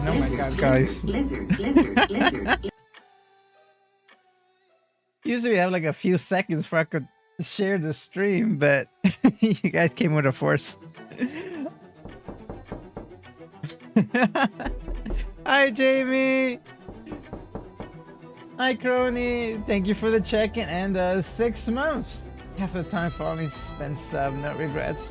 Oh my god, guys. Usually I have like a few seconds for I could share the stream, but you guys came with a force. Hi, Jamie. Hi, Crony. Thank you for the check-in and 6 months. Half the time following spent sub, no regrets.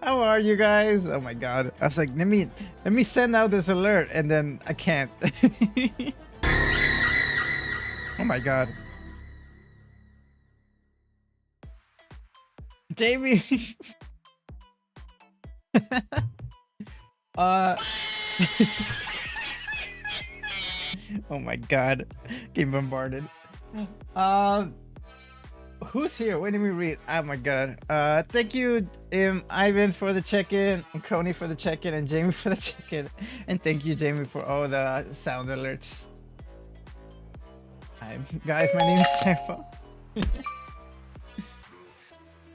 How are you guys? Oh my god. I was like, let me send out this alert, and then I can't. Oh my god. Jamie. uh Oh my god. Getting bombarded. Uh who's here? Wait, let me read. Oh my god. Thank you, Ivan, for the check-in, and Crony for the check-in, and Jamie for the check-in. And thank you, Jamie, for all the sound alerts. Hi guys, my name is Serpo.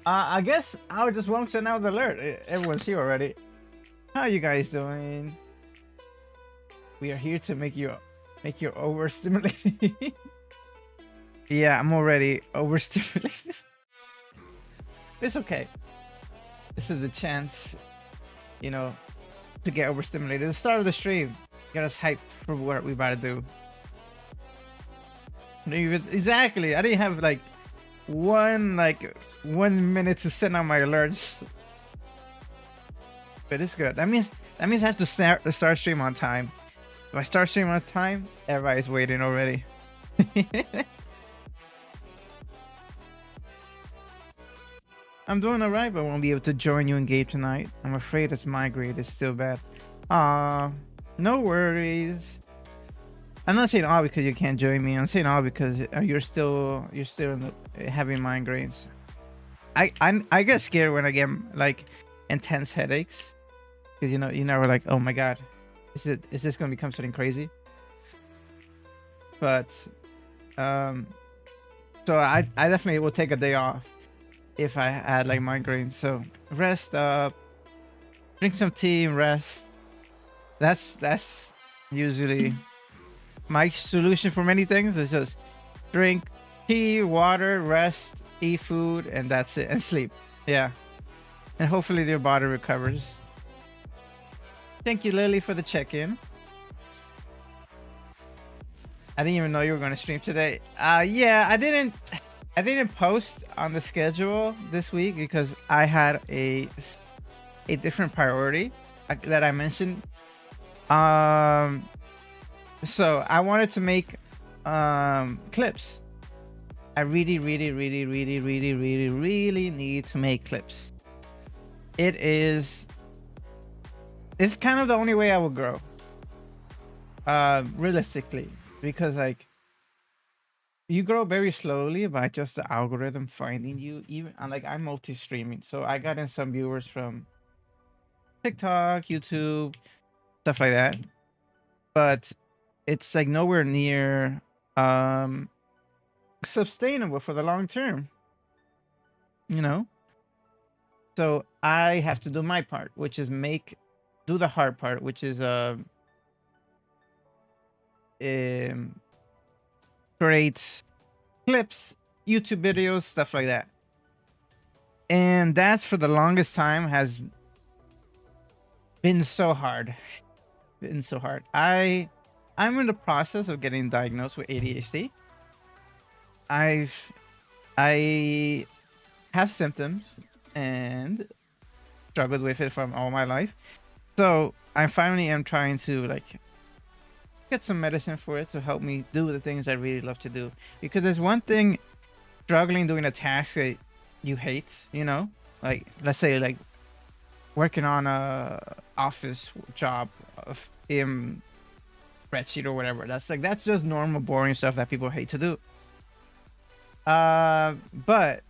I guess I just won't send out the alert. Everyone's here already. How you guys doing? We are here to make you overstimulated. Yeah, I'm already overstimulated. It's okay. This is the chance, you know, to get overstimulated. The start of the stream, get us hyped for what we about to do. Exactly. I didn't have like 1 minute to send out my alerts, but it's good. That means I have to start stream on time. If I start stream on time, everybody's waiting already. I'm doing alright, but I won't be able to join you in game tonight. I'm afraid it's my grade is still bad. No worries. I'm not saying all because you can't join me. I'm saying all because you're still having migraines. I get scared when I get like intense headaches, because you never like, oh my god, is this gonna become something crazy? But so I definitely will take a day off if I had like migraines. So rest up, drink some tea and rest. That's usually my solution for many things. Is just drink tea, water, rest, eat food, and that's it, and sleep. Yeah, and hopefully your body recovers. Thank you, Lily, for the check-in. I didn't even know you were going to stream today. Yeah, I didn't post on the schedule this week because I had a different priority that I mentioned. So I wanted to make clips. I really need to make clips. It's kind of the only way I will grow, realistically, because like you grow very slowly by just the algorithm finding you. Even like I'm multi-streaming, so I got in some viewers from TikTok, YouTube, stuff like that, but it's like nowhere near sustainable for the long term, so I have to do my part, which is do the hard part, which is create clips, YouTube videos, stuff like that. And that's, for the longest time, has been so hard. I'm in the process of getting diagnosed with ADHD. I have symptoms and struggled with it from all my life. So I finally am trying to like get some medicine for it to help me do the things I really love to do. Because there's one thing struggling doing a task that you hate, like let's say like working on a office job in spreadsheet or whatever. That's just normal boring stuff that people hate to do. But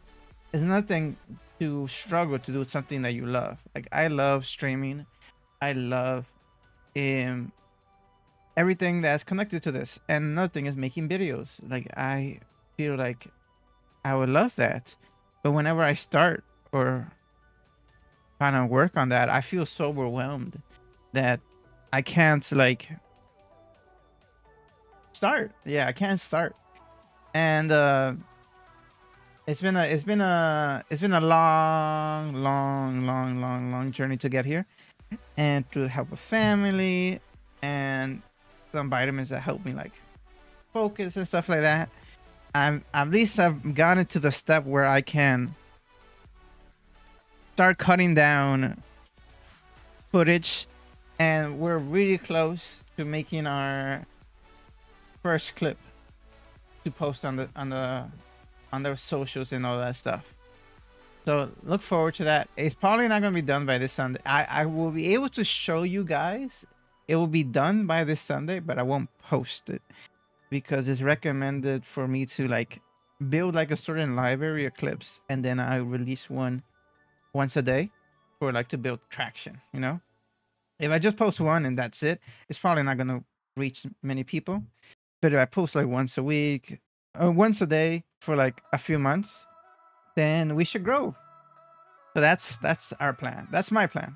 it's nothing to struggle to do something that you love. Like I love streaming. I love everything that's connected to this, and nothing is making videos. Like I feel like I would love that, but whenever I start or kind of work on that, I feel so overwhelmed that I can't like start. Yeah, I can't start. And it's been a long journey to get here, and to help a family and some vitamins that help me like focus and stuff like that. At least I've gotten to the step where I can start cutting down footage, and we're really close to making our first clip to post on the socials and all that stuff. So look forward to that. It's probably not gonna be done by this Sunday. I will be able to show you guys. It will be done by this Sunday, but I won't post it because it's recommended for me to like build like a certain library of clips, and then I release one once a day for like to build traction, you know? If I just post one and that's it, it's probably not gonna reach many people. But if I post like once a week or once a day for like a few months, then we should grow. So that's our plan. That's my plan.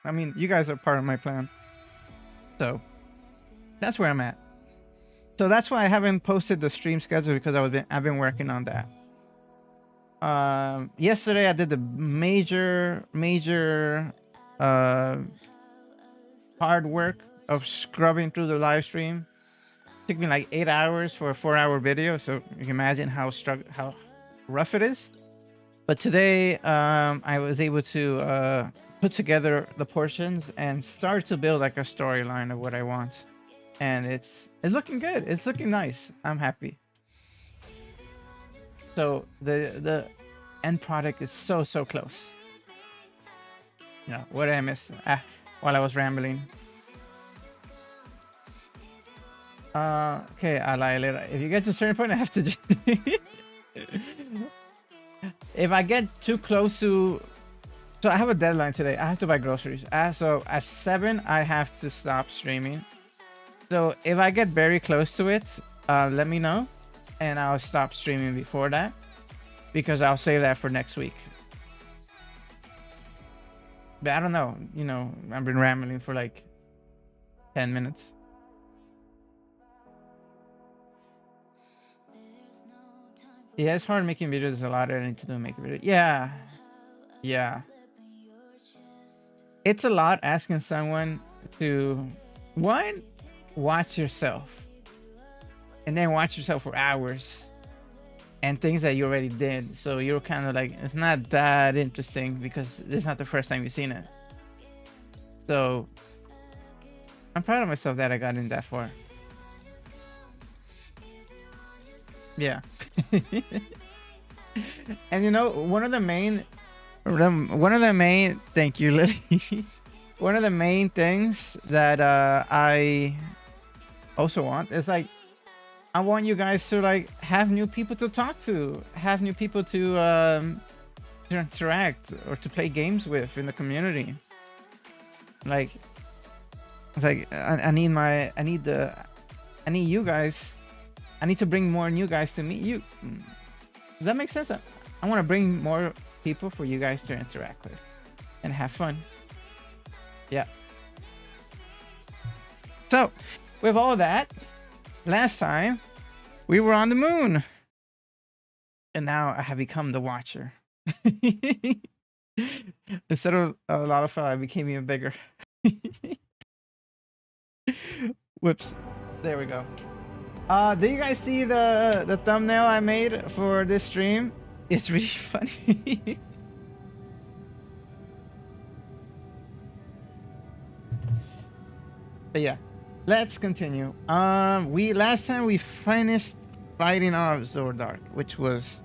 I mean, you guys are part of my plan. So that's where I'm at. So that's why I haven't posted the stream schedule, because I've been working on that. Yesterday I did the major hard work of scrubbing through the live stream. It took me like 8 hours for a 4-hour video, so you can imagine how rough it is. But today I was able to put together the portions and start to build like a storyline of what I want, and it's looking good. It's looking nice. I'm happy. So the end product is so close. You know, what did I miss? While I was rambling. Okay, I lie later. If you get to a certain point, I have to just if I get too close to, so I have a deadline today. I have to buy groceries. So at 7, I have to stop streaming. So if I get very close to it, let me know, and I'll stop streaming before that, because I'll save that for next week. But I don't know, you know, I've been rambling for like 10 minutes. Yeah, it's hard making videos. There's a lot I need to do make videos. Yeah. It's a lot asking someone to, one, watch yourself, and then watch yourself for hours, and things that you already did. So you're kind of like, it's not that interesting because this is not the first time you've seen it. So I'm proud of myself that I got in that far. Yeah. And you know, one of the main thank you, Lily. One of the main things that I also want is like, I want you guys to like have new people to talk to, have new people to interact or to play games with in the community. Like, it's like I need you guys. I need to bring more new guys to meet you. Does that make sense? I want to bring more people for you guys to interact with and have fun. Yeah. So, with all that, last time we were on the moon, and now I have become the Watcher. Instead of a lot of fun, I became even bigger. Whoops. There we go. Did you guys see the thumbnail I made for this stream? It's really funny. But yeah, let's continue. Last time we finished fighting off Zodiark, which was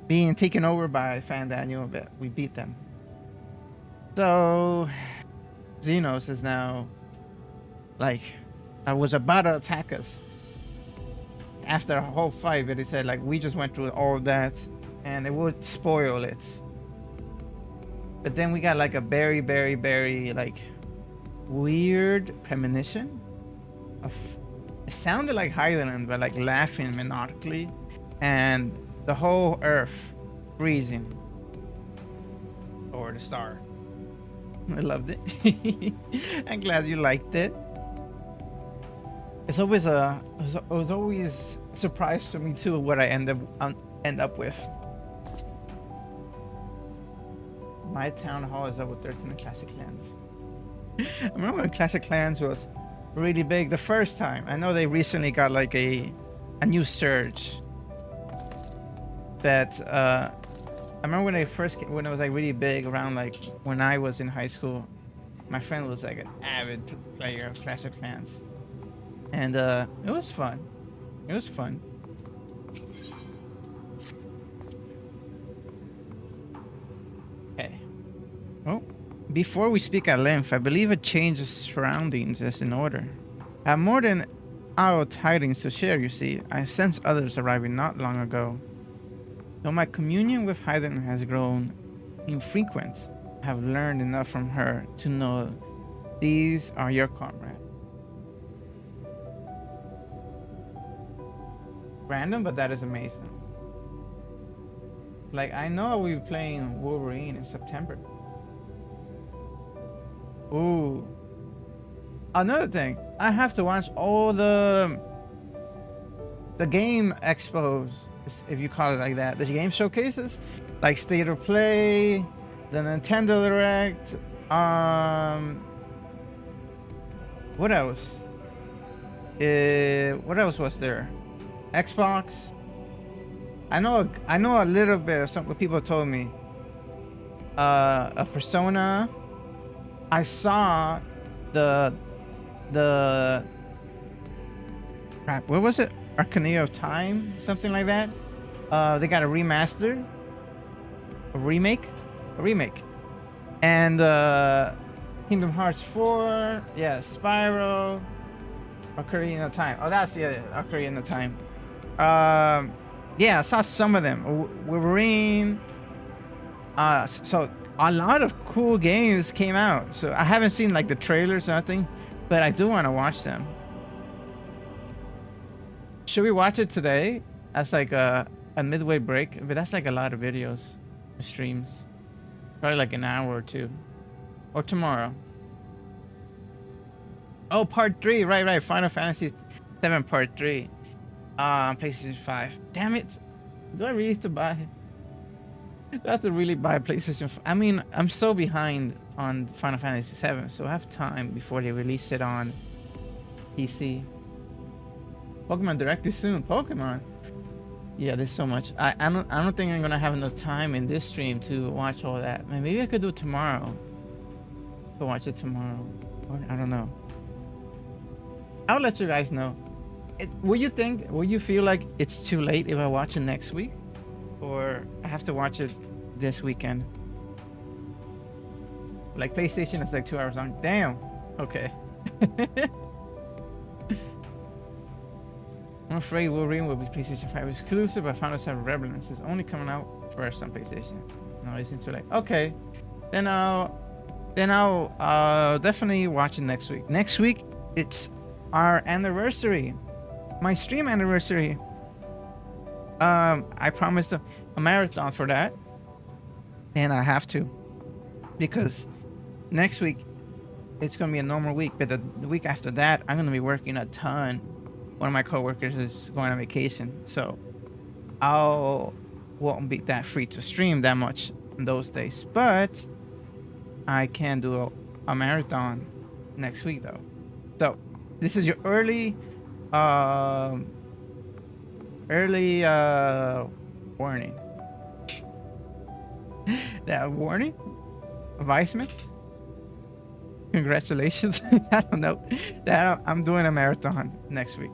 being taken over by Fan Daniel, but we beat them. So Xenos is now like, I was about to attack us after a whole fight, but he said like, we just went through all that and it would spoil it. But then we got like a very like weird premonition of, it sounded like Highland, but like laughing maniacally, and the whole earth freezing, or the star. I loved it. I'm glad you liked it. It's always it was always a surprise to me too what I end up with. My town hall is up with 13 classic clans. I remember when classic clans was really big the first time. I know they recently got like a new surge. But I remember when when it was like really big around like when I was in high school. My friend was like an avid player of classic clans. And it was fun. It was fun. Okay. Well, before we speak at length, I believe a change of surroundings is in order. I have more than our tidings to share, you see. I sense others arriving not long ago. Though my communion with Haydn has grown infrequent, I have learned enough from her to know these are your comrades. Random, but that is amazing. Like, I know I'll be playing Wolverine in September. Ooh. Another thing, I have to watch all the game expos, if you call it like that. The game showcases, like State of Play, the Nintendo Direct, what else? What else was there? Xbox. I know a little bit of what people told me. A Persona. I saw the crap. What was it? Arcana of Time, something like that. They got a remaster, a remake, and Kingdom Hearts 4. Yeah, Spyro. Ocarina of Time. Oh, that's Ocarina of Time. Yeah, I saw some of them. Wolverine. So a lot of cool games came out. So I haven't seen like the trailers or nothing, but I do want to watch them. Should we watch it today? That's like a midway break, but that's like a lot of videos, streams. Probably like an hour or two, or tomorrow. Oh, part 3, right. Final Fantasy XIV Part 3. PlayStation 5. Damn it! Do I really have to buy? Do I have to really buy PlayStation 5? I mean, I'm so behind on Final Fantasy XIV, so I have time before they release it on PC. Pokemon Direct is soon. Pokemon. Yeah, there's so much. I don't think I'm gonna have enough time in this stream to watch all that. Man, maybe I could do it tomorrow. Go watch it tomorrow. Or, I don't know. I'll let you guys know. Will you feel like it's too late if I watch it next week? Or I have to watch it this weekend? Like PlayStation is like 2 hours long. Damn. Okay. I'm afraid Wolverine will be PlayStation 5 exclusive, but Final Fantasy Rebellions is only coming out first on PlayStation. No, it's too late. Okay. Then I'll definitely watch it next week. Next week, it's our anniversary. My stream anniversary. I promised a marathon for that, and I have to, because next week it's gonna be a normal week, but the week after that I'm gonna be working a ton. One of my coworkers is going on vacation, so won't be that free to stream that much in those days, but I can do a marathon next week though. So this is your early warning. That warning? Advisement? Congratulations. I don't know. That I'm doing a marathon next week.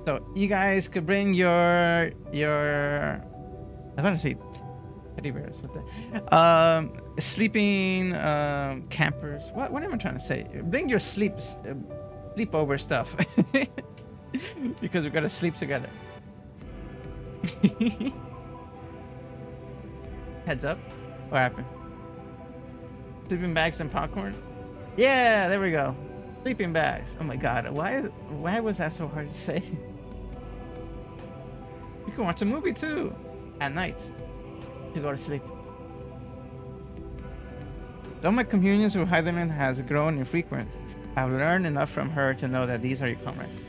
So you guys could bring your I'm gonna say teddy bears. What the sleeping campers. What am I trying to say? Bring your sleepover stuff. Because we gotta sleep together. Heads up. What happened? Sleeping bags and popcorn? Yeah, there we go. Sleeping bags. Oh my god, why was that so hard to say? You can watch a movie too at night to go to sleep. Though my communions with Heidelin has grown infrequent, I've learned enough from her to know that these are your comrades.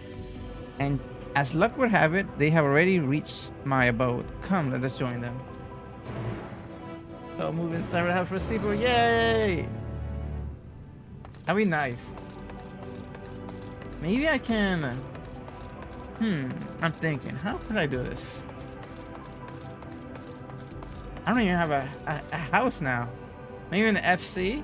And as luck would have it, they have already reached my abode. Come, let us join them. So move inside the house for a sleeper. Yay! That'd be nice. Maybe I can... I'm thinking, how could I do this? I don't even have a house now. Maybe in the FC?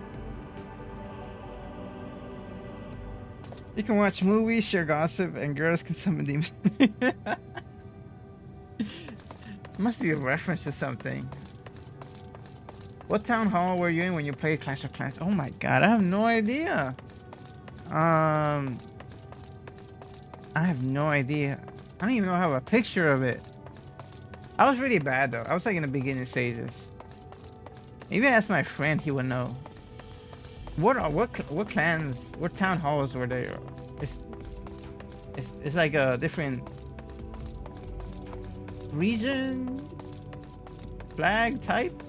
You can watch movies, share gossip, and girls can summon demons. Must be a reference to something. What town hall were you in when you played Clash of Clans? Oh my god, I have no idea. I have no idea. I don't even know I have a picture of it. I was really bad though. I was like in the beginning stages. Maybe I asked my friend, he would know. What clans, what town halls were there? It's like a different region, flag type.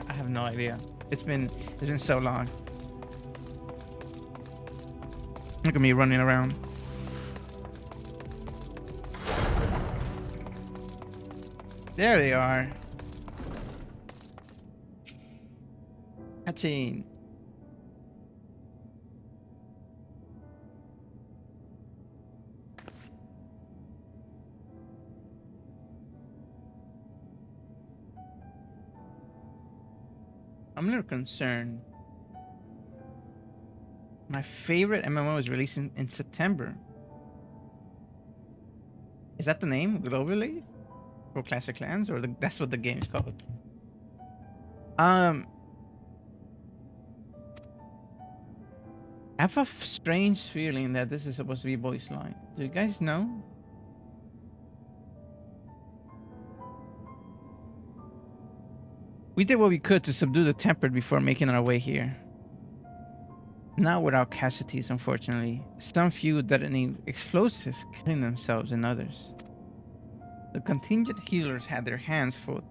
I have no idea. It's been so long. Look at me running around. There they are. Cutscene. I'm a little concerned. My favorite MMO is releasing in September. Is that the name globally for Clash of Clans, or that's what the game is called? I have a strange feeling that this is supposed to be voice line. Do you guys know? We did what we could to subdue the tempered before making our way here. Not without casualties, unfortunately. Some few detonate explosives, killing themselves and others. The contingent healers had their hands full,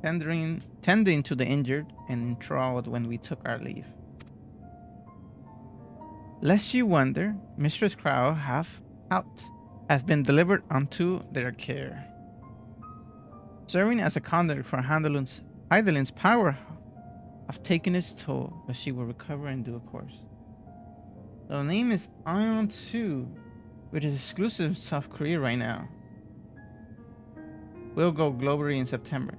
tending to the injured and enthralled when we took our leave. Lest you wonder, Mistress Crow hath been delivered unto their care. Serving as a conduit for Heidelin's power have taken its toll, but she will recover in due course. The name is Ion 2, which is exclusive in South Korea right now. We'll go globally in September.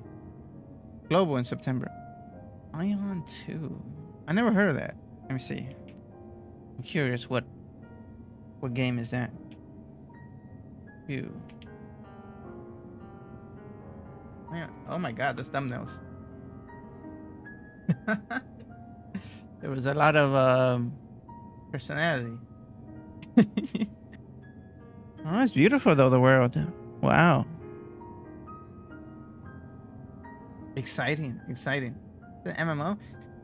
Global in September. Ion 2. I never heard of that. Let me see. I'm curious what game is that? Ew. Oh my god, those thumbnails. There was a lot of personality. Oh, it's beautiful though, the world. Wow. Exciting. The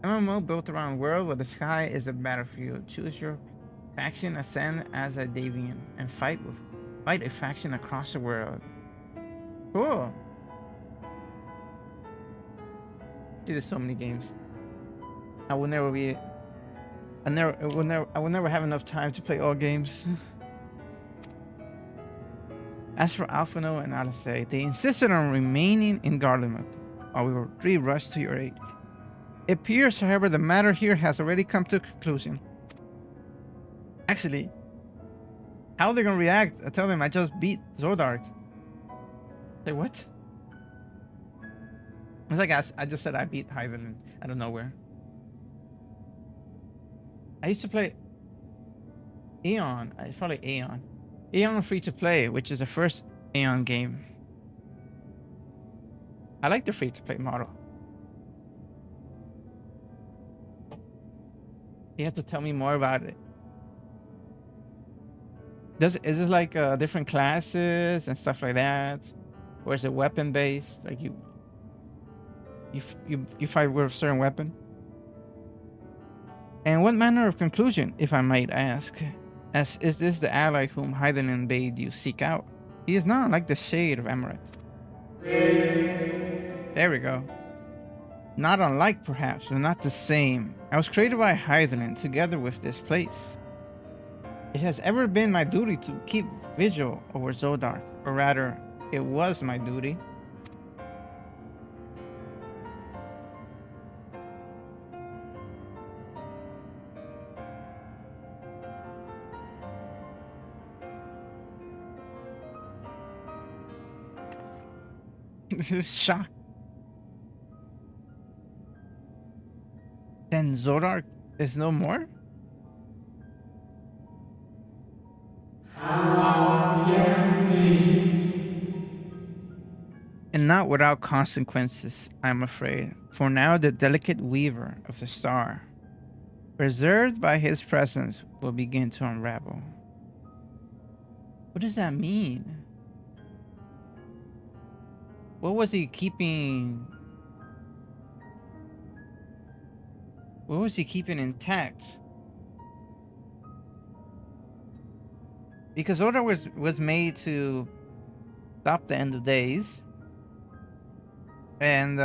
MMO built around a world where the sky is a battlefield. Choose your faction, ascend as a deviant, and fight a faction across the world. Cool. See, there's so many games. I will never have enough time to play all games. As for Alphino and Alice, they insisted on remaining in Garlemald while we were rushed to your aid. It appears, however, the matter here has already come to a conclusion. Actually, how are they gonna react? I tell them I just beat Zodiark. Say what? It's like I just said I beat Heidelin out of nowhere. I used to play Aeon. It's probably Aeon. Aeon free to play, which is the first Aeon game. I like the free to play model. You have to tell me more about it. Is it like different classes and stuff like that, or is it weapon based? Like you fight with a certain weapon? And what manner of conclusion, if I might ask, as is this the ally whom Heidelin bade you seek out? He is not like the shade of Amaret. There we go. Not unlike, perhaps, but not the same. I was created by Hydaelyn together with this place. It has ever been my duty to keep vigil over Zodiark, or rather, it was my duty. This is shock. Then Zodiark is no more? And not without consequences, I'm afraid. For now, the delicate weaver of the star, preserved by his presence, will begin to unravel. What does that mean? What was he keeping? What was he keeping intact? Because order was made to stop the end of days. And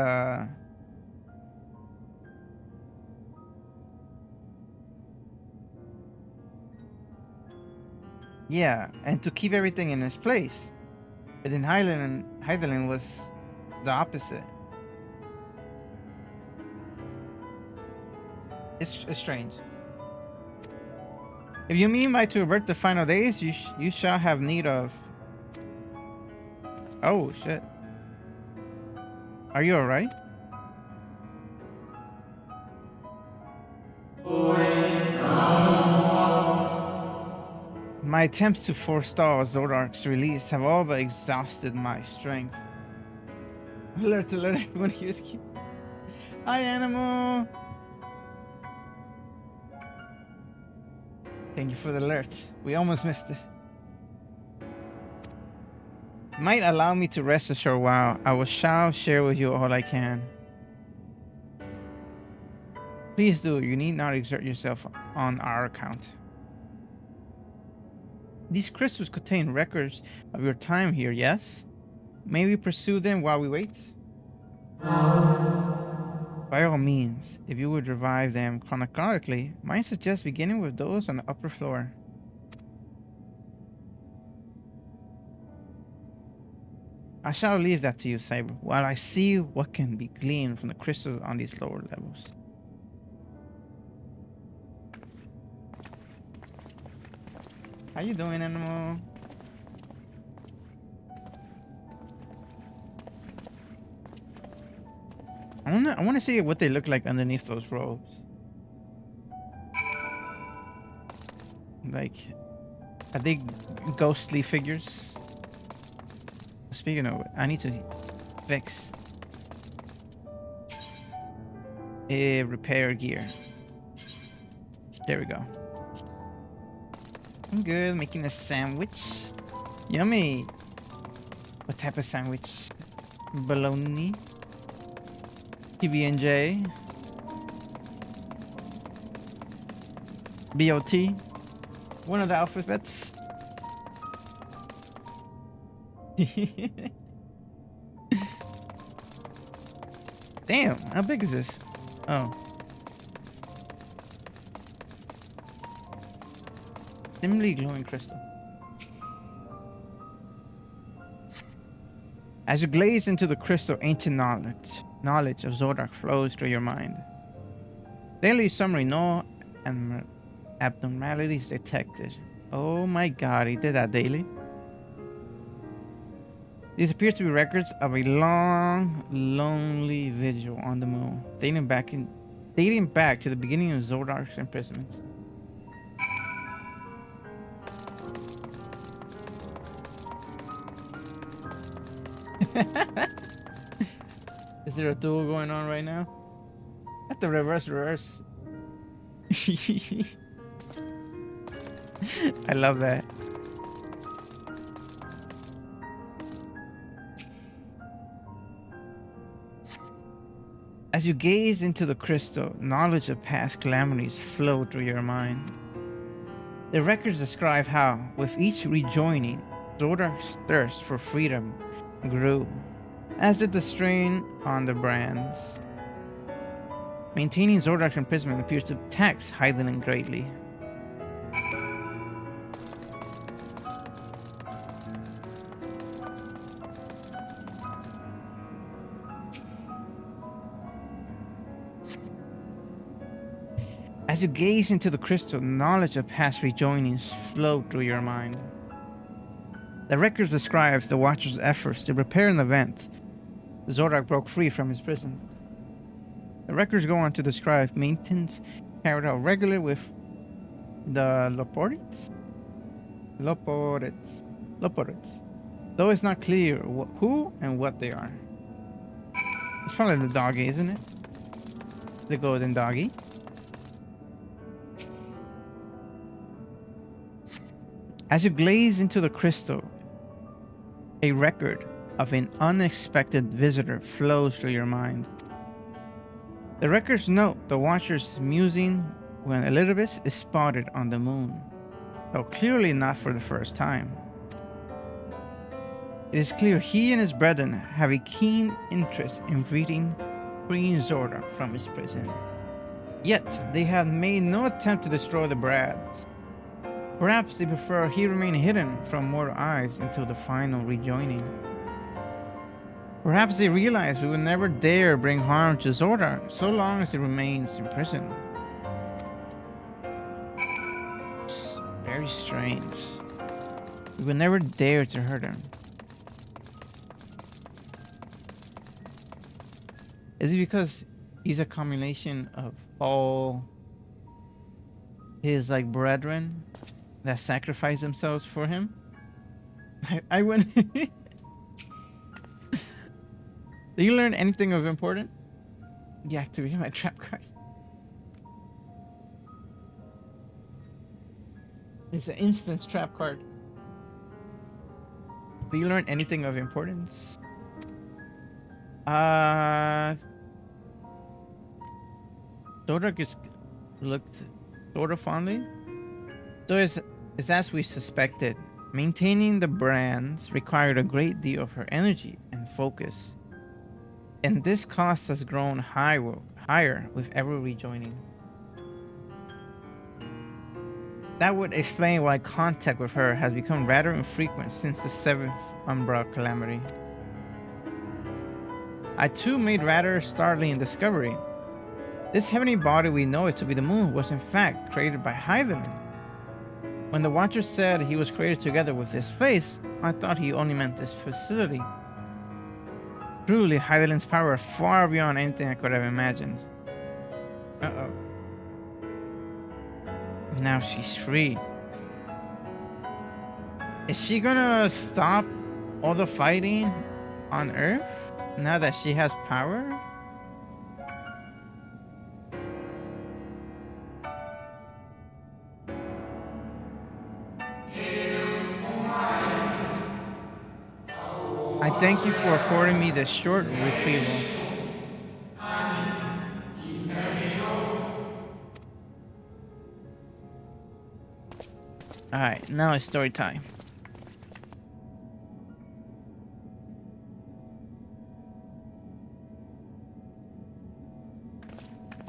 yeah, and to keep everything in its place. But then Hydaelyn was the opposite. It's strange. If you mean by to avert the final days, you shall have need of. Oh shit. Are you alright? My attempts to forestall Zodiark's release have all but exhausted my strength. Alert, everyone here's cute. Hi, animal! Thank you for the alert. We almost missed it. Might allow me to rest a short while. I shall share with you all I can. Please do. You need not exert yourself on our account. These crystals contain records of your time here, yes? May we pursue them while we wait? By all means, if you would revive them chronologically, might suggest beginning with those on the upper floor. I shall leave that to you, Cyber, while I see what can be gleaned from the crystals on these lower levels. How you doing, animal? I wanna see what they look like underneath those robes. Like, are they ghostly figures? Speaking of it, I need to fix a repair gear. There we go. I'm good, making a sandwich. Yummy. What type of sandwich? Bologna. TB&J. BOT. One of the alphabets. Damn, how big is this? Oh. Dimly glowing crystal. As you gaze into the crystal, ancient knowledge of Zodiark flows through your mind. Daily summary, no abnormalities detected. Oh my god, he did that daily. These appear to be records of a long, lonely vigil on the moon, dating back to the beginning of Zodiark's imprisonment. Is there a duel going on right now? At the reverse. I love that. As you gaze into the crystal, knowledge of past calamities flow through your mind. The records describe how, with each rejoining, Zodiark's thirst for freedom grew, as did the strain on the brands. Maintaining Zodiark's imprisonment appears to tax Hydaelyn greatly. As you gaze into the crystal, knowledge of past rejoinings flow through your mind. The records describe the Watcher's efforts to repair an event. Zodiark broke free from his prison. The records go on to describe maintenance carried out regularly with the Loporites. Though it's not clear who and what they are. It's probably the doggy, isn't it? The golden doggy. As you gaze into the crystal, a record of an unexpected visitor flows through your mind. The records note the Watcher's musing when Elizabeth is spotted on the moon, though clearly not for the first time. It is clear he and his brethren have a keen interest in freeing Zodiark from his prison. Yet, they have made no attempt to destroy the Brads. Perhaps they prefer he remain hidden from mortal eyes until the final rejoining. Perhaps they realize we will never dare bring harm to Zodiark so long as he remains in prison. It's very strange. We will never dare to hurt him. Is it because he's a combination of all his brethren that sacrifice themselves for him? I wouldn't. Do you learn anything of important? You activate my trap card. It's an instance trap card. Do you learn anything of importance? Zodiark is looked sort of fondly. So it's as we suspected. Maintaining the brands required a great deal of her energy and focus. And this cost has grown higher with every rejoining. That would explain why contact with her has become rather infrequent since the 7th Umbra calamity. I too made rather startling discovery. This heavenly body we know it to be the moon was in fact created by Hydaelyn. When the Watcher said he was created together with this place, I thought he only meant this facility. Truly, Hydaelyn's power is far beyond anything I could have imagined. Uh-oh. Now she's free. Is she gonna stop all the fighting on Earth now that she has power? I thank you for affording me this short retrieval. Alright, now it's story time.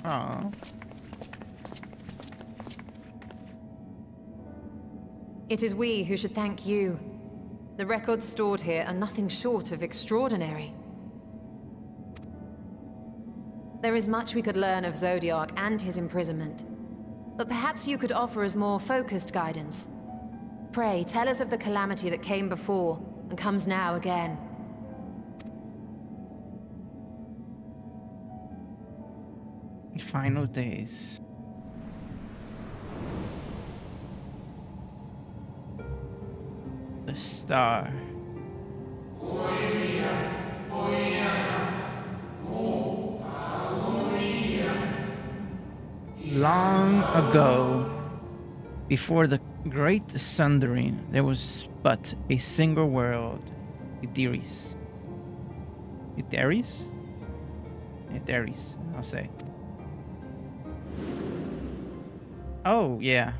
Aww. It is we who should thank you. The records stored here are nothing short of extraordinary. There is much we could learn of Zodiark and his imprisonment, but perhaps you could offer us more focused guidance. Pray, tell us of the calamity that came before and comes now again. Final days. The star. Long ago, before the great sundering, there was but a single world, Etheris. Etheris? Etheris, I'll say. Oh, yeah.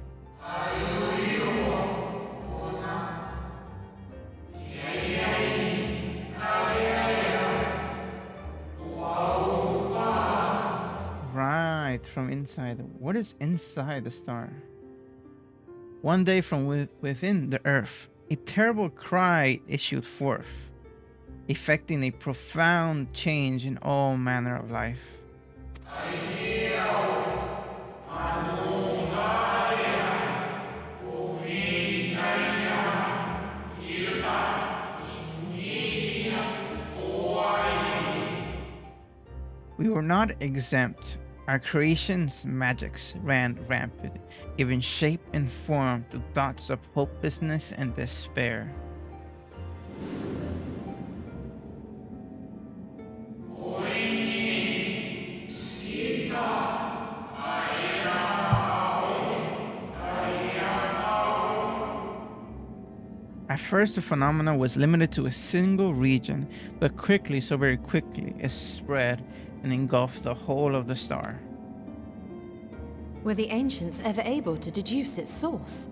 Right. light from inside. What is inside the star? One day from within the earth, a terrible cry issued forth, effecting a profound change in all manner of life. We were not exempt. Our creation's magics ran rampant, giving shape and form to thoughts of hopelessness and despair. At first, the phenomenon was limited to a single region, but quickly, so very quickly, it spread and engulfed the whole of the star. Were the ancients ever able to deduce its source?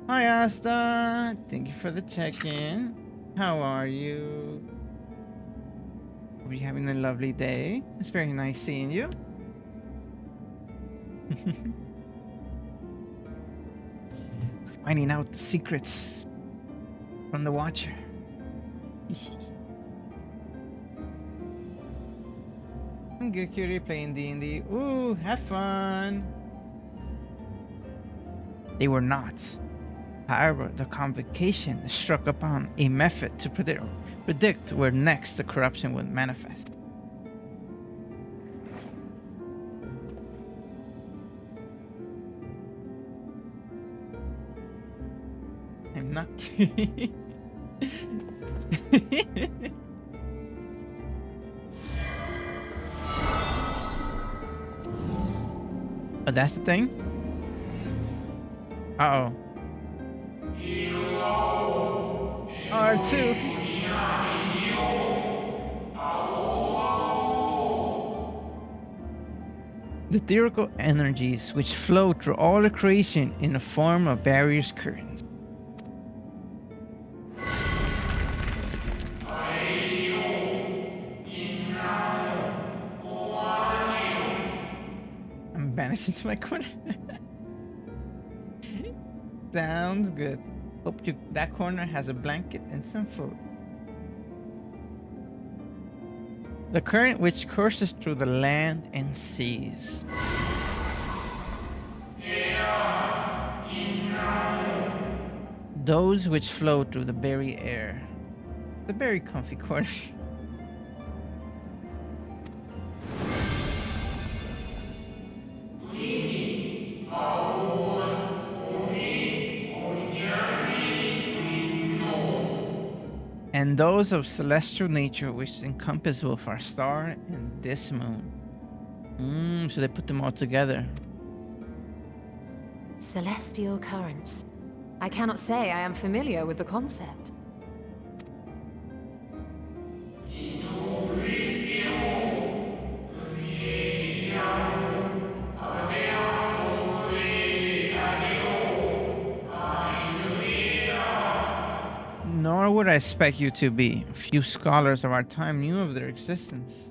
Hi Asta, thank you for the check-in. How are you? Hope you're having a lovely day. It's very nice seeing you. Finding out the secrets from the Watcher. I'm good, cutie, playing D&D. Ooh, have fun. They were not. However, the convocation struck upon a method to predict where next the corruption would manifest. I'm not. Oh, that's the thing? Uh-oh. R2. The ethereal energies which flow through all the creation in the form of various currents. I'm banished into my corner. Sounds good. Hope that corner has a blanket and some food. The current which courses through the land and seas. Those which flow through the very air. The very comfy corner. And those of celestial nature which encompass both our star and this moon. So they put them all together. Celestial currents. I cannot say I am familiar with the concept. Nor would I expect you to be. Few scholars of our time knew of their existence.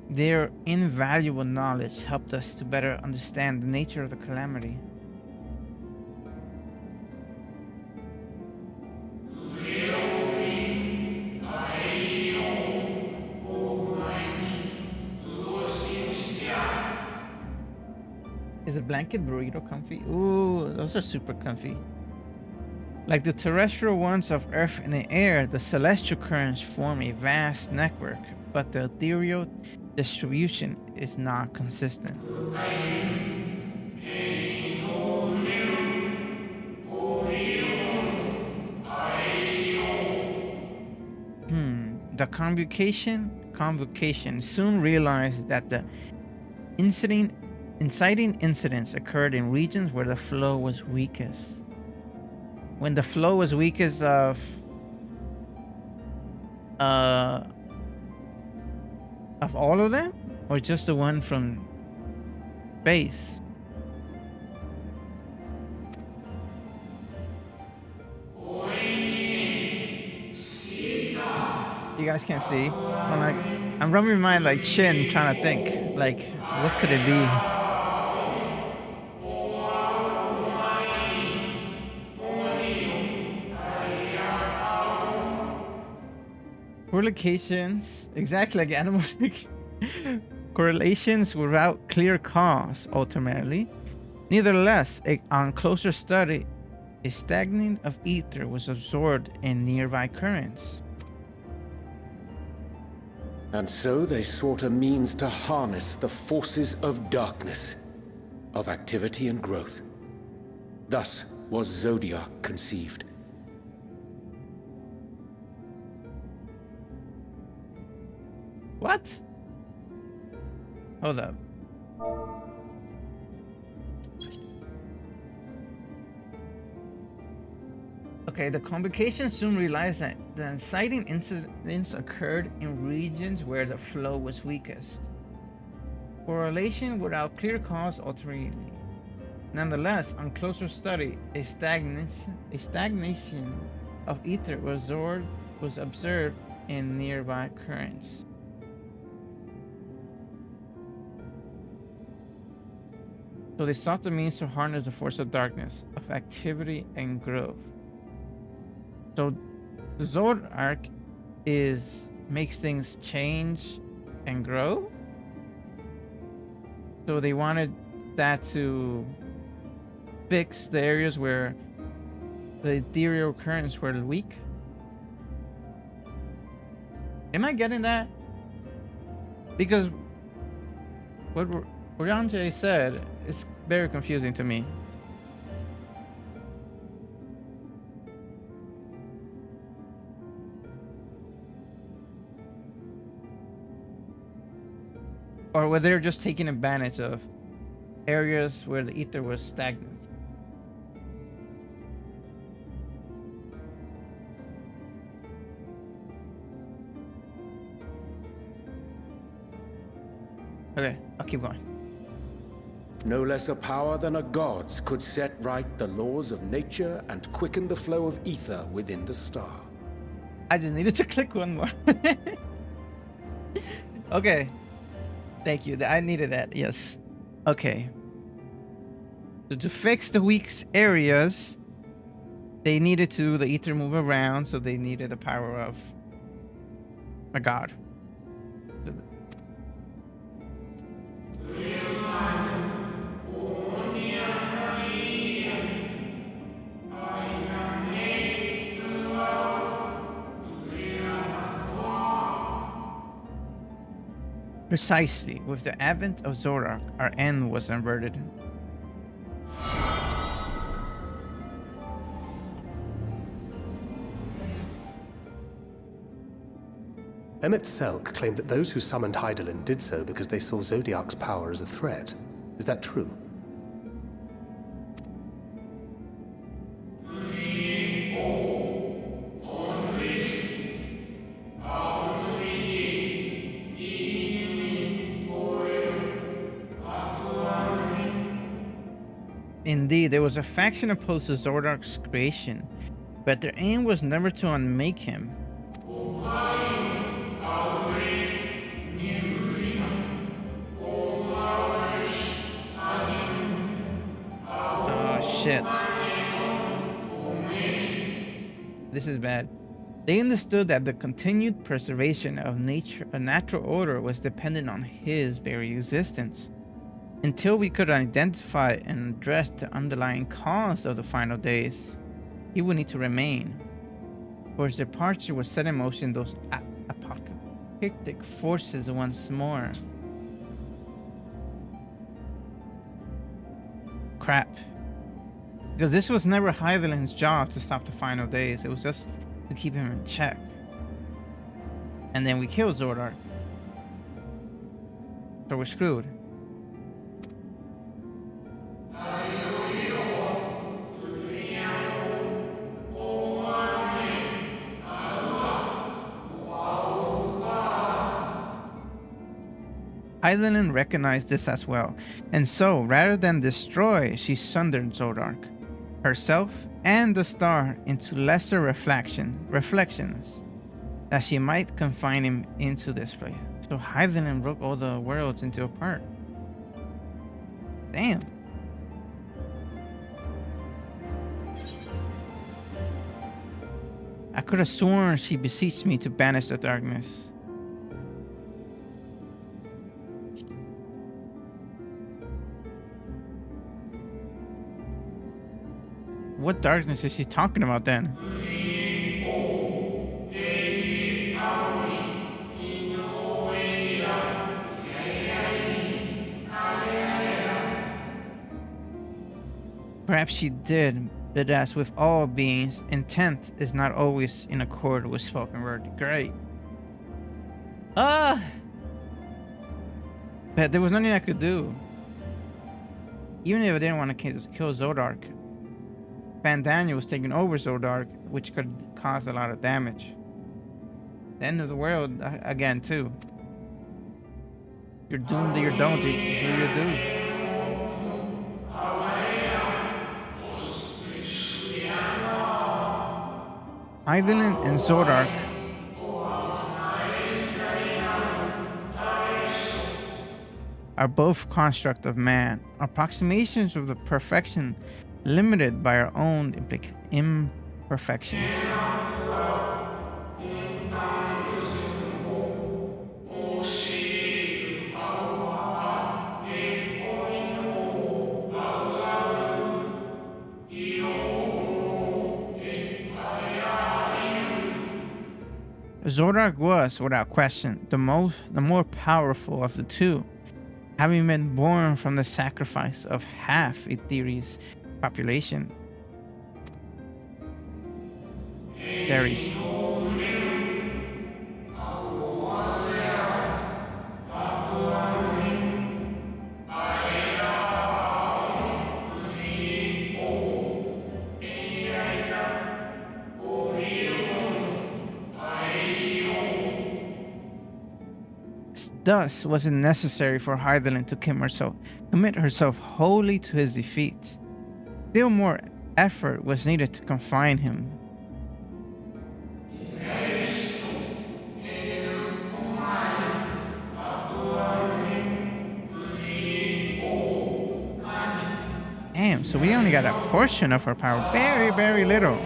Their invaluable knowledge helped us to better understand the nature of the calamity. Is a blanket burrito comfy? Ooh, those are super comfy. Like the terrestrial ones of Earth and the air, the celestial currents form a vast network, but the ethereal distribution is not consistent. The convocation soon realized that the inciting incidents occurred in regions where the flow was weakest. when the flow was weakest uh of all of them, or just the one from base? You guys can't see. I'm rubbing my like chin, trying to think like what could it be? Correlations, exactly like animalistic correlations without clear cause, ultimately. Nevertheless, on closer study, a stagnant of ether was absorbed in nearby currents. And so they sought a means to harness the forces of darkness, of activity and growth. Thus was Zodiark conceived. What? Hold up. Okay, the convocation soon realized that the inciting incidents occurred in regions where the flow was weakest. Correlation without clear cause ultimately. Nonetheless, on closer study, a stagnation of ether was observed in nearby currents. So they sought the means to harness the force of darkness, of activity and growth. So the Zodiark makes things change and grow. So they wanted that to fix the areas where the ethereal currents were weak. Am I getting that? Because what Oriante said is very confusing to me. Or whether they're just taking advantage of areas where the ether was stagnant. Okay, I'll keep going. No less a power than a god's could set right the laws of nature and quicken the flow of ether within the star. I just needed to click one more. Okay. Thank you. I needed that. Yes. Okay. So to fix the weak areas, they needed the ether move around, so they needed the power of a god. Precisely, with the advent of Zodiark, our end was inverted. Emmett Selk claimed that those who summoned Hydaelyn did so because they saw Zodiark's power as a threat. Is that true? Indeed, there was a faction opposed to Zodiark's creation, but their aim was never to unmake him. Oh shit. This is bad. They understood that the continued preservation of a natural order was dependent on his very existence. Until we could identify and address the underlying cause of the final days, he would need to remain. For his departure would set in motion those apocalyptic forces once more. Crap. Because this was never Hydaelyn's job to stop the final days. It was just to keep him in check. And then we killed Zodiark. So we're screwed. Hydaelyn recognized this as well, and so, rather than destroy, she sundered Zodiark, herself and the star into lesser reflections, that she might confine him into this place. So Hydaelyn broke all the worlds into a part. Damn. I could have sworn she beseeched me to banish the darkness. What darkness is she talking about then? Perhaps she did, but as with all beings, intent is not always in accord with spoken word. Great. But there was nothing I could do. Even if I didn't want to kill Zodiark, Bandania was taking over Zodiark, which could cause a lot of damage. The end of the world, again, too. You're doomed or you don't, do you do? Hydaelyn and Zodiark are both construct of man, approximations of the perfection limited by our own imperfections. Zodiark was, without question, the more powerful of the two, having been born from the sacrifice of half Etheri's population. Ares. Thus was it necessary for Hydaelyn to commit herself wholly to his defeat. Still more effort was needed to confine him. Damn, so we only got a portion of her power. Very, very little.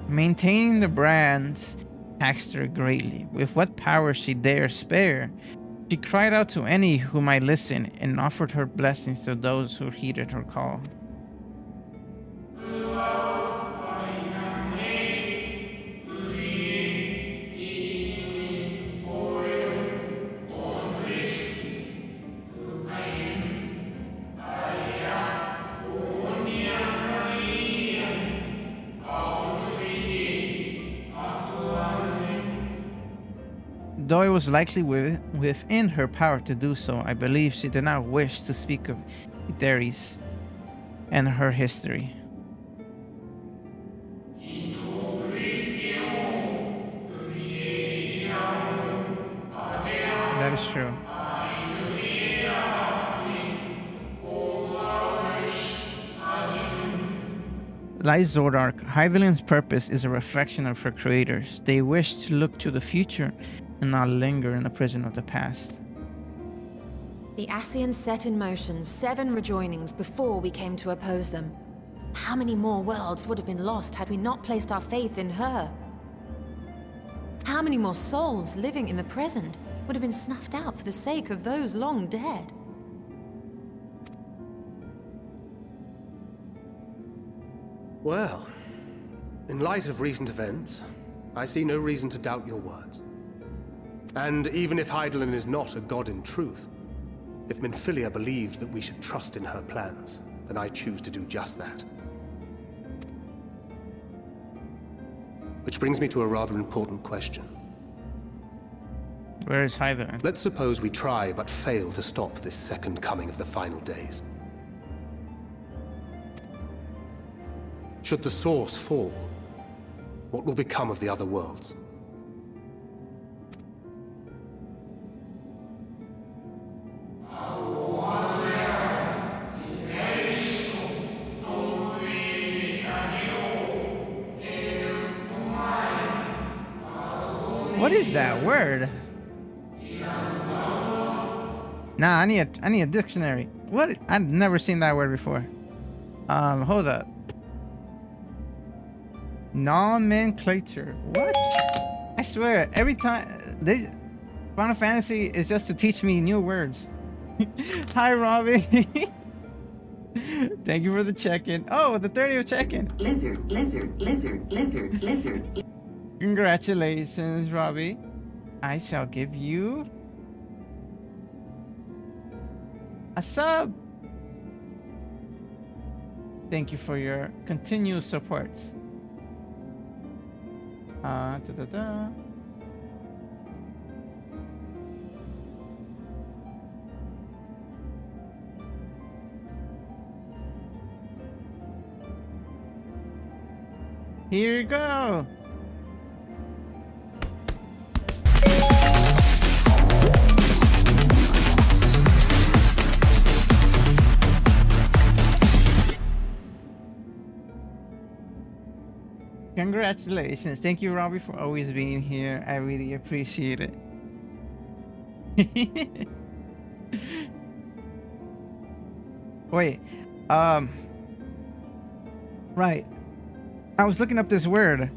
Maintaining the brands taxed her greatly. With what power she dare spare, she cried out to any who might listen and offered her blessings to those who heeded her call. Though it was likely within her power to do so, I believe she did not wish to speak of Etheri's and her history. That is true. Like Zodiark, Hydaelyn's purpose is a reflection of her creators. They wish to look to the future and not linger in the prison of the past. The Ascians set in motion 7 rejoinings before we came to oppose them. How many more worlds would have been lost had we not placed our faith in her? How many more souls living in the present would have been snuffed out for the sake of those long dead? Well, in light of recent events, I see no reason to doubt your words. And even if Hydaelyn is not a god in truth, if Minfilia believed that we should trust in her plans, then I choose to do just that. Which brings me to a rather important question. Where is Hydaelyn? Let's suppose we try but fail to stop this second coming of the final days. Should the source fall, what will become of the other worlds? What is that word? Nah, I need a dictionary. What? I've never seen that word before. Hold up. Nomenclature. What? I swear, every time Final Fantasy is just to teach me new words. Hi, Robbie. Thank you for the check-in. Oh, the 30th check-in. Lizard, lizard, lizard, lizard, lizard. Congratulations, Robbie. I shall give you a sub. Thank you for your continued support. Here you go. Congratulations. Thank you, Robbie, for always being here. I really appreciate it. Wait. Right. I was looking up this word.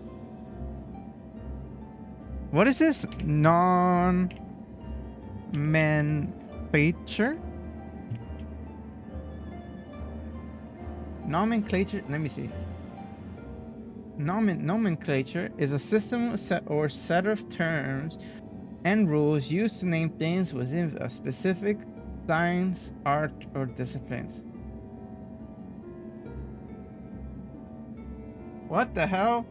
What is this? Nomenclature? Nomenclature? Let me see. Nomenclature is a system or set of terms and rules used to name things within a specific science, art, or discipline. What the hell?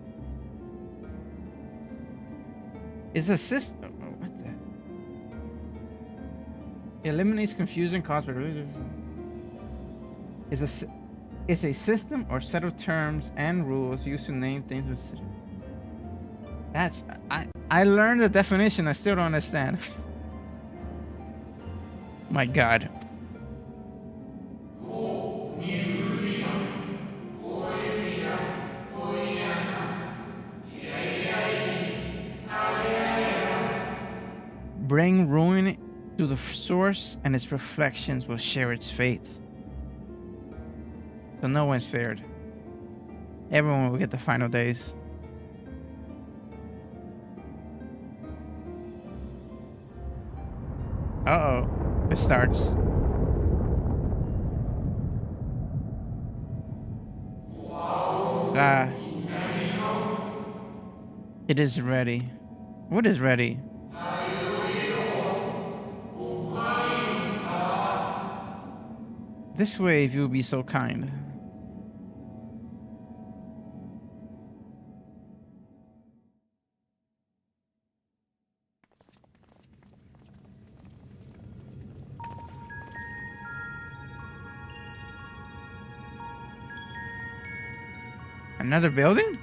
It's a system. What the? Eliminates confusion caused by. It's a system or set of terms and rules used to name things with. That's I learned the definition. I still don't understand. My God. Bring ruin to the source, and its reflections will share its fate. So no one's spared. Everyone will get the final days. Uh-oh. It starts. It is ready. What is ready? This way, if you will be so kind. Another building?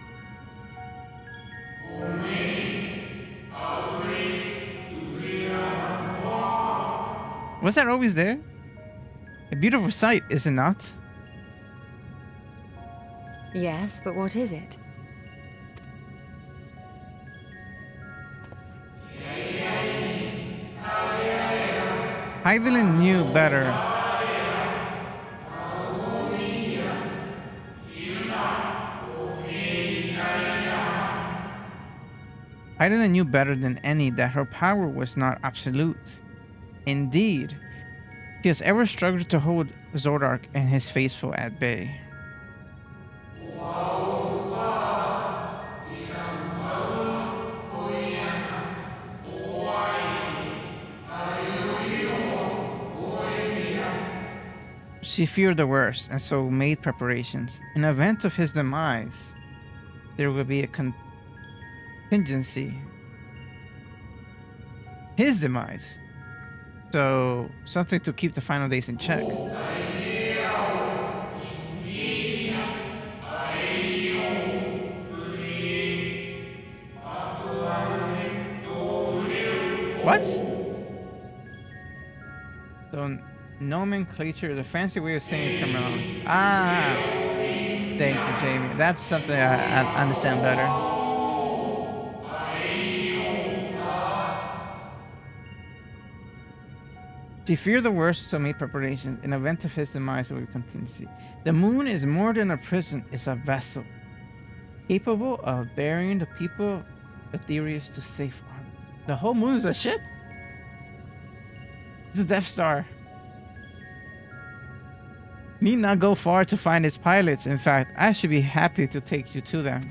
Was that always there? A beautiful sight, is it not? Yes, but what is it? Heidelin knew better. Heidelin knew better than any that her power was not absolute. Indeed, she has ever struggled to hold Zodiark and his faithful at bay. She feared the worst and so made preparations. In the event of his demise, there will be a contingency. His demise. So, something to keep the final days in check. What? So nomenclature is a fancy way of saying terminology. Ah, thank you, Jamie. That's something I understand better. She feared the worst, so made preparations. In event of his demise, we will contingency. The moon is more than a prison; it's a vessel capable of bearing the people Aetherius to safe harbor. The whole moon is a ship. It's a Death Star. Need not go far to find its pilots. In fact, I should be happy to take you to them.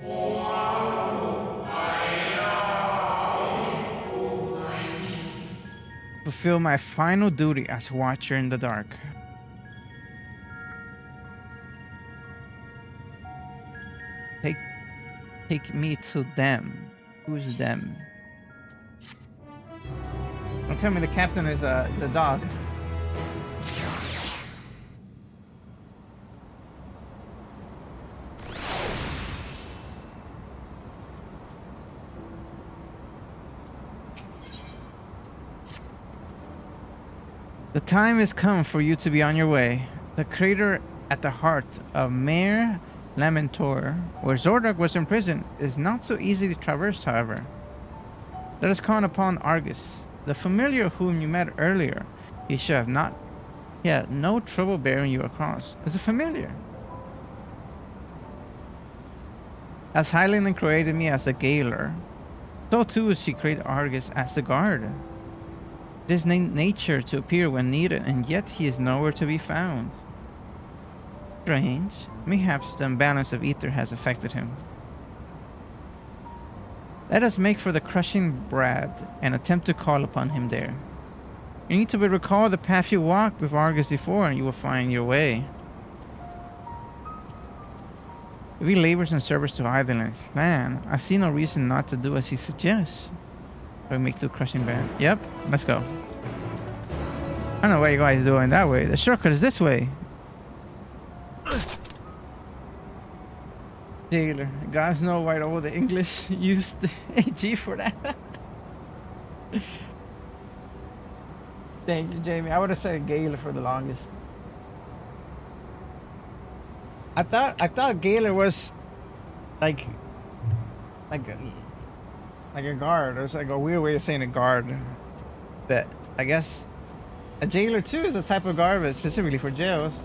Fulfill my final duty as Watcher in the Dark. Take me to them. Who's them? Don't tell me the captain is the dog. The time has come for you to be on your way. The crater at the heart of Mare Lamentor, where Zodiark was imprisoned, is not so easily traversed, however. Let us call upon Argus, the familiar whom you met earlier. He had no trouble bearing you across. It's a familiar. As Highlander created me as a Gaoler, so too she created Argus as the guard. It is nature to appear when needed, and yet he is nowhere to be found. Strange. Perhaps the imbalance of ether has affected him. Let us make for the crushing Brad and attempt to call upon him there. You need to recall the path you walked with Argus before, and you will find your way. If he labors in service to Idlen's plan, I see no reason not to do as he suggests. We make the crushing Brad. Yep, let's go. I don't know what you guys are doing that way. The shortcut is this way. Taylor, you guys know why all the English used AG for that. Thank you, Jamie. I would have said Gaylor for the longest. I thought Gaylor was like a guard. It was like a weird way of saying a guard. But I guess a jailer too is a type of guard, but specifically for jails.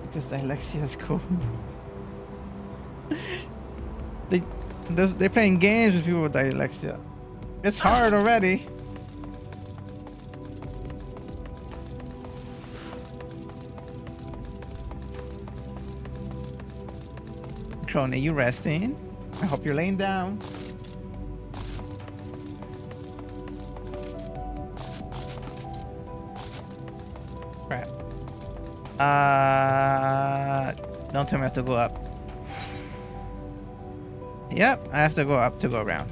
Because dyslexia is cool. They're playing games with people with dyslexia. It's hard already. Crony, you resting? I hope you're laying down. Crap. Don't tell me I have to go up. Yep, I have to go up to go around.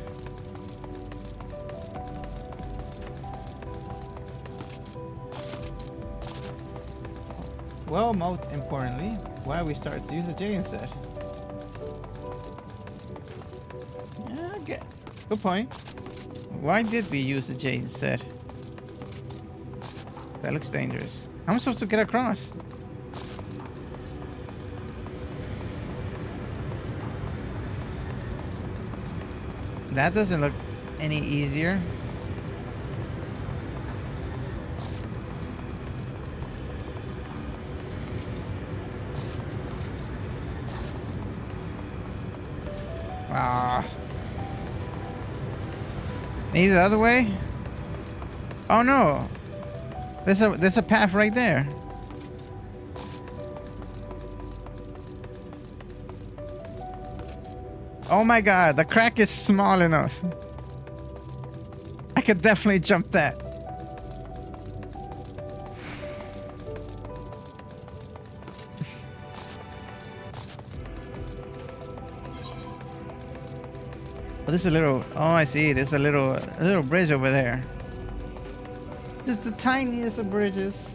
Well, most importantly, why we start to use the J instead? Yeah, okay. Good point. Why did we use the J instead? That looks dangerous. How am I supposed to get across? That doesn't look any easier. Ah. Maybe the other way? Oh no. There's a path right there. Oh my god, the crack is small enough. I could definitely jump that. Oh, there's a little, oh I see, there's a little bridge over there. Just the tiniest of bridges.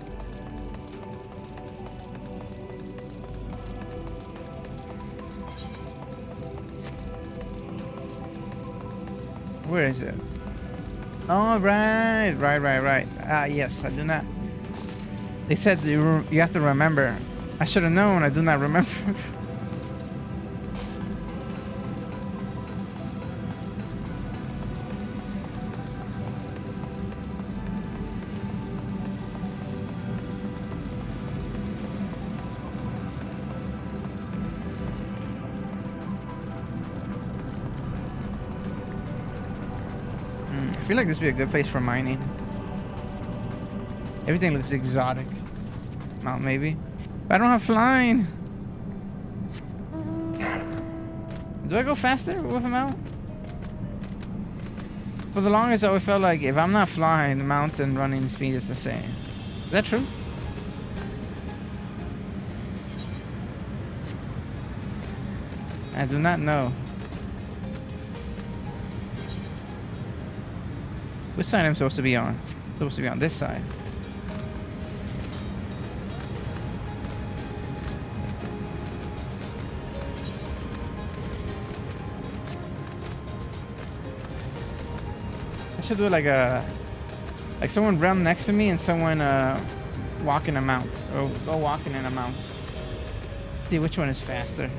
Where is it? Oh, right. Yes, I do not. They said you have to remember. I should have known. I do not remember. I feel like this would be a good place for mining. Everything looks exotic. Well, maybe. But I don't have flying. Do I go faster with a mount? For the longest, I always felt like if I'm not flying, the mountain running speed is the same. Is that true? I do not know. Which side am I supposed to be on? Supposed to be on this side. I should do like someone run next to me and someone walk in a mount, or go walking in a mount. See which one is faster.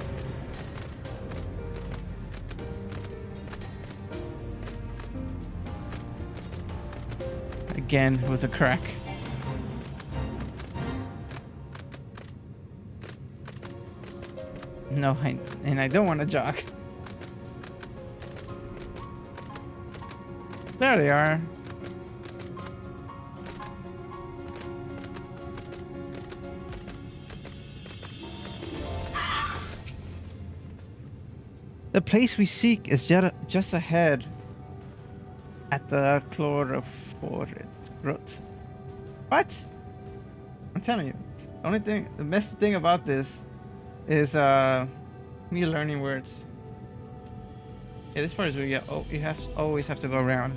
Again with a crack. No, I don't want to jog. There they are. The place we seek is just ahead at the Chlorophorate Growth. What? I'm telling you. The best thing about this is me learning words. Yeah, this part is where you always have to go around.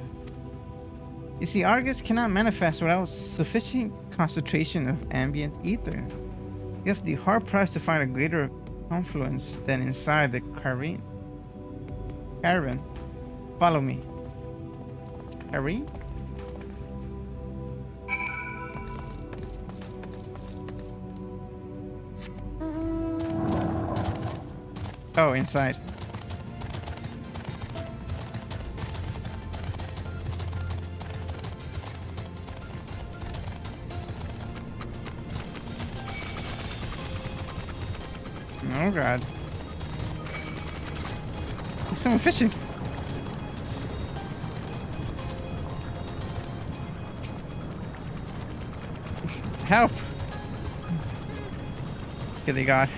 You see, Argus cannot manifest without sufficient concentration of ambient ether. You have to be hard pressed to find a greater confluence than inside the caravan. Follow me. Caravan? Oh, inside. Oh god. There's someone fishing. Help! Okay, they got.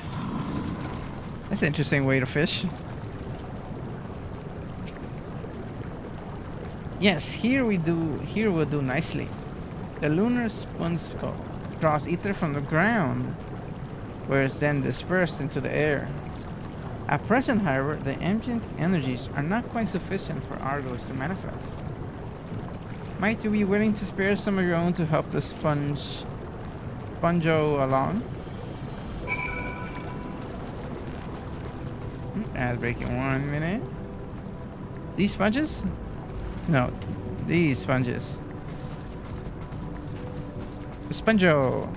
That's an interesting way to fish. Yes, here we'll do nicely. The lunar sponge draws ether from the ground, where it's then dispersed into the air. At present, however, the ambient energies are not quite sufficient for Argos to manifest. Might you be willing to spare some of your own to help the Sponjo along? Ad breaking 1 minute. These sponges? No, these sponges. The Sponjo.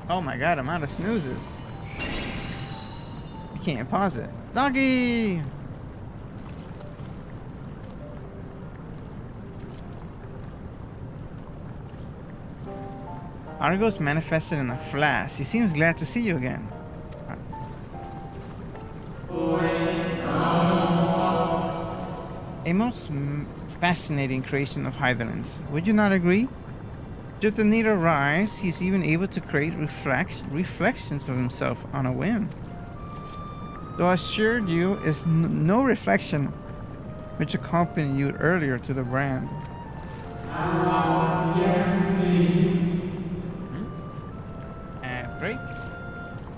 Oh my god, I'm out of snoozes. I can't pause it. Doggy! Argos manifested in a flash. He seems glad to see you again. A most fascinating creation of Hydaelyn's. Would you not agree? Should the need arise, he's even able to create reflections of himself on a whim. Though I assured you is no reflection which accompanied you earlier to the brand. And break.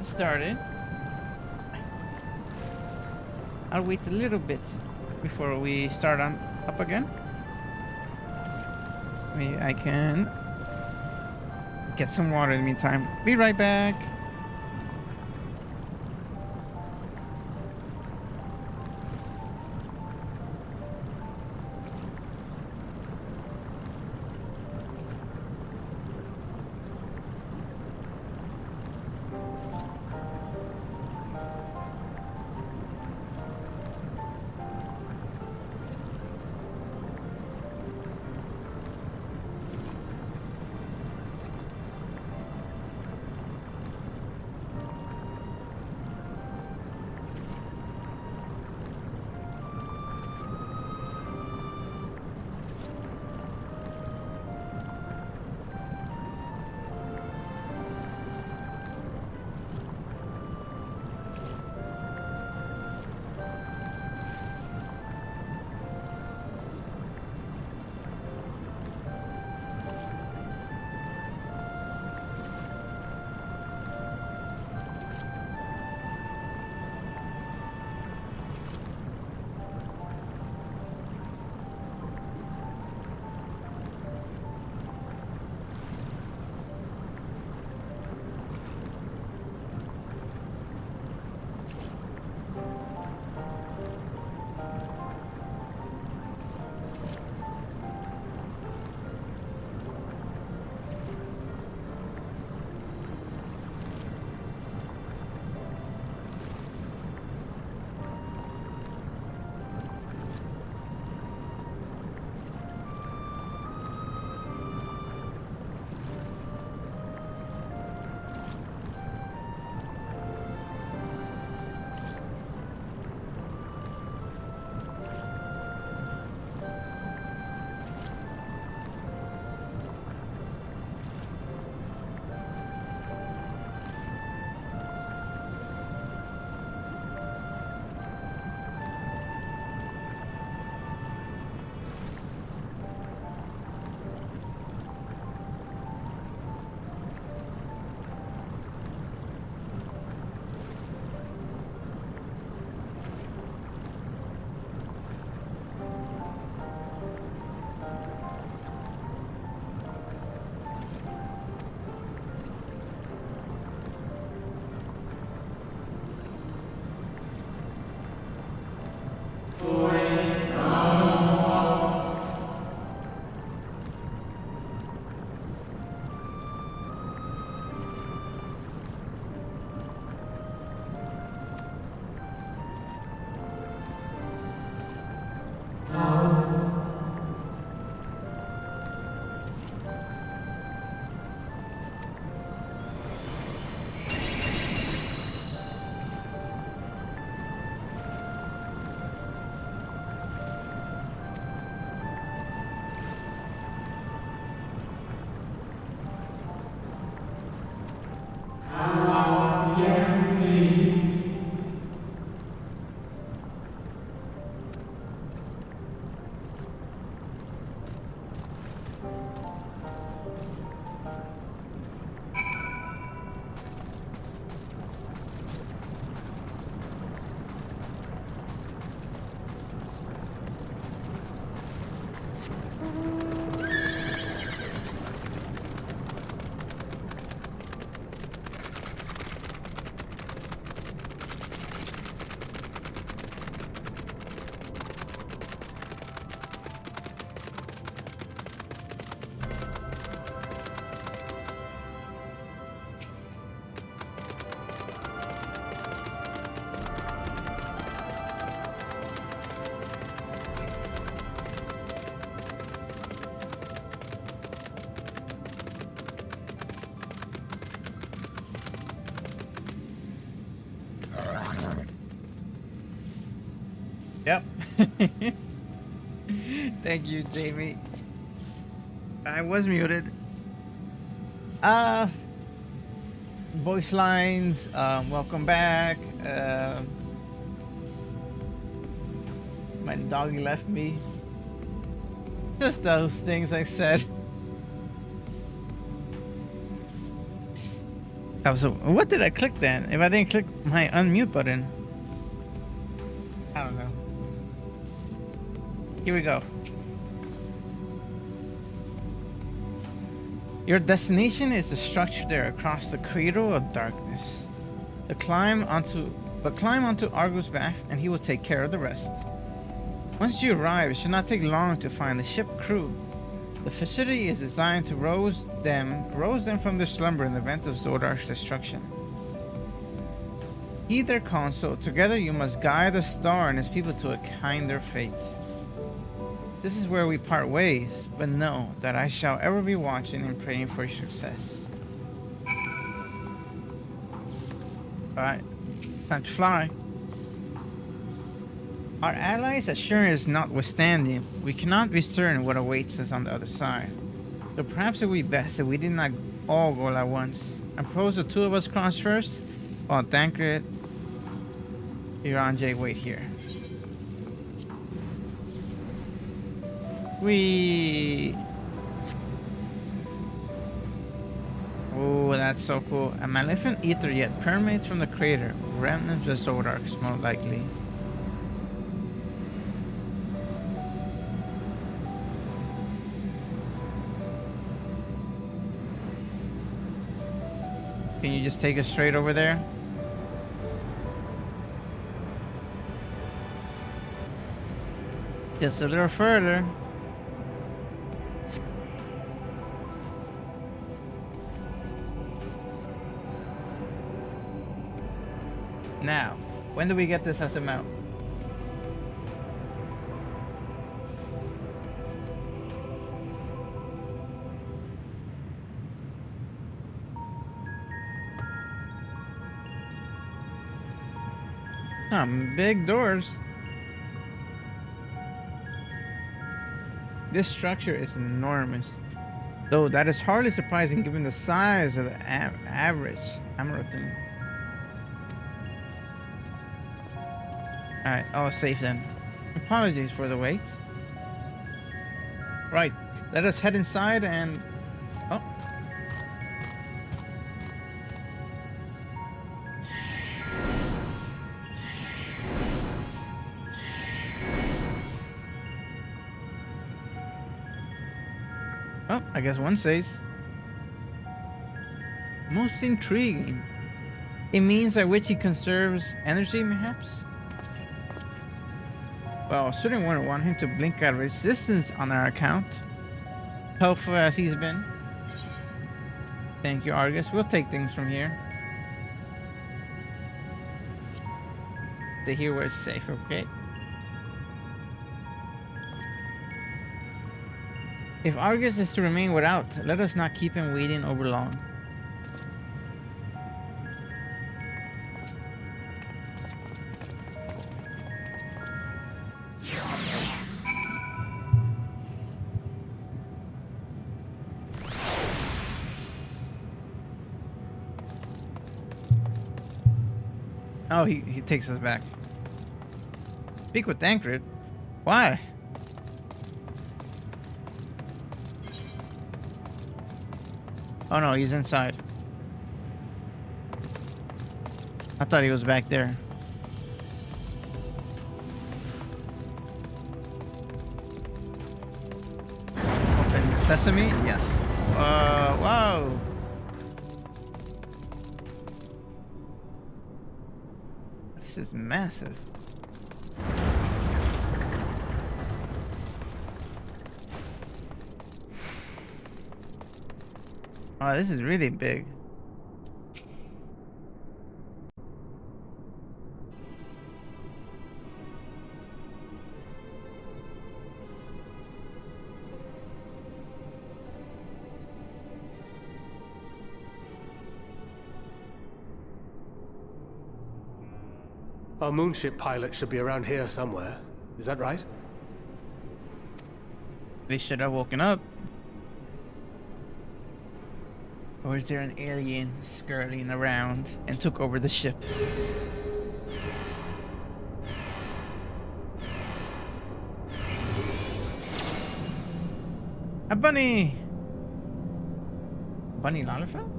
Started. I'll wait a little bit before we start on up again. I can get some water in the meantime. Be right back. Yep. Thank you, Jamie. I was muted. Voice lines, welcome back. My doggy left me. Just those things I said. So what did I click then? If I didn't click my unmute button. I don't know. Here we go. Your destination is the structure there across the cradle of darkness. Climb onto Argo's back and he will take care of the rest. Once you arrive, it should not take long to find the ship crew. The facility is designed to rouse them from their slumber in the event of Zodiark's destruction. Heed their counsel. Together you must guide the star and his people to a kinder fate. This is where we part ways, but know that I shall ever be watching and praying for your success. Alright, time to fly. Our allies' assurance notwithstanding, we cannot discern what awaits us on the other side. So perhaps it would be best if we did not all go at once. I propose the two of us cross first, while Tancred, Iranjay wait here. Oh, that's so cool. A maleficent ether yet permeates from the crater. Remnants of Zodiark, most likely. Can you just take us straight over there? Just a little further. Now, when do we get this as a mount? Big doors. This structure is enormous, though that is hardly surprising given the size of the average emerald thing. Alright, all safe then. Apologies for the wait. Right, let us head inside and... Oh. Oh, I guess one says. Most intriguing. It means by which he conserves energy, perhaps? Well, I certainly wouldn't want him to blink out resistance on our account. Helpful as he's been. Thank you, Argus. We'll take things from here. Stay here where it's safe, okay? If Argus is to remain without, let us not keep him waiting over long. Oh, he takes us back. Speak with Tancred. Why? Oh no, he's inside. I thought he was back there. Open sesame? Yes. Wow. This is massive. Oh, this is really big. Our moonship pilot should be around here somewhere. Is that right? They should have woken up. Or is there an alien skirting around and took over the ship? A bunny! Bunny Lalafell?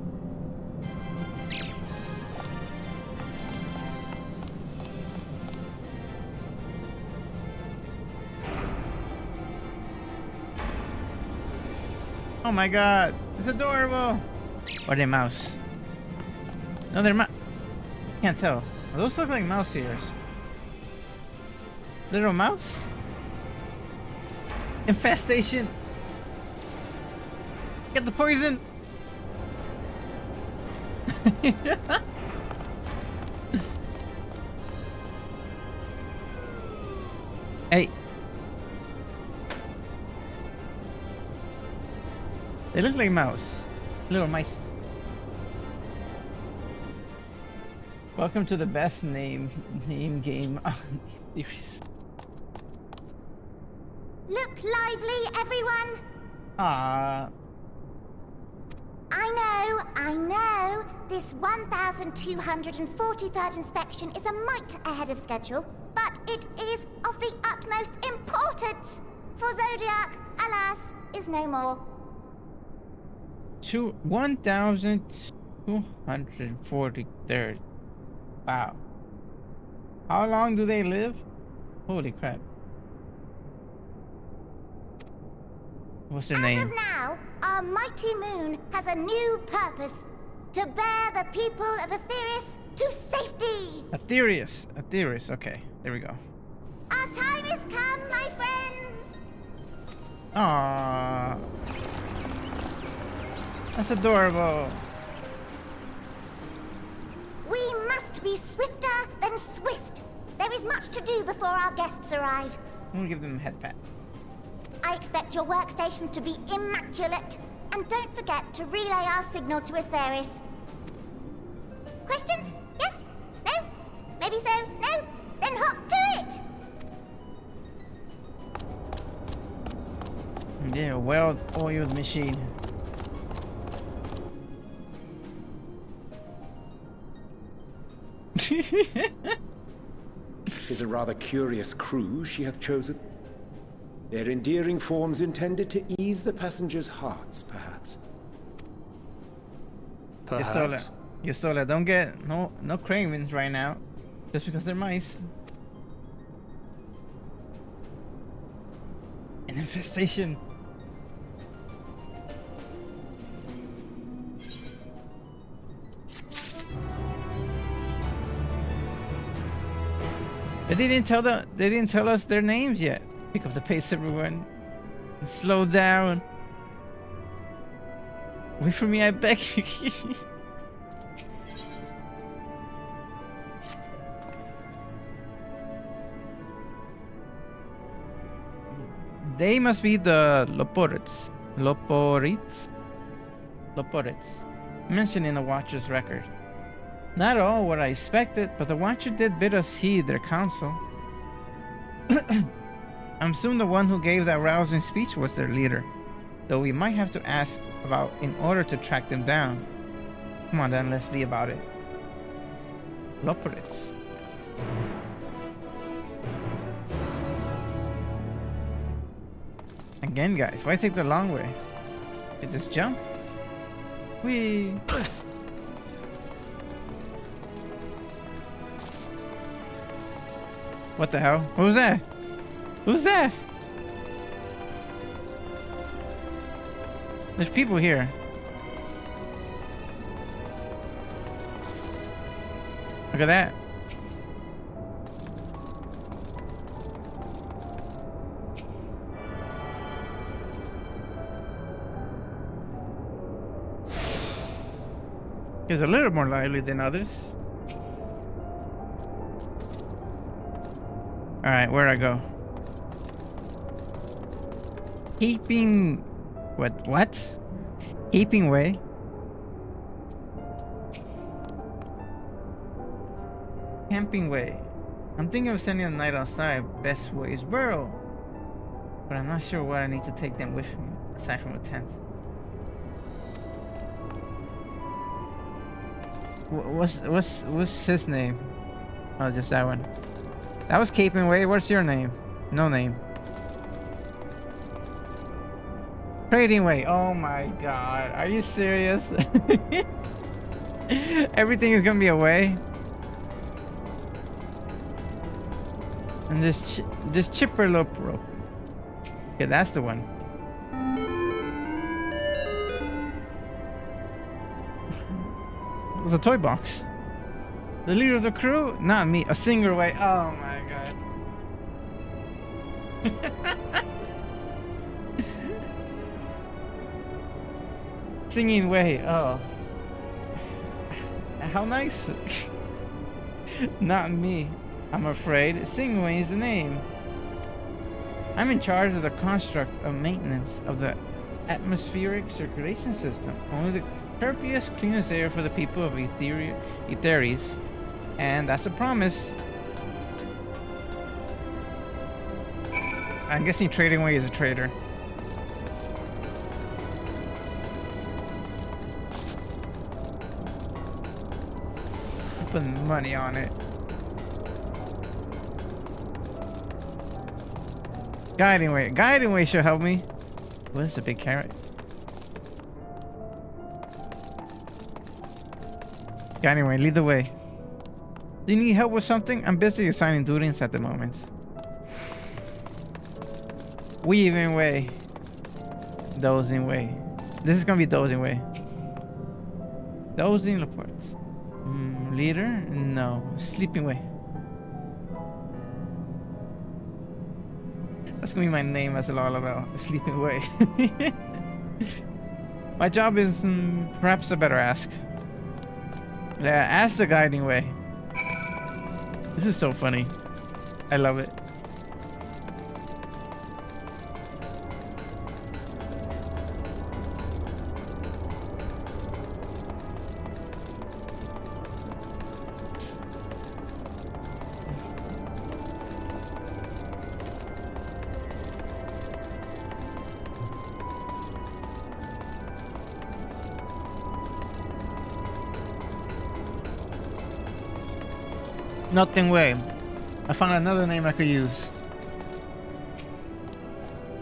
Oh my god, it's adorable. Or are they mouse? No, they're mouse. Can't tell. Those look like mouse ears. Little mouse? Infestation! Get the poison! Hey! They look like mouse. Little mice. Welcome to the best name game on series. Look lively, everyone! Ah, I know. This 1243rd inspection is a mite ahead of schedule, but it is of the utmost importance. For Zodiark, alas, is no more. 1243rd. Wow. How long do they live? Holy crap. What's their As name? of now, our mighty moon has a new purpose. To bear the people of Aetheris to safety. Aetheris. Okay, there we go. Our time has come, my friends. Aww. That's adorable. We must be swifter than swift. There is much to do before our guests arrive. I'm gonna give them a head pat. I expect your workstations to be immaculate. And don't forget to relay our signal to Aetheris. Questions? Yes? No? Maybe so? No? Then hop to it! Yeah, well-oiled machine. Tis a rather curious crew she hath chosen. Their endearing forms intended to ease the passengers' hearts, perhaps. Perhaps. Yosola, don't get no cravings right now. Just because they're mice. An infestation. They didn't tell us their names yet. Pick up the pace, everyone. And slow down. Wait for me, I beg you. They must be the Loporits. Mentioned in the Watcher's record. Not all what I expected, but the Watcher did bid us heed their counsel. I'm soon the one who gave that rousing speech was their leader, though we might have to ask about in order to track them down. Come on then, let's be about it. Loporits. Again, guys, why take the long way? You just jump? Whee! What the hell? What was that? Who's that? There's people here. Look at that. He's a little more lively than others. Alright, where'd I go? Keeping... What? Keeping way? Camping way. I'm thinking of spending the night outside. Best way is burrow. But I'm not sure what I need to take them with me, aside from a tent. What's his name? Oh, just that one. That was Caping Way. What's your name? No name. Trading Way. Oh my god. Are you serious? Everything is gonna be a way. And this chipper rope. Okay, that's the one. was a toy box. The leader of the crew? Not me. A singer way. Oh my god. Singing way. Oh. How nice. Not me. I'm afraid. Sing way is the name. I'm in charge of the construct of maintenance of the atmospheric circulation system. Only the chirpiest, cleanest air for the people of Etheres. And that's a promise. I'm guessing Trading Way is a trader. Put money on it. Guiding Way. Guiding Way should help me. Well, that's a big carrot. Guiding Way, lead the way. Do you need help with something? I'm busy assigning duties at the moment. Weaving Way. Dozing Way. This is gonna be Dozing Way. Dozing reports. Leader? No. Sleeping Way. That's gonna be my name as a lullaby. Sleeping Way. My job is perhaps a better ask. Yeah, ask the Guiding Way. This is so funny. I love it. Nothing Way. I found another name I could use.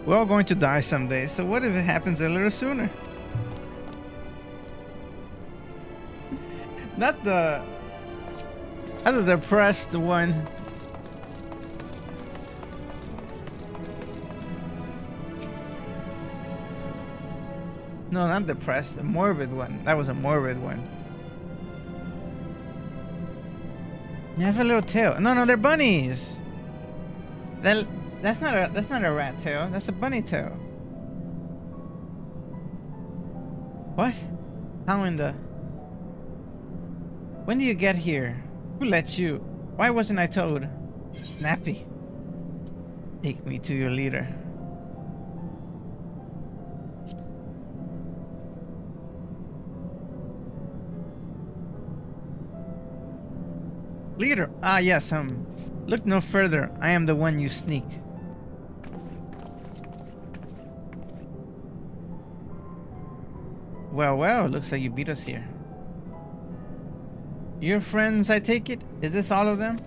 We're all going to die someday, so what if it happens a little sooner? Not the depressed one. No, not depressed. A morbid one. That was a morbid one. You have a little tail. No, they're bunnies. That's not a rat tail. That's a bunny tail. What? How in the? When do you get here? Who let you? Why wasn't I told? Snappy. Take me to your leader. Leader. Ah, yes. Look no further. I am the one you sneak. Well, looks like you beat us here. Your friends, I take it? Is this all of them?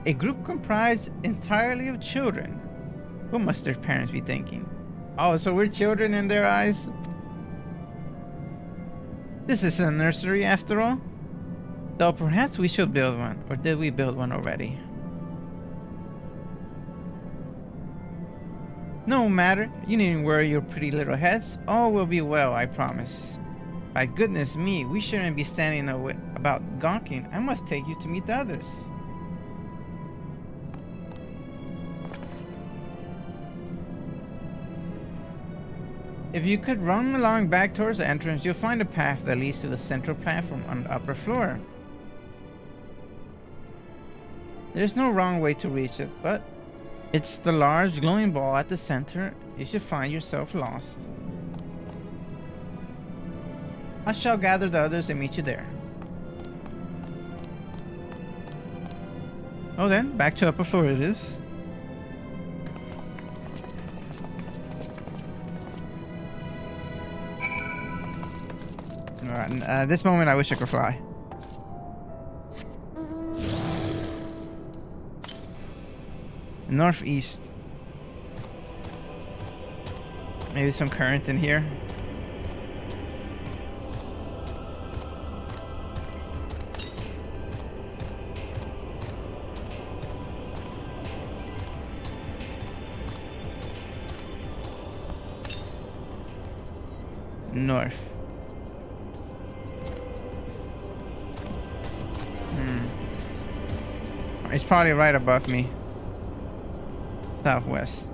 A group comprised entirely of children. What must their parents be thinking? Oh, so we're children in their eyes? This is a nursery after all? Though perhaps we should build one. Or did we build one already? No matter. You needn't worry your pretty little heads. All will be well, I promise. By goodness me, we shouldn't be standing about gawking. I must take you to meet the others. If you could run along back towards the entrance, you'll find a path that leads to the central platform on the upper floor. There's no wrong way to reach it, but it's the large glowing ball at the center. You should find yourself lost. I shall gather the others and meet you there. Oh then, back to upper floor it is. At this moment, I wish I could fly. Northeast. Maybe some current in here. north. It's probably right above me. Southwest.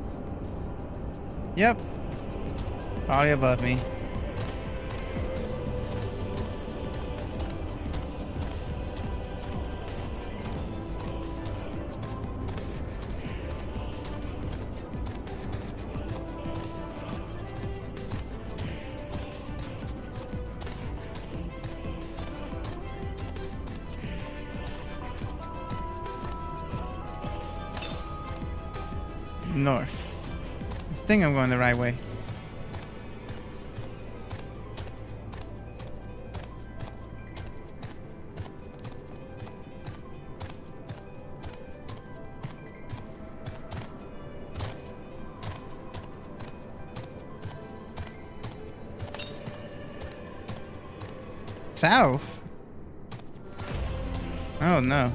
Yep. Probably above me. North. I think I'm going the right way. South? Oh no.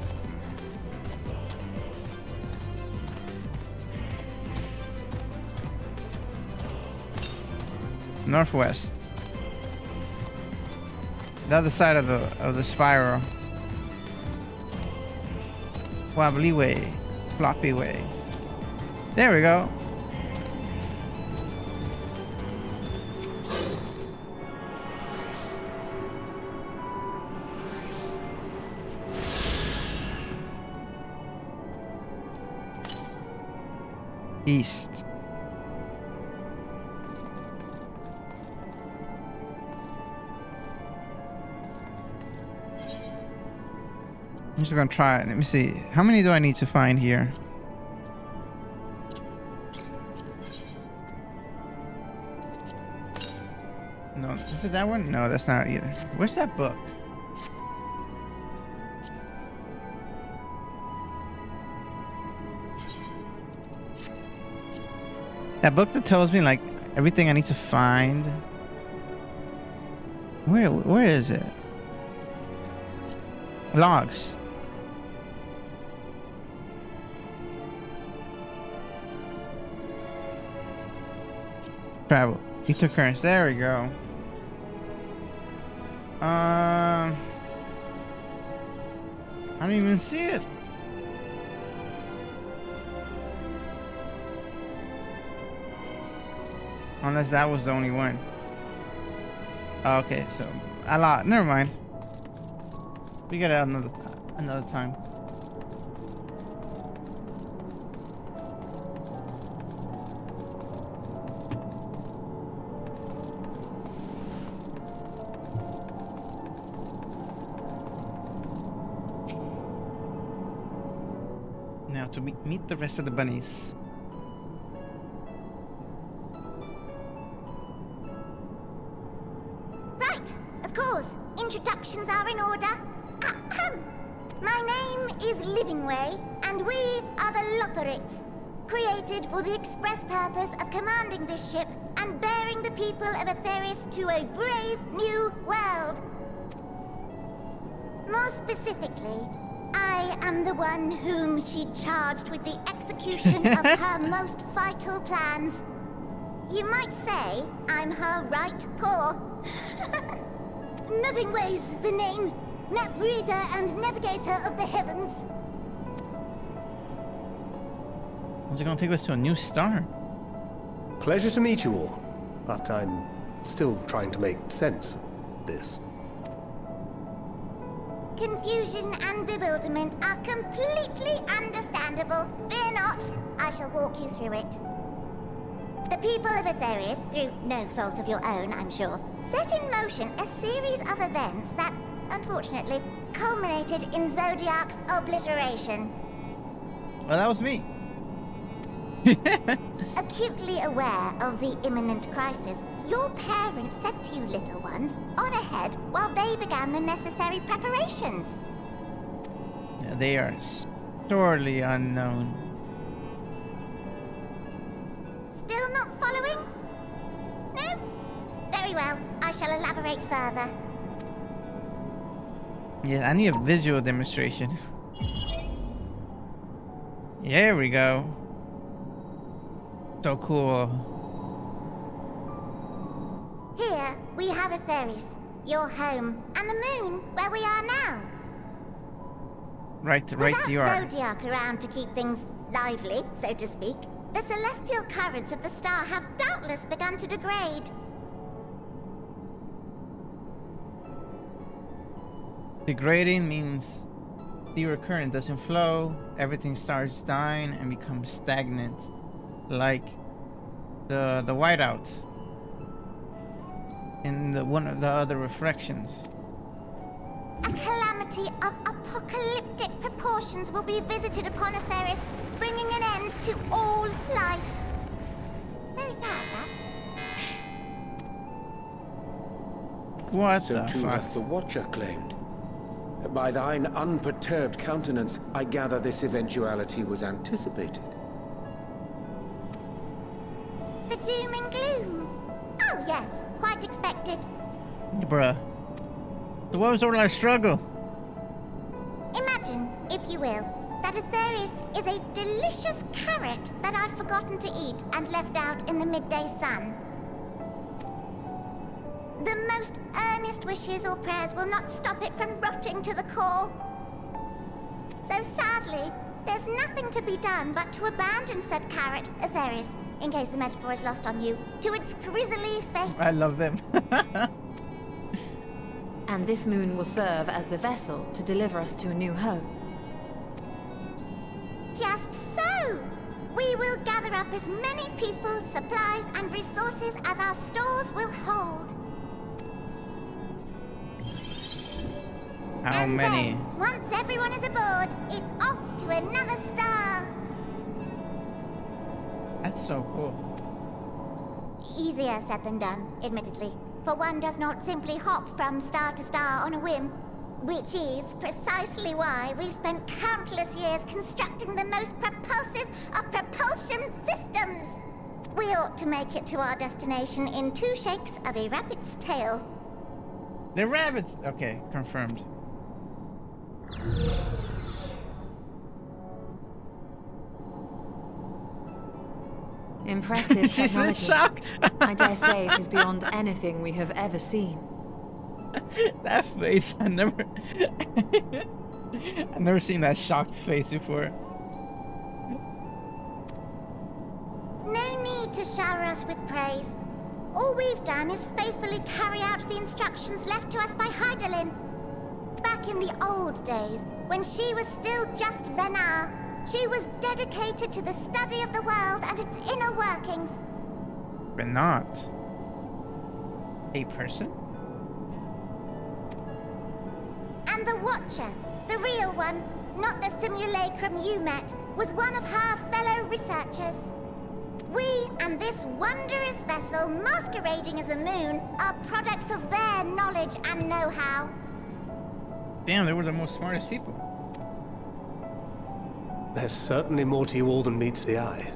Northwest. The other side of the spiral. Wobbly way. Floppy way. There we go. East. I'm just gonna try it. Let me see. How many do I need to find here? No, is it that one? No, that's not either. Where's that book? That book that tells me like everything I need to find. Where is it? Logs. Travel. Ether currents. There we go. I don't even see it. Unless that was the only one. Okay, so a lot. Never mind. We got it another time. Now to meet the rest of the bunnies. Right, of course. Introductions are in order. Ahem. My name is Livingway, and we are the Loporrits, created for the express purpose of commanding this ship and bearing the people of Aetheris to a brave new world. More specifically, I am the one whom she charged with the execution of her most vital plans. You might say I'm her right paw. Livingway's the name. Map reader and navigator of the heavens. Is it gonna take us to a new star? Pleasure to meet you all, but I'm still trying to make sense of this. Confusion and bewilderment are completely understandable. Fear not, I shall walk you through it. The people of Aetheris, through no fault of your own, I'm sure, set in motion a series of events that, unfortunately, culminated in Zodiark's obliteration. Well, that was me. Acutely aware of the imminent crisis, your parents sent you little ones on ahead while they began the necessary preparations. Yeah, they are sorely unknown. Still not following? No? Very well, I shall elaborate further. Yeah, I need a visual demonstration. There we go. So cool. Here, we Etheris, your home, and the moon, where we are now. Right Without you are. Zodiark around to keep things lively, so to speak, the celestial currents of the star have doubtless begun to degrade. Degrading means zero current doesn't flow, everything starts dying and becomes stagnant, like the whiteout in one of the other reflections. A calamity of apocalyptic proportions will be visited upon Etheris, bringing an end to all life. Very sad, that. What So the too fuck? hath the Watcher claimed. By thine unperturbed countenance, I gather this eventuality was anticipated. The doom and gloom. Oh yes, quite expected. Bruh. So what was all that struggle? Imagine, if you will, that Etheris is a delicious carrot that I've forgotten to eat and left out in the midday sun. The most earnest wishes or prayers will not stop it from rotting to the core. So sadly, there's nothing to be done but to abandon said carrot, Etheris, in case the metaphor is lost on you, to its grisly fate. I love them. And this moon will serve as the vessel to deliver us to a new home. Just so! We will gather up as many people, supplies, and resources as our stores will hold. How And many? then, once everyone is aboard, it's off to another star. That's so cool. Easier said than done, admittedly. For one does not simply hop from star to star on a whim. Which is precisely why we've spent countless years constructing the most propulsive of propulsion systems. We ought to make it to our destination in 2 shakes of a rabbit's tail. The rabbits. Okay, confirmed. Impressive She's in technology. shock. I dare say it is beyond anything we have ever seen. That face, I never I've never seen that shocked face before. No need to shower us with praise. All we've done is faithfully carry out the instructions left to us by Heidelin. Back in the old days, when she was still just Venar, she was dedicated to the study of the world and its inner workings. But not a person? And the Watcher, the real one, not the simulacrum you met, was one of her fellow researchers. We and this wondrous vessel masquerading as a moon are products of their knowledge and know-how. Damn, they were the most smartest people. There's certainly more to you all than meets the eye.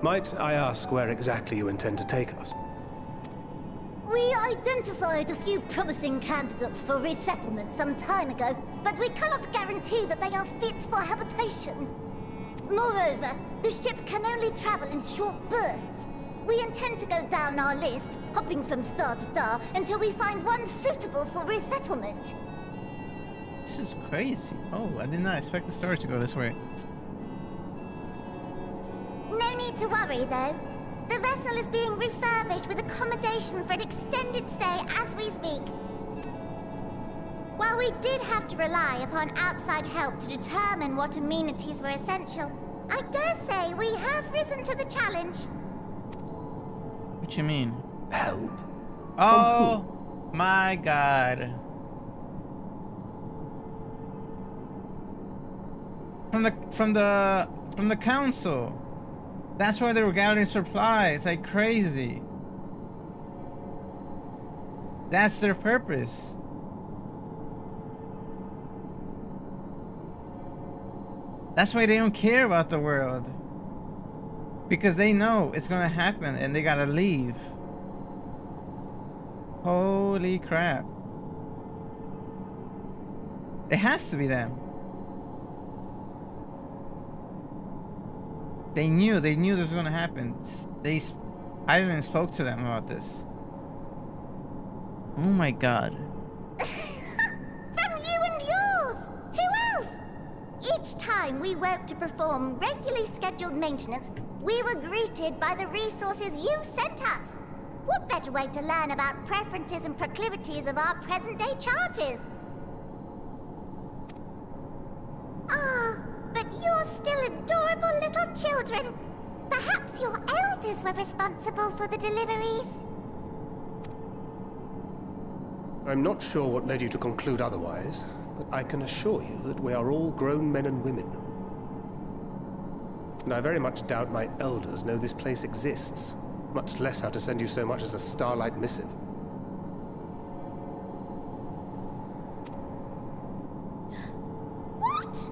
Might I ask where exactly you intend to take us? We identified a few promising candidates for resettlement some time ago, but we cannot guarantee that they are fit for habitation. Moreover, the ship can only travel in short bursts. We intend to go down our list, hopping from star to star, until we find one suitable for resettlement. This is crazy. Oh, I did not expect the story to go this way. No need to worry, though. The vessel is being refurbished with accommodation for an extended stay as we speak. While we did have to rely upon outside help to determine what amenities were essential, I dare say we have risen to the challenge. What you mean? Help? Oh my god. From the council. That's why they were gathering supplies like crazy. That's their purpose. That's why they don't care about the world. Because they know it's gonna happen and they gotta leave. Holy crap. It has to be them. They knew this was gonna happen. I even spoke to them about this. Oh my god. From you and yours! Who else? Each time we woke to perform regularly scheduled maintenance, we were greeted by the resources you sent us. What better way to learn about preferences and proclivities of our present-day charges? Ah, but you're still adorable little children. Perhaps your elders were responsible for the deliveries. I'm not sure what led you to conclude otherwise, but I can assure you that we are all grown men and women. And I very much doubt my elders know this place exists, much less how to send you so much as a starlight missive. What?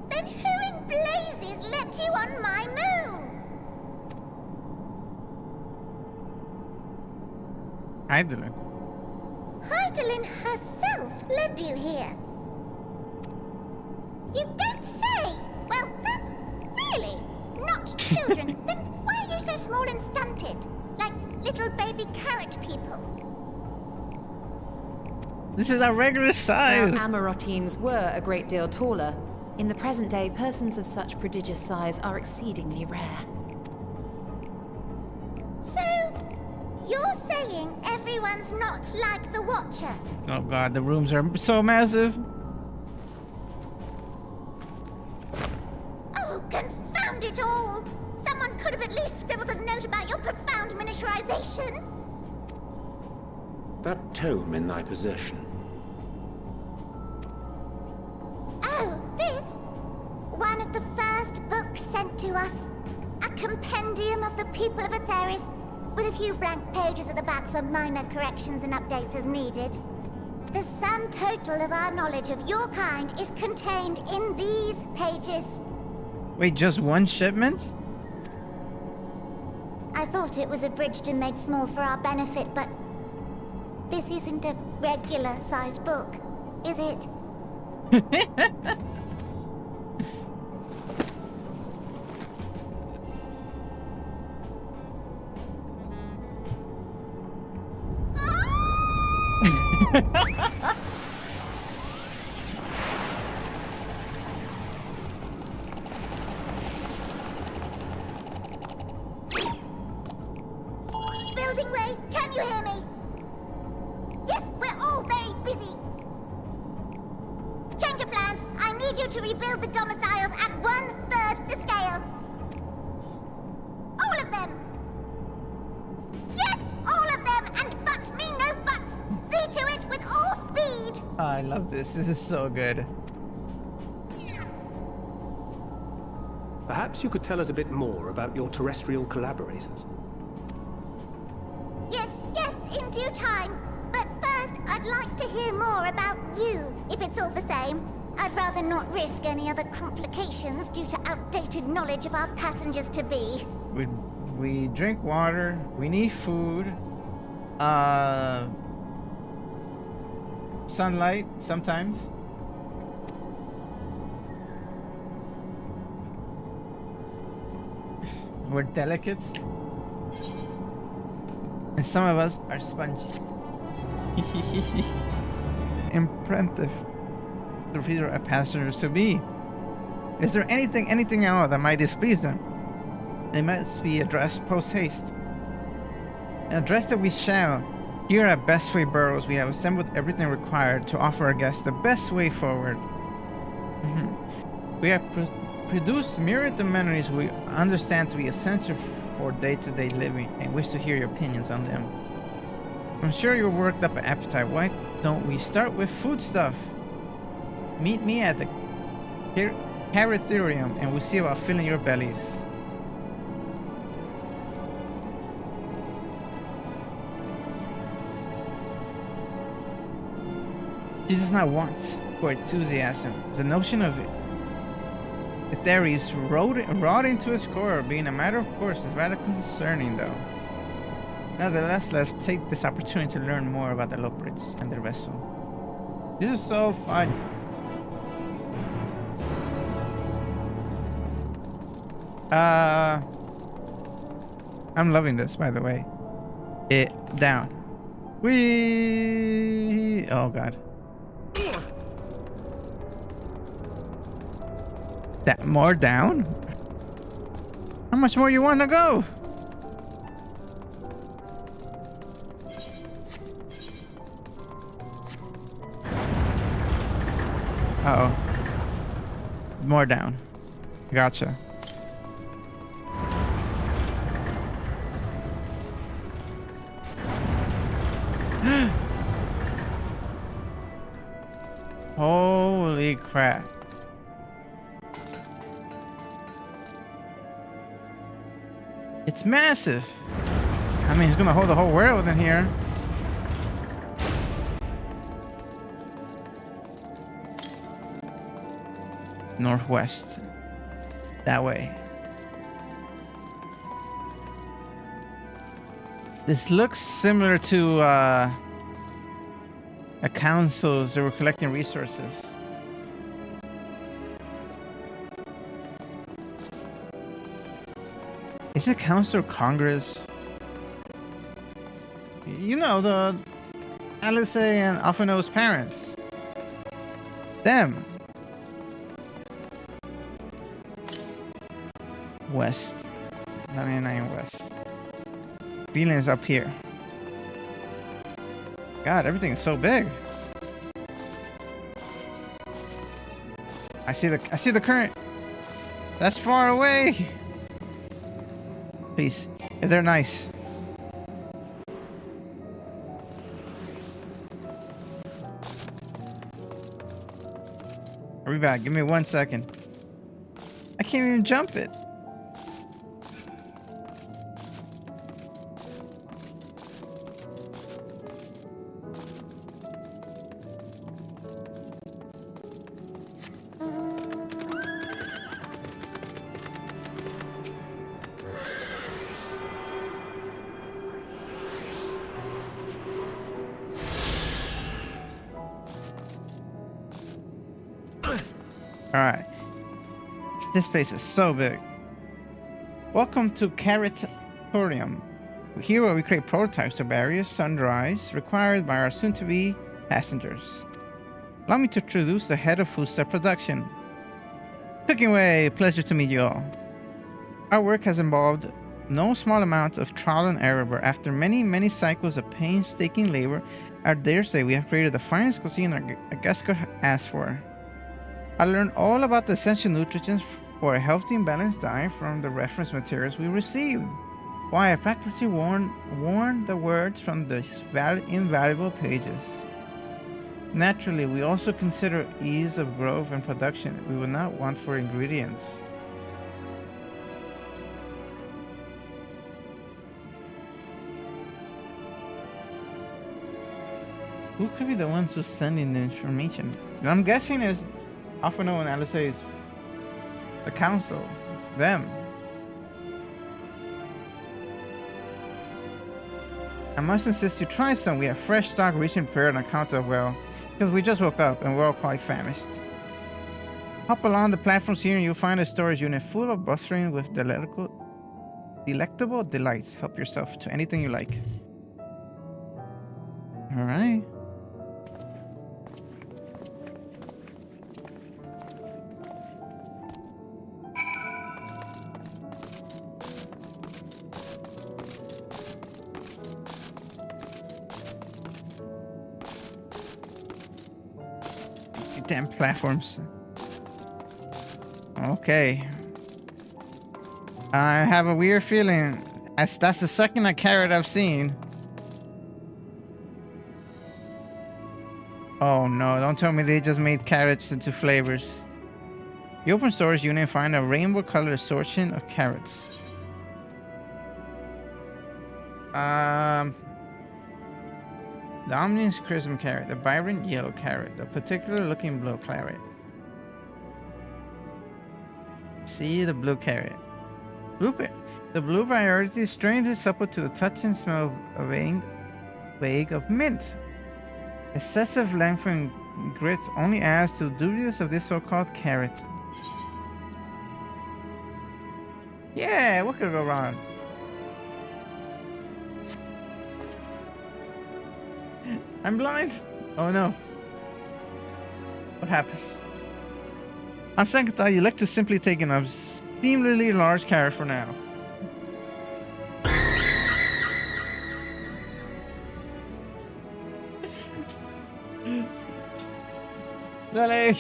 Then who in blazes let you on my moon? Hydralin. Hydaelyn herself led you here. You don't say! Well, that's really not children. Then why are you so small and stunted? Like little baby carrot people. This is our regular While size. Amarotines were a great deal taller, in the present day, persons of such prodigious size are exceedingly rare. So, you're saying everyone's not like the Watcher? Oh god, the rooms are so massive. Oh, confound it all! Someone could have at least scribbled a note about your profound miniaturization. That tome in thy possession. Oh, this? One of the first books sent to us. A compendium of the people of Aetheris, with a few blank pages at the back for minor corrections and updates as needed. The sum total of our knowledge of your kind is contained in these pages. Wait, just one shipment? I thought it was abridged and made small for our benefit, but this isn't a regular-sized book, is it? Building way, can you hear me? Yes, we're all very busy. Change of plans. I need you to rebuild the domiciles at 1/3 the scale. All of them. Yes, all of them, and but me no buts. See to it with all speed. I love this. This is so good. Perhaps you could tell us a bit more about your terrestrial collaborators. Yes, in due time. But first, I'd like to hear more about you, if it's all the same. I'd rather not risk any other complications due to outdated knowledge of our passengers-to-be. We drink water. We need food. Sunlight sometimes. We're delicate. And some of us are spongy. Imperative to reader a passengers to be. Is there anything else that might displease them? It must be addressed post haste. An address that we shall. Here at Best Way Burrows, we have assembled everything required to offer our guests the best way forward. We have produced myriad amenities we understand to be essential for day-to-day living and wish to hear your opinions on them. I'm sure you're worked up an appetite. Why don't we start with food stuff? Meet me at the Caratherium and we'll see about filling your bellies. She does not want for enthusiasm. The notion of it. The theories rotting to its core, being a matter of course, is rather concerning though. Nevertheless, let's take this opportunity to learn more about the Loprits and their vessel. This is so fun. I'm loving this, by the way. Down. We. Oh god. That more down? How much more you want to go? Uh oh. More down. Gotcha. Holy crap. It's massive. I mean, it's gonna hold the whole world in here. Northwest. That way. This looks similar to a councils that were collecting resources. Is it council or Congress? You know, the LSA and Alphino's parents. Them. West. 99 West. Feelings up here. God, everything is so big. I see the current. That's far away. Please, if they're nice. I'll be back. Give me 1 second. I can't even jump it. Alright. This place is so big. Welcome to Carrotorium. Here where we create prototypes of various sundries required by our soon-to-be passengers. Allow me to introduce the head of foodstuff production. Cooking away! Pleasure to meet you all. Our work has involved no small amount of trial and error, but after many cycles of painstaking labor, I dare say we have created the finest cuisine a guest could ask for. I learned all about the essential nutrients for a healthy and balanced diet from the reference materials we received. Why, I practically worn the words from the invaluable pages. Naturally, we also consider ease of growth and production. We would not want for ingredients. Who could be the ones who's sending the information? I'm guessing it's Alphino and LSA's the council, them. I must insist you try some. We have fresh stock recently prepared on account of, well, because we just woke up and we're all quite famished. Hop along the platforms here and you'll find a storage unit full of bustling with delectable delights. Help yourself to anything you like. Alright. Damn platforms. Okay. I have a weird feeling. That's the second carrot I've seen. Oh no, don't tell me they just made carrots into flavors. You open storage unit and find a rainbow colored assortment of carrots. The ominous crimson carrot, the vibrant yellow carrot, the particular looking blue carrot. See the blue carrot. Blueberry. The blue variety is strangely supple to the touch and smell of vague of mint. Excessive length and grit only adds to the dubious of this so-called carrot. Yeah, what could go wrong? I'm blind. Oh no. What happened? On second thought, you like to simply take an obscenely large carrot for now. Dale.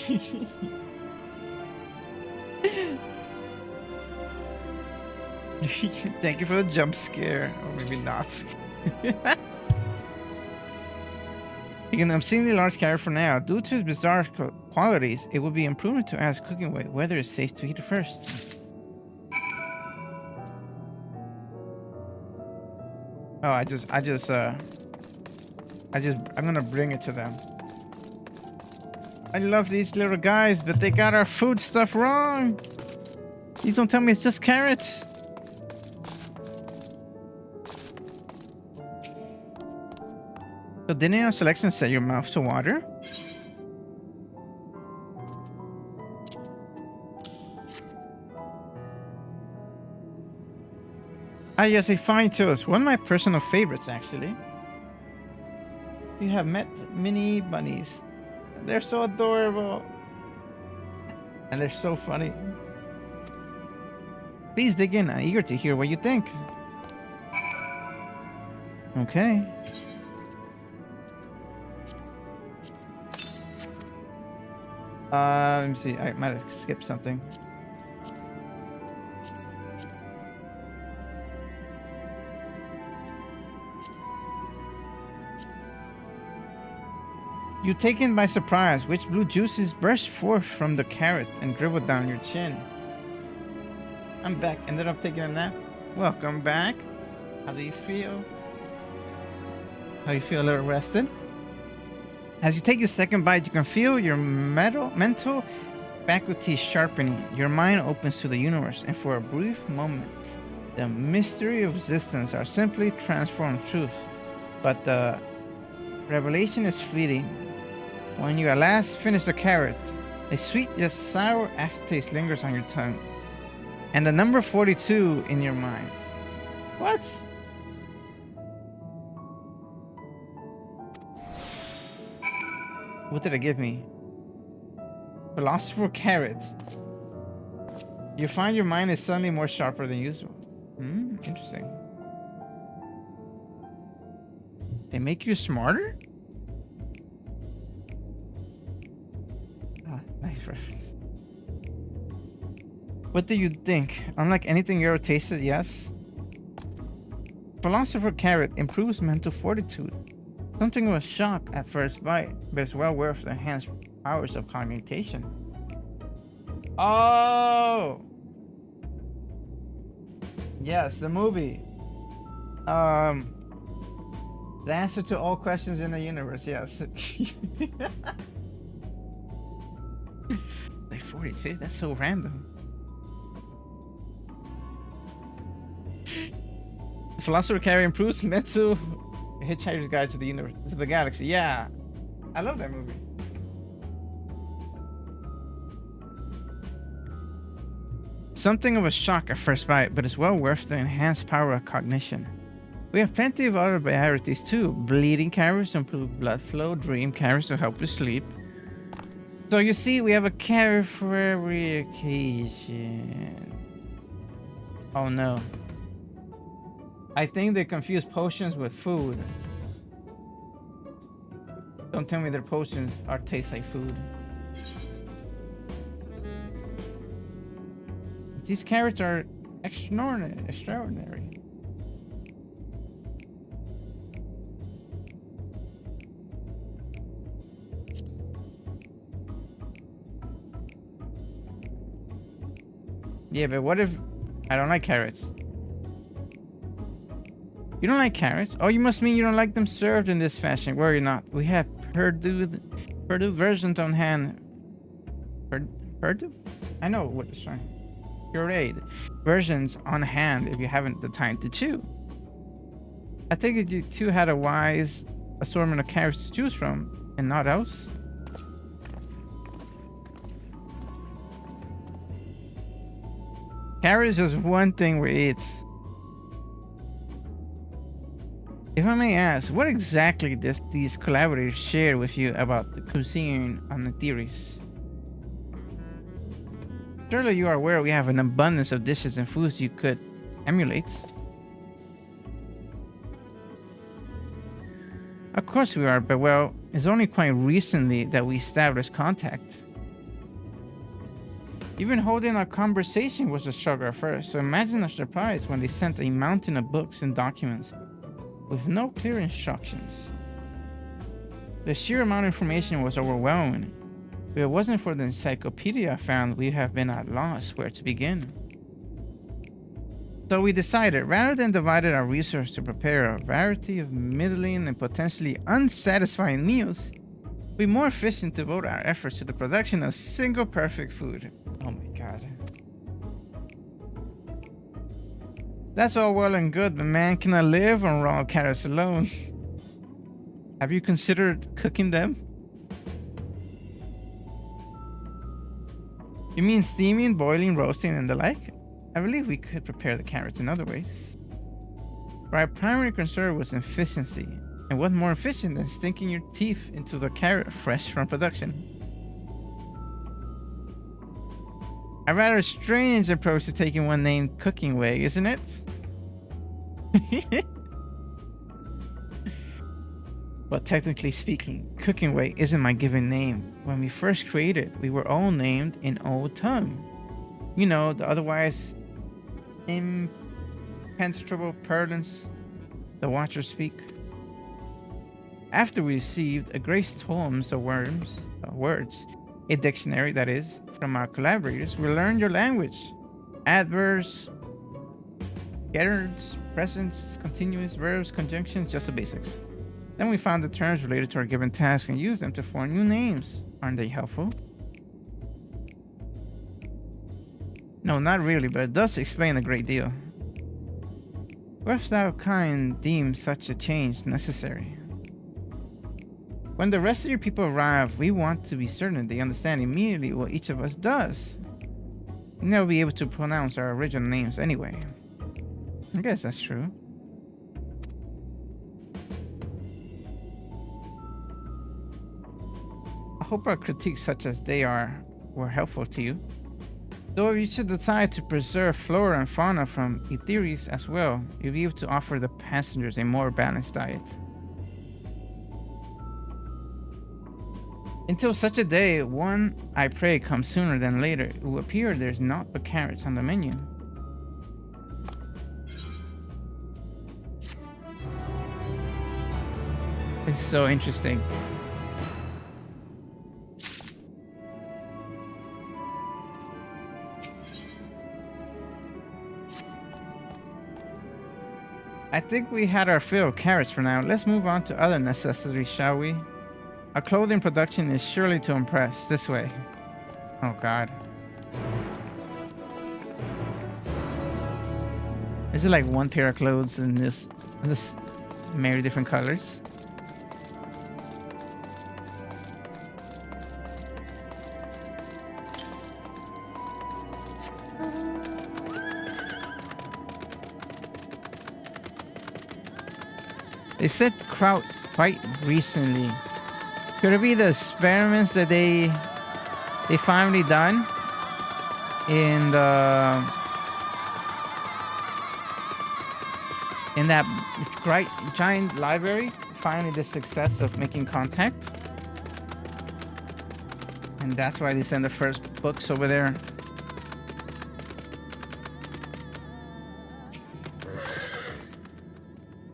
Thank you for the jump scare. Or maybe not. You can obscenely large carrot for now. Due to its bizarre qualities, it would be imprudent to ask Cooking Way whether it's safe to eat it first. Oh, I'm gonna bring it to them. I love these little guys, but they got our food stuff wrong. Please don't tell me it's just carrots. So didn't your selection set your mouth to water? Ah yes, a fine choice. One of my personal favorites, actually. You have met mini bunnies. They're so adorable. And they're so funny. Please dig in. I'm eager to hear what you think. Okay. Let me see. I might have skipped something. You taken by surprise. Which blue juices burst forth from the carrot and dribbled down your chin? I'm back. Ended up taking a nap. Welcome back. How do you feel? How you feel? A little rested? As you take your second bite, you can feel your mental faculties sharpening. Your mind opens to the universe, and for a brief moment, the mystery of existence are simply transformed truth. But the revelation is fleeting. When you at last finish the carrot, a sweet yet sour aftertaste lingers on your tongue, and the number 42 in your mind. What? What did it give me? Philosopher carrot. You find your mind is suddenly more sharper than usual. Interesting. They make you smarter? Ah, nice reference. What do you think? Unlike anything you ever tasted, yes? Philosopher carrot improves mental fortitude. Something of a shock at first bite, but it's well worth the enhanced powers of communication. Oh! Yes, the movie. The answer to all questions in the universe, yes. Like 42? That's so random. Philosopher carrot improves mental... Hitchhiker's Guide to the Universe, to the Galaxy. Yeah, I love that movie. Something of a shock at first bite, but it's well worth the enhanced power of cognition. We have plenty of other varieties too. Bleeding carrots improve blood flow. Dream carrots to help you sleep. So you see, we have a carrot for every occasion. Oh no. I think they confuse potions with food. Don't tell me their potions taste like food. These carrots are extraordinary. Yeah, but what if I don't like carrots? You don't like carrots? Oh, you must mean you don't like them served in this fashion. Worry not. We have Purdue versions on hand. Purdue? I know what it's trying. Pureed versions on hand if you haven't the time to chew. I think that you two had a wise assortment of carrots to choose from, and not else. Carrots is just one thing we eat. If I may ask, what exactly does these collaborators share with you about the cuisine on the theories? Surely you are aware we have an abundance of dishes and foods you could emulate. Of course we are, but well, it's only quite recently that we established contact. Even holding a conversation was a struggle at first, so imagine our surprise when they sent a mountain of books and documents with no clear instructions. The sheer amount of information was overwhelming. If it wasn't for the encyclopedia I found, we have been at loss where to begin. So we decided, rather than dividing our resources to prepare a variety of middling and potentially unsatisfying meals, it'd be more efficient to devote our efforts to the production of single perfect food. Oh my god. That's all well and good, but man cannot live on raw carrots alone. Have you considered cooking them? You mean steaming, boiling, roasting, and the like? I believe we could prepare the carrots in other ways. But our primary concern was efficiency, and what more efficient than stinking your teeth into the carrot fresh from production? A rather strange approach to taking one named Cooking Way, isn't it? But technically speaking, Cooking Way isn't my given name. When we first created, we were all named in Old Tongue. You know, the otherwise impenetrable parlance the Watchers speak. After we received a great tomes of words, a dictionary that is, from our collaborators, we learned your language. Adverbs, getters, presents, continuous verbs, conjunctions, just the basics. Then we found the terms related to our given task and used them to form new names. Aren't they helpful? No, not really, but it does explain a great deal. Wouldst thou kind deem such a change necessary? When the rest of your people arrive, we want to be certain they understand immediately what each of us does. And they'll be able to pronounce our original names anyway. I guess that's true. I hope our critiques such as they are were helpful to you. Though if you should decide to preserve flora and fauna from Etheres as well, you'll be able to offer the passengers a more balanced diet. Until such a day, one, I pray, comes sooner than later, it will appear there's naught but carrots on the menu. It's so interesting. I think we had our fill of carrots for now. Let's move on to other necessities, shall we? Our clothing production is surely to impress. This way. Oh god. Is it like one pair of clothes in this many different colors? They said quite recently. Could it be the experiments that they finally done in that great giant library? Finally, the success of making contact, and that's why they send the first books over there.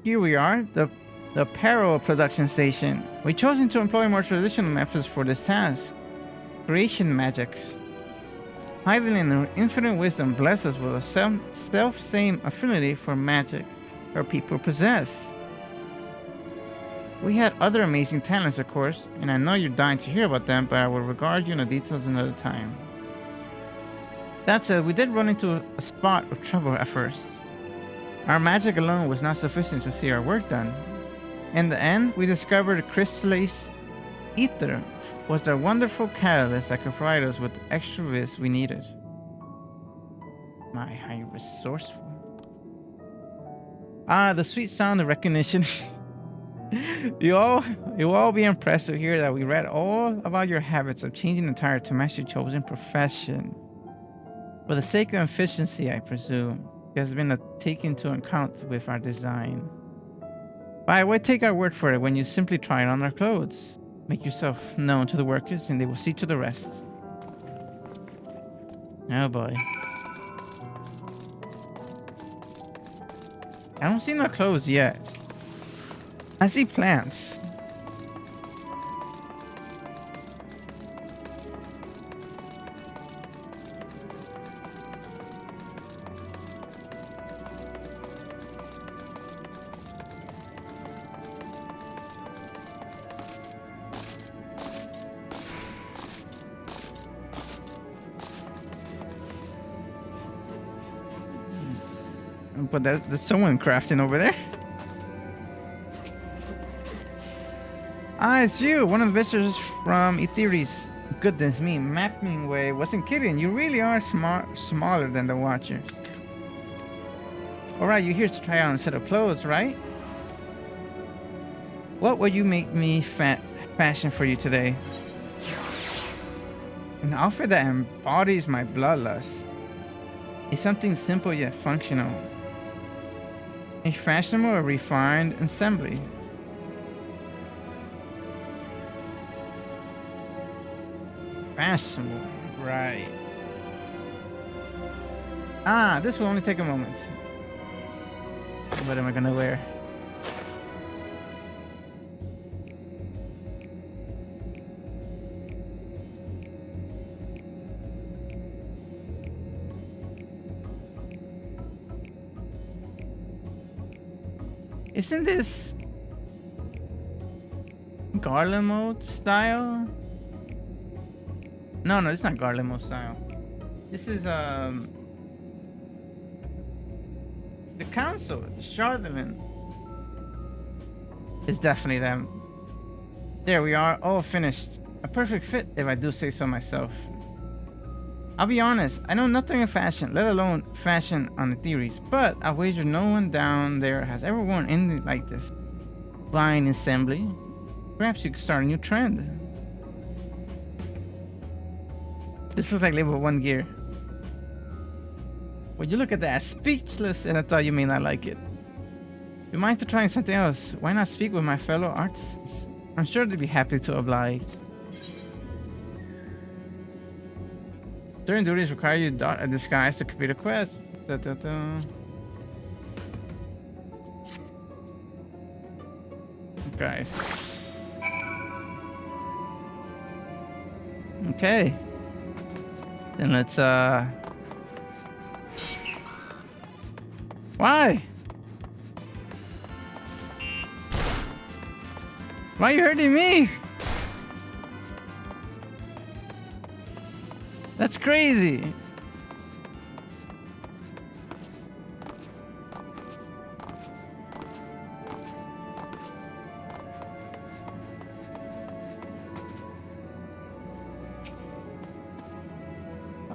Here we are, the Apparel production station. We've chosen to employ more traditional methods for this task. Creation magics. Hylian in her infinite wisdom bless us with a self-same affinity for magic our people possess. We had other amazing talents, of course, and I know you're dying to hear about them, but I will regard you in the details another time. That said, we did run into a spot of trouble at first. Our magic alone was not sufficient to see our work done. In the end, we discovered crystallized ether was the wonderful catalyst that could provide us with the extra vis we needed. My, how resourceful. Ah, the sweet sound of recognition. You'll all be impressed to hear that we read all about your habits of changing attire to match your chosen profession. For the sake of efficiency, I presume, it has been taken into account with our design. But I would take our word for it when you simply try on our clothes. Make yourself known to the workers and they will see to the rest. Oh boy. I don't see no clothes yet. I see plants. But there's someone crafting over there. Ah, it's you, one of the visitors from Etheres. Goodness me, Mapping Way wasn't kidding. You really are smaller than the Watchers. Alright, you're here to try on a set of clothes, right? What would you make me fashion for you today? An outfit that embodies my bloodlust. It's something simple yet functional. A fashionable or refined assembly. Fashionable, right. Ah, this will only take a moment. What am I gonna wear? Isn't this Garland mode style? No, it's not Garland mode style. This is the council, Charlemagne. It's definitely them. There we are, all finished. A perfect fit, if I do say so myself. I'll be honest, I know nothing of fashion, let alone fashion on the theories, but I wager no one down there has ever worn anything like this. Fine assembly. Perhaps you could start a new trend. This looks like level 1 gear. Well, you look at that, speechless, and I thought you may not like it. You mind to trying something else? Why not speak with my fellow artisans? I'm sure they'd be happy to oblige. Certain duties require you to dot a disguise to complete a quest. Guys. Okay. Then let's Why? Why are you hurting me? That's crazy.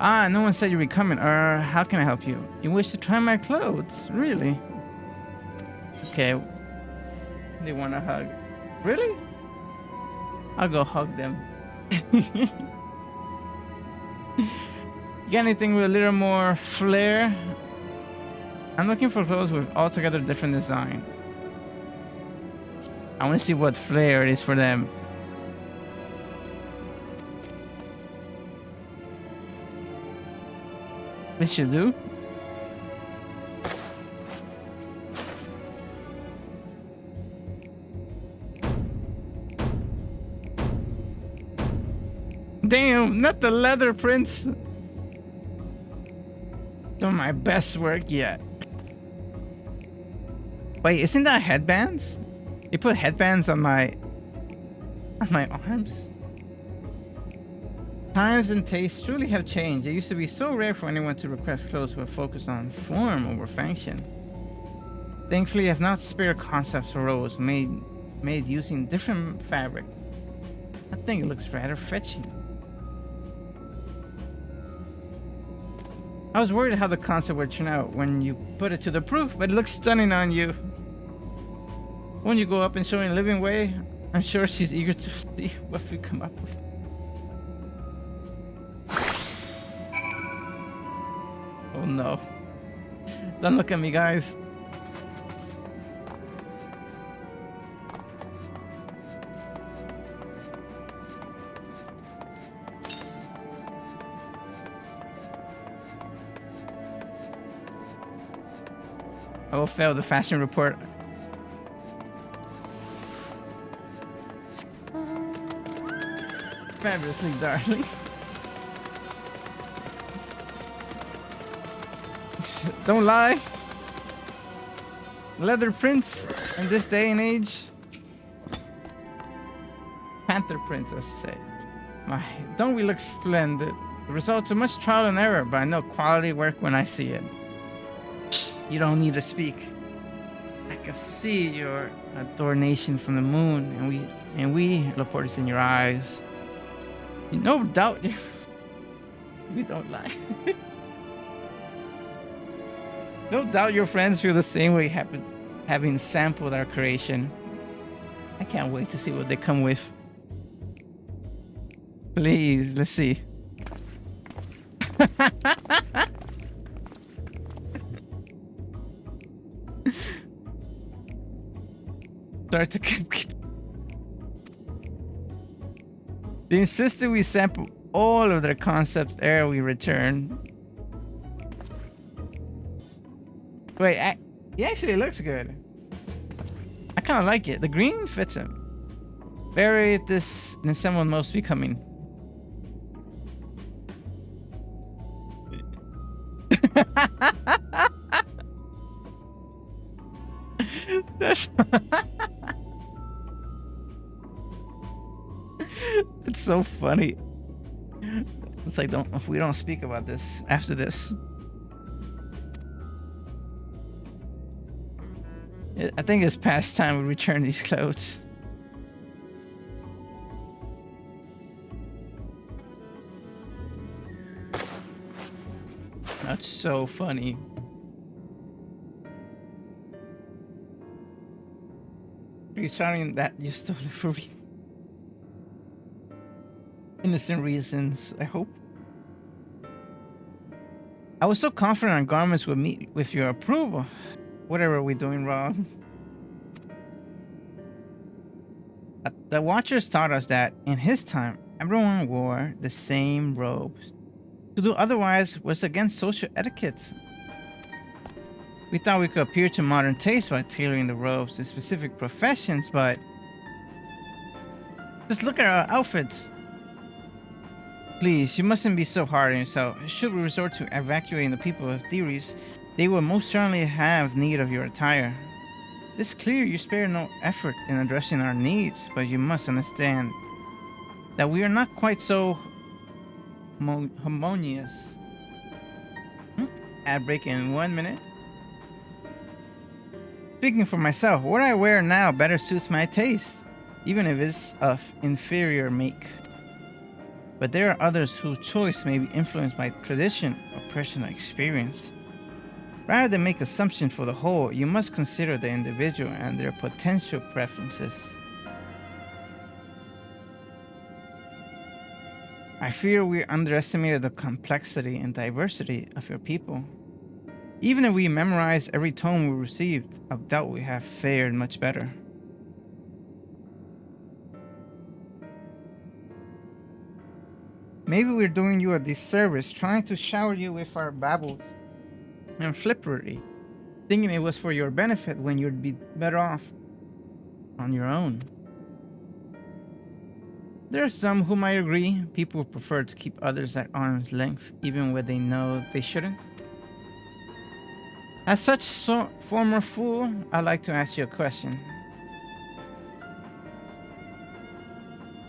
Ah, no one said you were coming. How can I help you? You wish to try my clothes? Really? Okay. They want a hug. Really? I'll go hug them. You got anything with a little more flair? I'm looking for clothes with altogether different design. I want to see what flair it is for them. This should do. Damn, not the leather prints. Doing my best work yet. Wait, isn't that headbands? You put headbands on my arms? Times and tastes truly have changed. It used to be so rare for anyone to request clothes with a focus on form over function. Thankfully, I have not spared concepts for robes made using different fabric. I think it looks rather fetching. I was worried how the concept would turn out when you put it to the proof, but it looks stunning on you. Won't you go up and show her in a living way? I'm sure she's eager to see what we come up with. Oh no. Don't look at me, guys. I will fail the fashion report. Fabulously, darling. Don't lie. Leather prints in this day and age. Panther prints, I should say. My, don't we look splendid? The results of much trial and error, but I know quality work when I see it. You don't need to speak. I can see your adornation from the moon, and we look forward in your eyes. No doubt we don't lie. No doubt your friends feel the same way having sampled our creation. I can't wait to see what they come with. Please, let's see. Start to keep. They insisted we sample all of their concepts ere we return. Wait, he actually looks good. I kind of like it. The green fits him. Very this than someone most becoming. That's it's so funny. It's like we don't speak about this after this. I think it's past time we return these clothes. That's so funny. Are you shouting that you stole it for innocent reasons, I hope? I was so confident our garments would meet with your approval. Whatever are we doing wrong? The Watchers taught us that in his time, everyone wore the same robes. To do otherwise was against social etiquette. We thought we could appear to modern taste by tailoring the robes to specific professions, but just look at our outfits. Please, you mustn't be so hard on yourself. Should we resort to evacuating the people of Theories, they will most certainly have need of your attire. It's clear you spare no effort in addressing our needs, but you must understand that we are not quite so harmonious. Ad break in 1 minute. Speaking for myself, what I wear now better suits my taste, even if it's of inferior make. But there are others whose choice may be influenced by tradition or personal experience. Rather than make assumptions for the whole, you must consider the individual and their potential preferences. I fear we underestimated the complexity and diversity of your people. Even if we memorized every tome we received, I doubt we have fared much better. Maybe we're doing you a disservice trying to shower you with our babble and flippery, thinking it was for your benefit when you'd be better off on your own. There are some who might agree. People prefer to keep others at arm's length, even when they know they shouldn't. As such former fool, I'd like to ask you a question.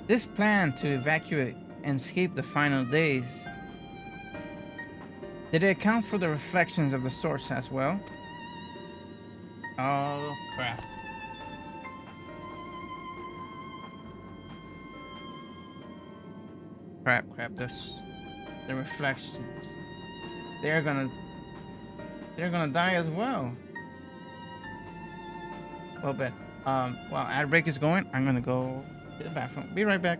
This plan to evacuate and escape the final days, did it account for the reflections of the source as well? Oh, crap. Crap, that's the reflections. They're gonna die as well. Well, bet. While ad break is going, I'm gonna go to the bathroom. Be right back.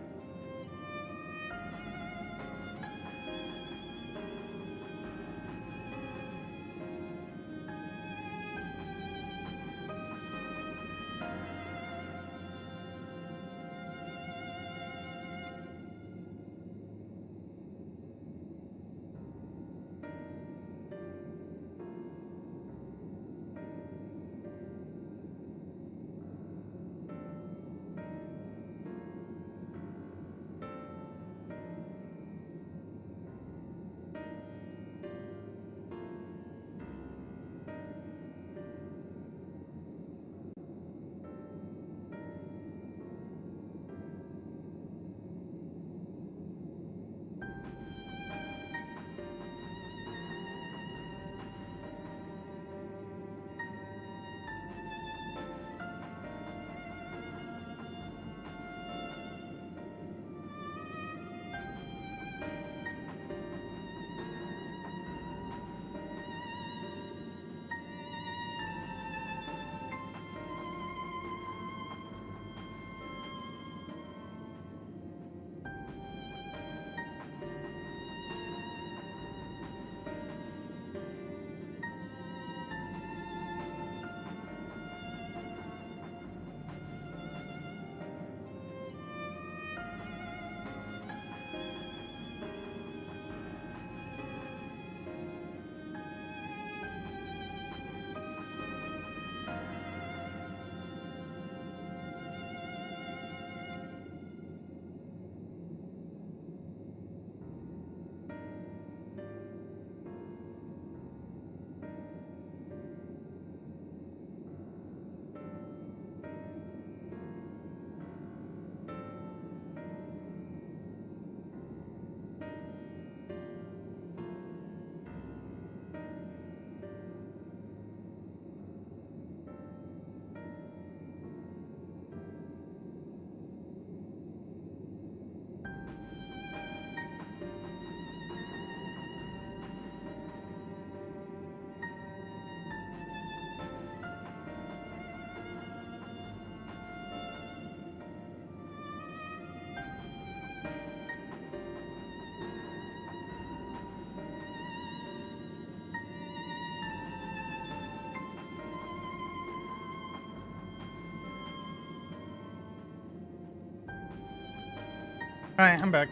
Alright, I'm back.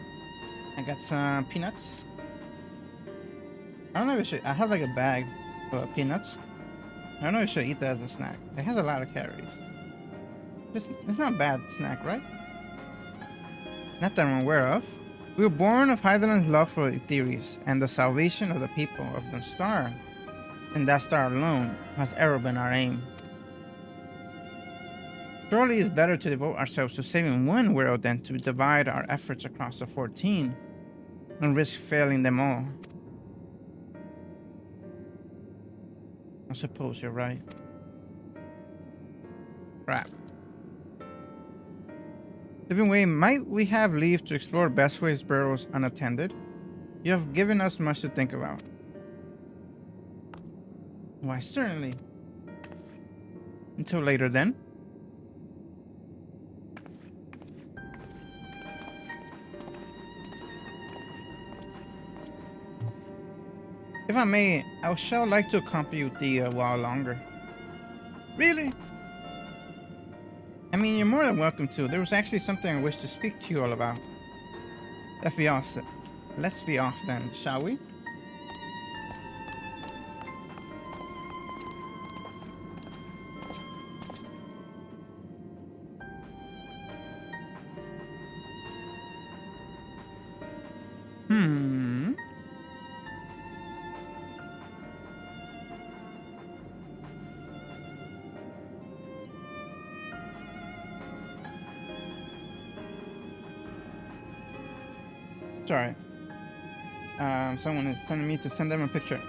I got some peanuts. I don't know if I should. I have like a bag of peanuts. I don't know if I should eat that as a snack. It has a lot of calories. It's not a bad snack, right? Not that I'm aware of. We were born of Hydaelyn's love for theories and the salvation of the people of the star. And that star alone has ever been our aim. Surely it's better to devote ourselves to saving one world than to divide our efforts across the 14 and risk failing them all. I suppose you're right. Crap. Living Way, might we have leave to explore Bestway's burrows unattended? You have given us much to think about. Why, certainly. Until later, then. If I may, I shall like to accompany you thee a while longer. Really? I mean, you're more than welcome to. There was actually something I wish to speak to you all about. Let's be off then, shall we? Sorry. Someone is telling me to send them a picture.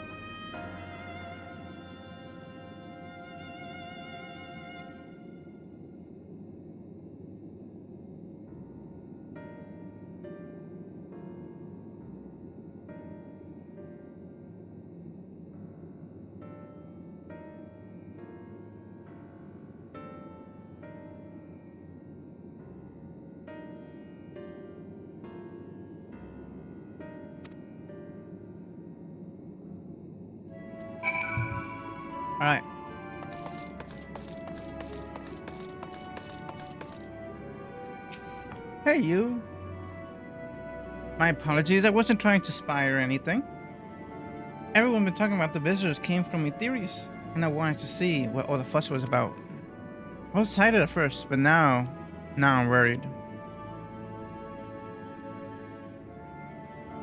Alright. Hey, you. My apologies, I wasn't trying to spy or anything. Everyone been talking about the visitors came from Ethereus, and I wanted to see what all the fuss was about. I was excited at first, but now I'm worried.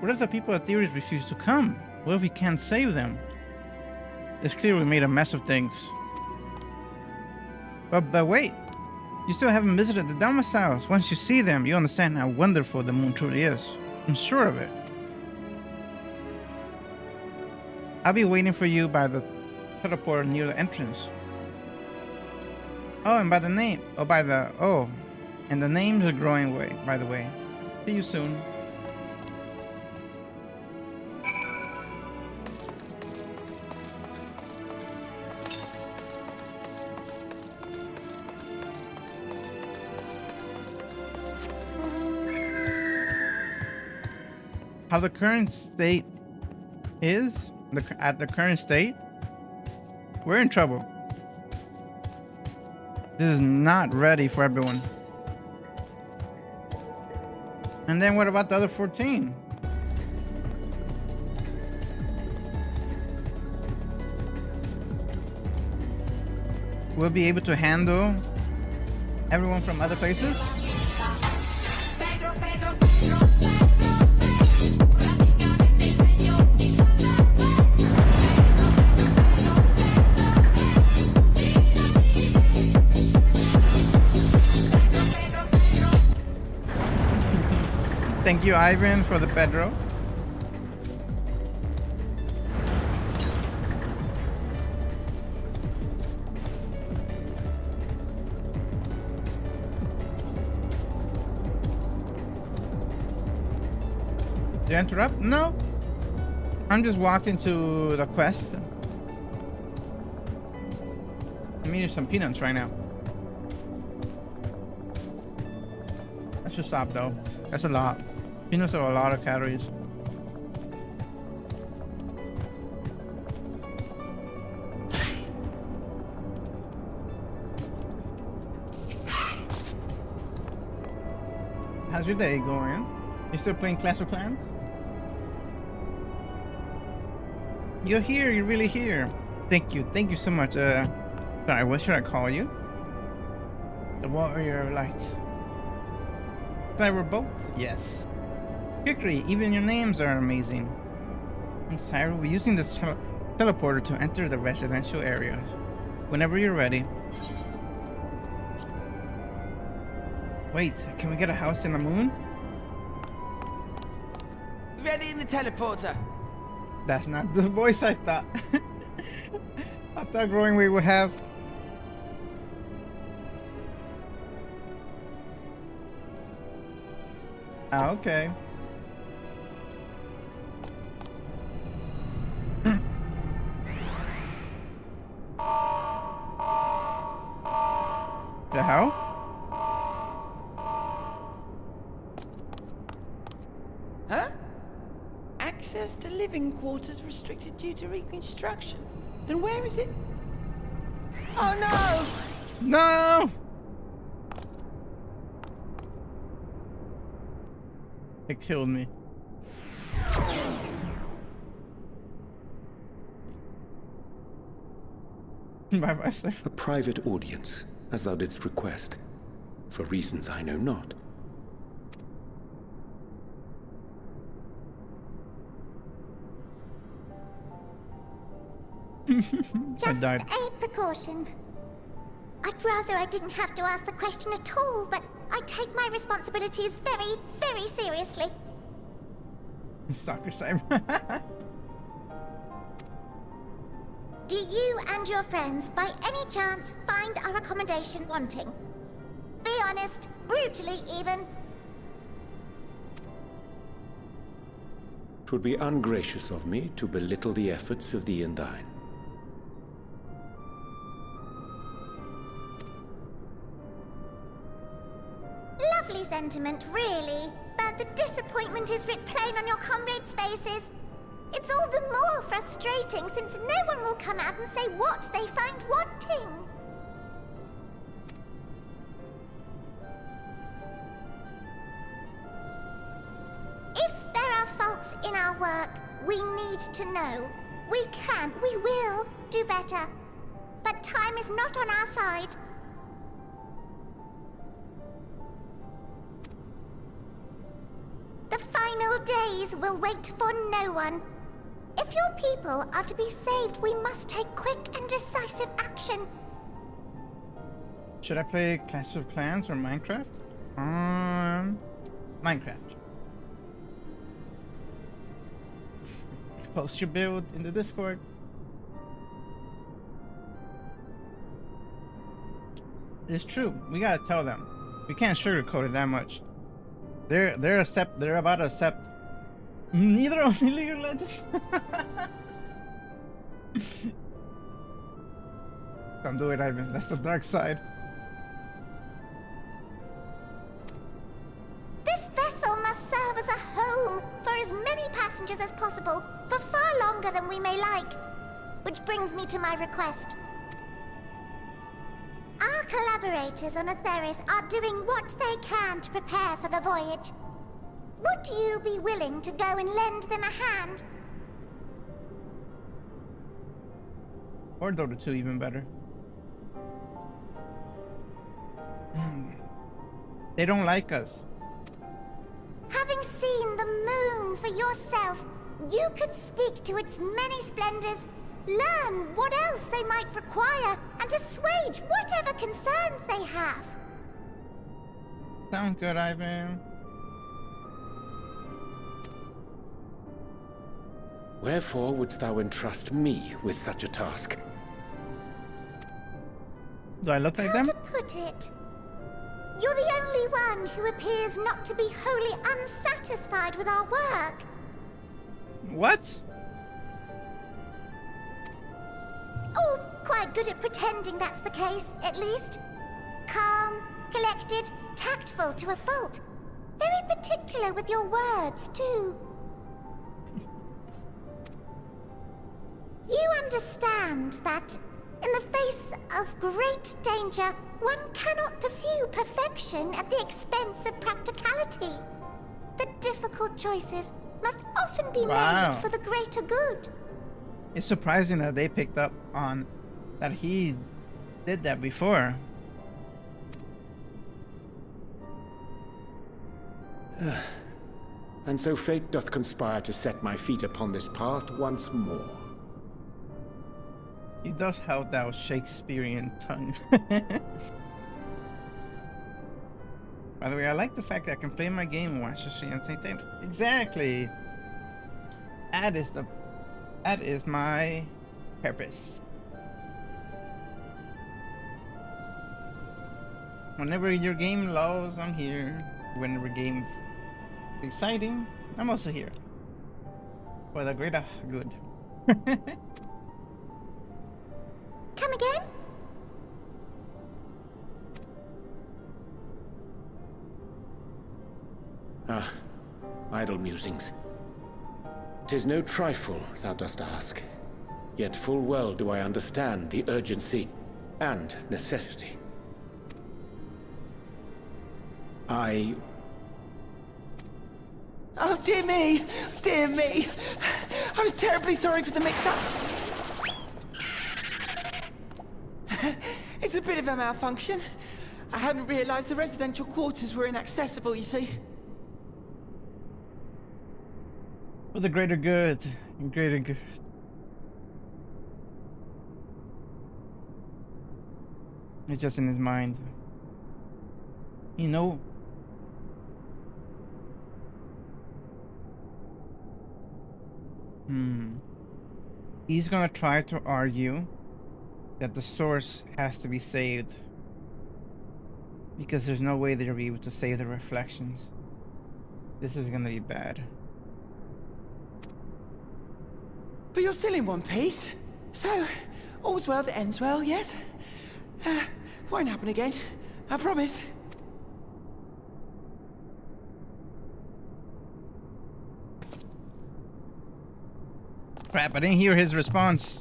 What if the people at Ethereus refuse to come? What if we can't save them? It's clear we made a mess of things. But wait, you still haven't visited the domiciles. Once you see them, you understand how wonderful the moon truly is. I'm sure of it. I'll be waiting for you by the teleporter near the entrance. Oh, and by the name. And the names are growing away, by the way. See you soon. How the current state is, at the current state, we're in trouble. This is not ready for everyone. And then what about the other 14? We'll be able to handle everyone from other places? Thank you, Ivan, for the Pedro. Did I interrupt? No. I'm just walking to the quest. I'm eating some peanuts right now. I should stop though. That's a lot. Peanuts are a lot of calories. How's your day going? You still playing Clash of Clans? You're here, you're really here. Thank you so much. Sorry, what should I call you? The Warrior of Light. Cyber both? Yes. Hickory, even your names are amazing. And Cyber will be using this teleporter to enter the residential area. Whenever you're ready. Wait, can we get a house in the moon? Ready in the teleporter. That's not the voice I thought. I thought growing we would have. Ah, okay. The hell? Huh? Access to living quarters restricted due to reconstruction. Then where is it? Oh no! No! It killed me. Bye-bye, sir. A private audience, as thou didst request, for reasons I know not. Just died. a precaution. I'd rather I didn't have to ask the question at all, but I take my responsibilities very, very seriously. Stalker Cyber. Do you and your friends, by any chance, find our accommodation wanting? Be honest, brutally even. 'Twould be ungracious of me to belittle the efforts of thee and thine. Lovely sentiment, really. But the disappointment is writ plain on your comrades' faces. It's all the more frustrating since no one will come out and say what they find wanting. If there are faults in our work, we need to know. We can, we will do better. But time is not on our side. The final days will wait for no one. If your people are to be saved, we must take quick and decisive action. Should I play Clash of Clans or Minecraft? Minecraft. Post your build in the Discord. It's true. We gotta tell them. We can't sugarcoat it that much. They're about to accept neither only League of Legends. Don't do it, Ivan. That's the dark side. This vessel must serve as a home for as many passengers as possible, for far longer than we may like. Which brings me to my request. Our collaborators on Atheris are doing what they can to prepare for the voyage. Would you be willing to go and lend them a hand? Or Dota 2, even better. They don't like us. Having seen the moon for yourself, you could speak to its many splendors, learn what else they might require, and assuage whatever concerns they have. Sounds good, Ivan. Wherefore wouldst thou entrust me with such a task? Do I look like them? How to put it? You're the only one who appears not to be wholly unsatisfied with our work. What? Oh, quite good at pretending that's the case, at least. Calm, collected, tactful to a fault. Very particular with your words, too. You understand that, in the face of great danger, one cannot pursue perfection at the expense of practicality. The difficult choices must often be Wow. made for the greater good. It's surprising that they picked up on that he did that before. And so fate doth conspire to set my feet upon this path once more. He does have that Shakespearean tongue. By the way, I like the fact that I can play my game and watch the stream at the same time. Exactly. That is my purpose. Whenever your game lows, I'm here. Whenever game is exciting, I'm also here. For the greater good. Come again? Ah, idle musings. 'Tis no trifle thou dost ask. Yet full well do I understand the urgency and necessity. Oh, dear me! Dear me! I was terribly sorry for the mix-up. It's a bit of a malfunction. I hadn't realized the residential quarters were inaccessible, you see. For the greater good. Greater good. It's just in his mind. You know. He's gonna try to argue that the source has to be saved. Because there's no way they'll be able to save the reflections. This is gonna be bad. But you're still in one piece. So, all's well that ends well, yes? Won't happen again. I promise. Crap, I didn't hear his response.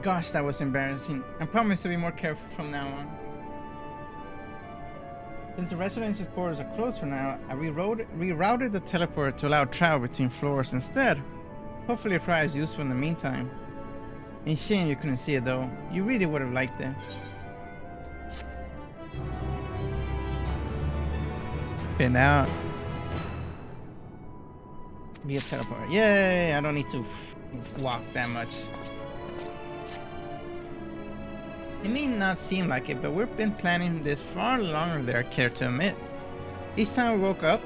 Gosh, that was embarrassing. I promise to be more careful from now on. Since the residential quarters are closed for now, I rerouted the teleporter to allow travel between floors instead. Hopefully it provides useful in the meantime. It's a shame you couldn't see it though. You really would have liked it. Okay, now be a teleporter. Yay! I don't need to walk that much. It may not seem like it, but we've been planning this far longer than I care to admit. Each time we woke up,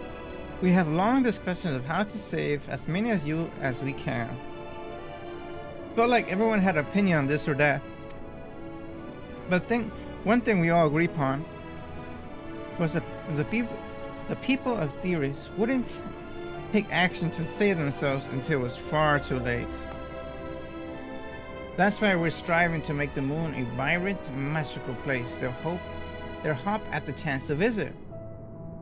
we have long discussions of how to save as many of you as we can. Felt like everyone had an opinion on this or that. But one thing we all agree upon was that the people of Theris wouldn't take action to save themselves until it was far too late. That's why we're striving to make the moon a vibrant, magical place they'll hop at the chance to visit,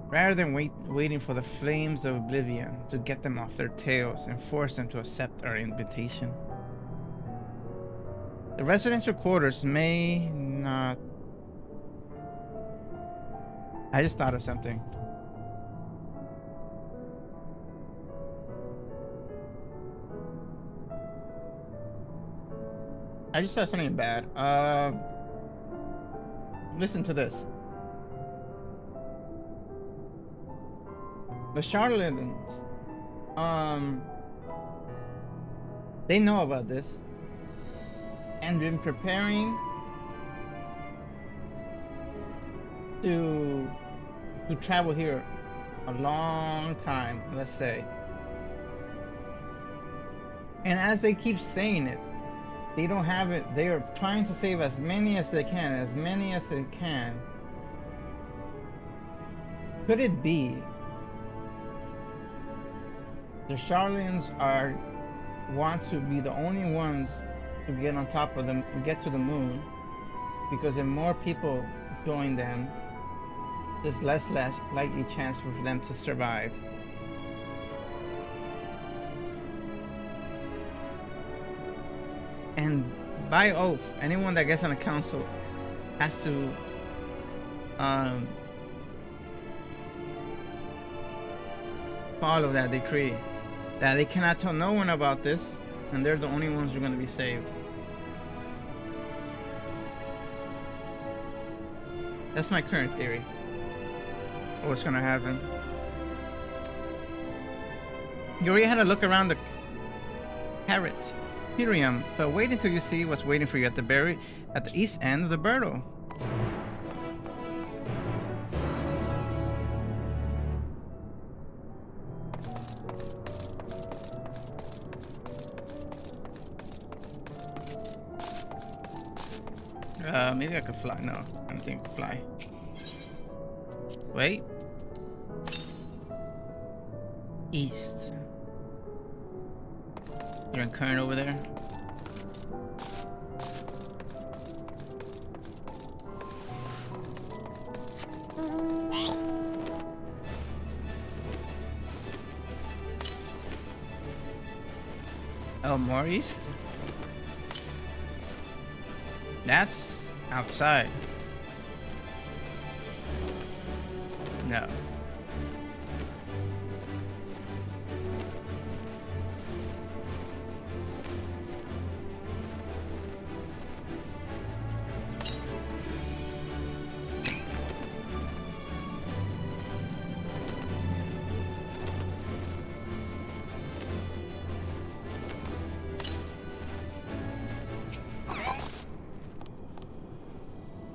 rather than waiting for the flames of oblivion to get them off their tails and force them to accept our invitation. The residential quarters may not... I just thought of something. I just saw something bad. Listen to this. The charlatans, they know about this and been preparing to travel here a long time, let's say. And as they keep saying it, they don't have it. They are trying to save as many as they can, Could it be the charlatans want to be the only ones to get on top of them, get to the moon, because if more people join them, there's less likely chance for them to survive. And by oath, anyone that gets on a council has to follow that decree. That they cannot tell no one about this, and they're the only ones who are going to be saved. That's my current theory of what's going to happen. You already had a look around the Imperium, but wait until you see what's waiting for you at the east end of the Bertle. Maybe I could fly. No, I don't think I could fly. Wait. East. Is there a current over there? Oh, more east? That's outside. No.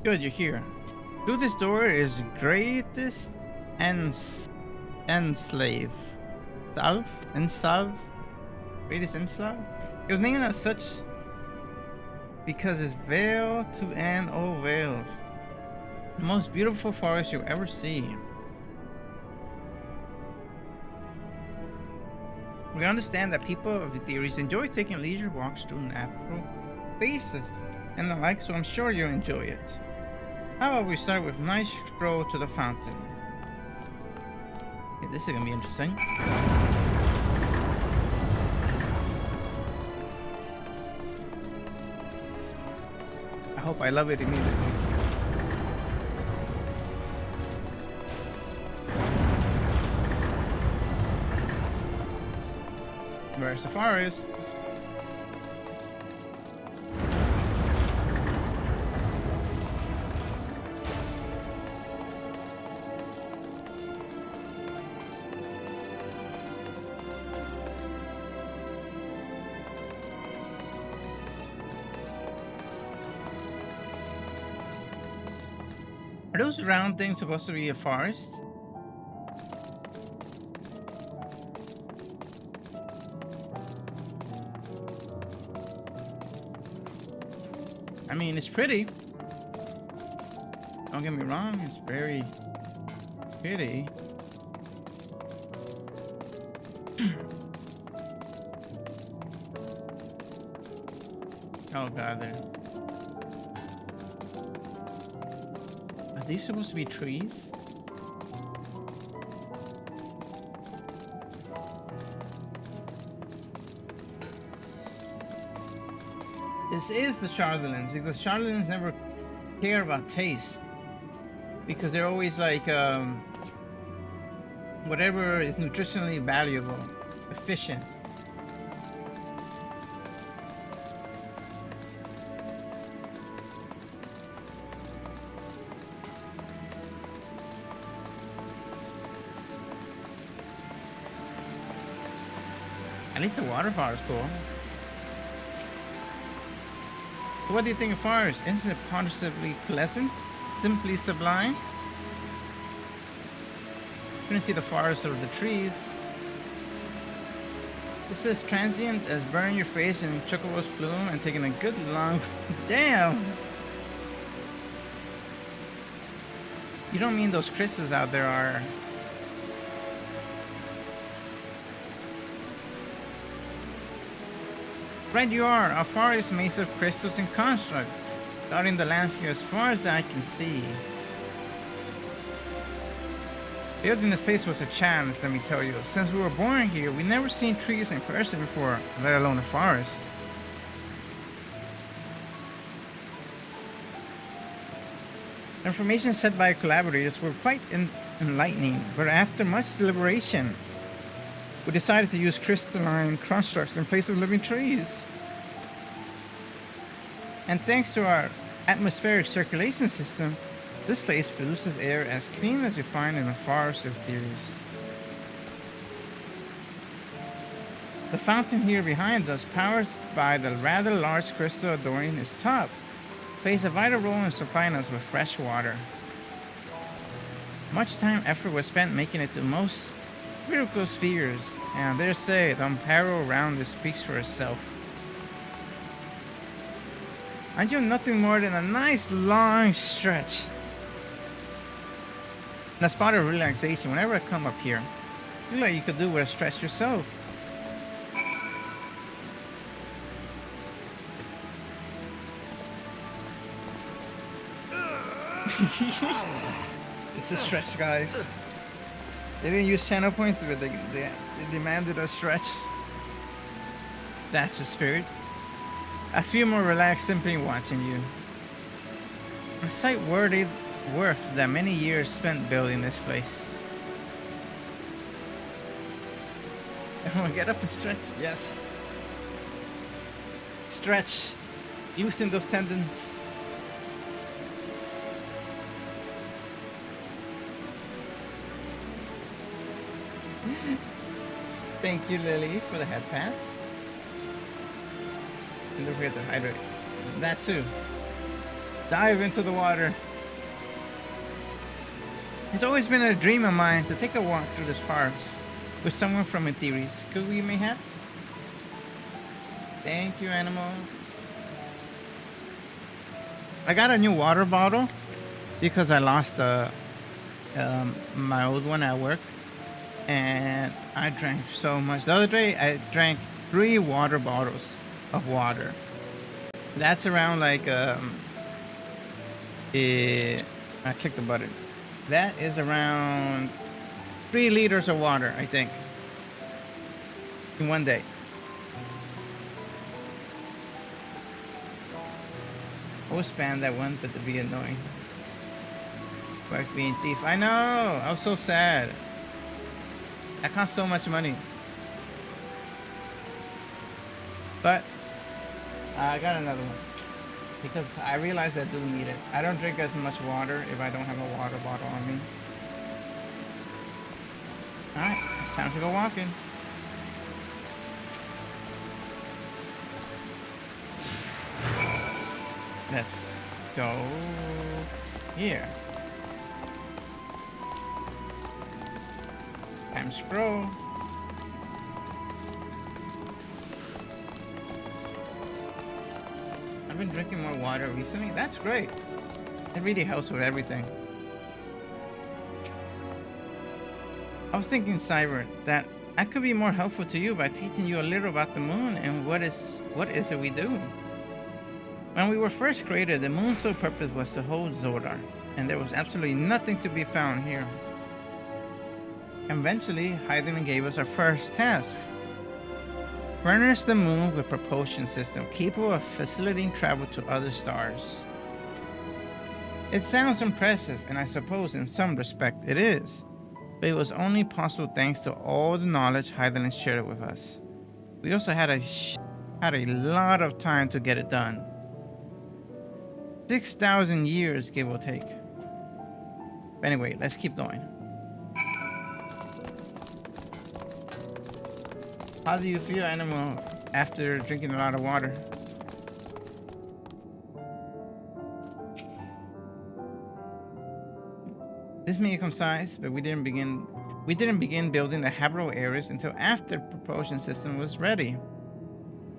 Good, you're here. Through this door is greatest enslave. Greatest enslave? It was named as such because it's veil to end all veils. The most beautiful forest you'll ever see. We understand that people of theories enjoy taking leisure walks through natural spaces and the like, so I'm sure you'll enjoy it. How about we start with a nice stroll to the fountain? Okay, this is gonna be interesting. I hope I love it immediately. Where's the forest? Are those round things supposed to be a forest? I mean, it's pretty. Don't get me wrong, it's very pretty. Oh god, there. Are these supposed to be trees? This is the Charlatans, because Charlatans never care about taste. Because they're always like, whatever is nutritionally valuable, efficient. At least the waterfall is cool. So what do you think of forest? Isn't it positively pleasant? Simply sublime? You can see the forest over the trees. This is transient as burning your face in chocobo's plume and taking a good long... Damn! You don't mean those crystals out there are... Right you are, a forest maze of crystals and construct, dotting the landscape as far as I can see. Building this place was a chance, let me tell you. Since we were born here, we never seen trees in person before, let alone a forest. The information set by collaborators were quite enlightening, but after much deliberation, we decided to use crystalline constructs in place of living trees. And thanks to our atmospheric circulation system, this place produces air as clean as you find in a forest of theories. The fountain here behind us, powered by the rather large crystal adorning its top, plays a vital role in supplying us with fresh water. Much time and effort was spent making it the most spherical spheres, and I dare say the unparalleled roundness speaks for itself. I do nothing more than a nice long stretch and a spot of relaxation whenever I come up here. I feel like you could do with a stretch yourself. It's a stretch, guys. They didn't use channel points, but they demanded a stretch. That's the spirit. I feel more relaxed simply watching you. A sight worth the many years spent building this place. Everyone get up and stretch. Yes. Stretch. Loosen those tendons. Thank you, Lily, for the head pass. And don't forget to hydrate. That too. Dive into the water. It's always been a dream of mine to take a walk through this forest with someone from Etheres. Could we mayhap? Thank you, animal. I got a new water bottle because I lost my old one at work. and I drank so much. The other day, I drank 3 water bottles of water. That's around like I clicked the button. That is around 3 liters of water, I think, in one day. I would spam that one, but to be annoying. Like being thief. I know. I was so sad. That cost so much money. But I got another one because I realized I do need it. I don't drink as much water if I don't have a water bottle on me. Alright, it's time to go walking. Let's go here. Time scroll. I've been drinking more water recently. That's great. It really helps with everything. I was thinking, Cyber, that I could be more helpful to you by teaching you a little about the moon and what is it we do. When we were first created, the moon's sole purpose was to hold Zodiark, and there was absolutely nothing to be found here. Eventually, Hydaelyn gave us our first task. Furnish the moon with propulsion system capable of facilitating travel to other stars. It sounds impressive, and I suppose in some respect it is, but it was only possible thanks to all the knowledge Hydaelyn shared with us. We also had a lot of time to get it done. 6,000 years, give or take. But anyway, let's keep going. How do you feel, animal, after drinking a lot of water? This may come size, but we didn't begin building the habitable areas until after the propulsion system was ready.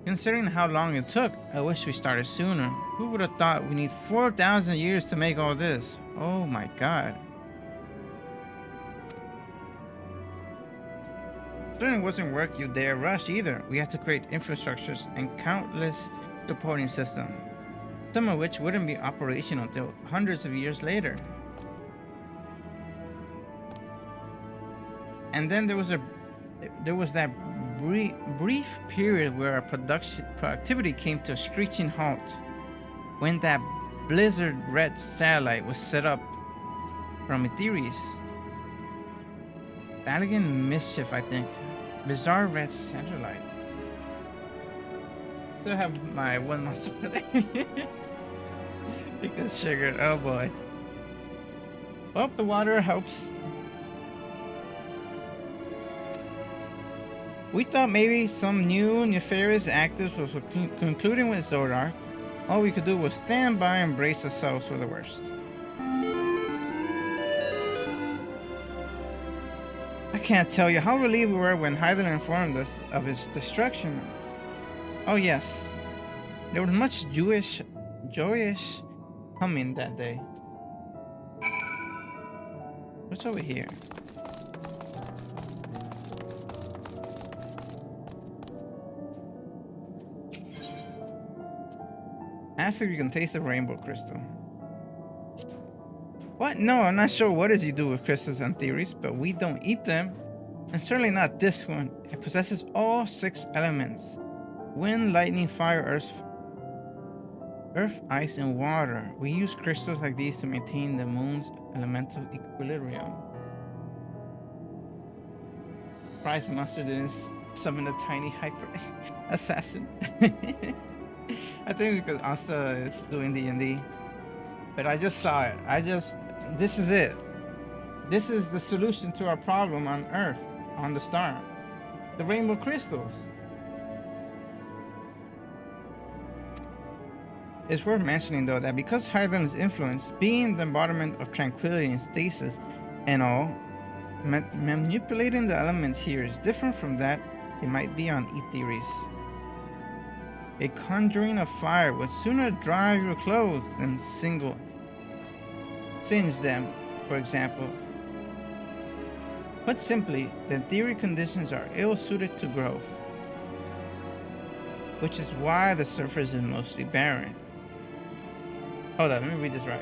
Considering how long it took, I wish we started sooner. Who would have thought we need 4,000 years to make all this? Oh my god. Certainly wasn't work you dare rush either. We had to create infrastructures and countless supporting systems, some of which wouldn't be operational until hundreds of years later. And then there was that brief period where our productivity came to a screeching halt when that blizzard red satellite was set up from Etheres. Balagan Mischief, I think. Bizarre red satellite. Still have my one muscle for there. Because sugar, oh boy. Well, the water helps. We thought maybe some new nefarious actors was concluding with Zodiark. All we could do was stand by and brace ourselves for the worst. I can't tell you how relieved we were when Hydaelyn informed us of his destruction. Oh yes, there was much joyous humming that day. What's over here? Ask if you can taste the rainbow crystal. What? No, I'm not sure what you do with crystals and theories, but we don't eat them. And certainly not this one. It possesses all 6 elements. Wind, lightning, fire, earth, ice, and water. We use crystals like these to maintain the moon's elemental equilibrium. Prize Monster didn't summon a tiny hyper assassin. I think because Asta is doing D&D. But I just saw it. This is it. This is the solution to our problem on Earth, on the star. The rainbow crystals. It's worth mentioning though that because Hydaelyn's influence, being the embodiment of tranquility and stasis and all, manipulating the elements here is different from that it might be on Etheres. A conjuring of fire would sooner dry your clothes than singe them, for example. Put simply, the theory conditions are ill-suited to growth, which is why the surface is mostly barren. Hold on, let me read this right.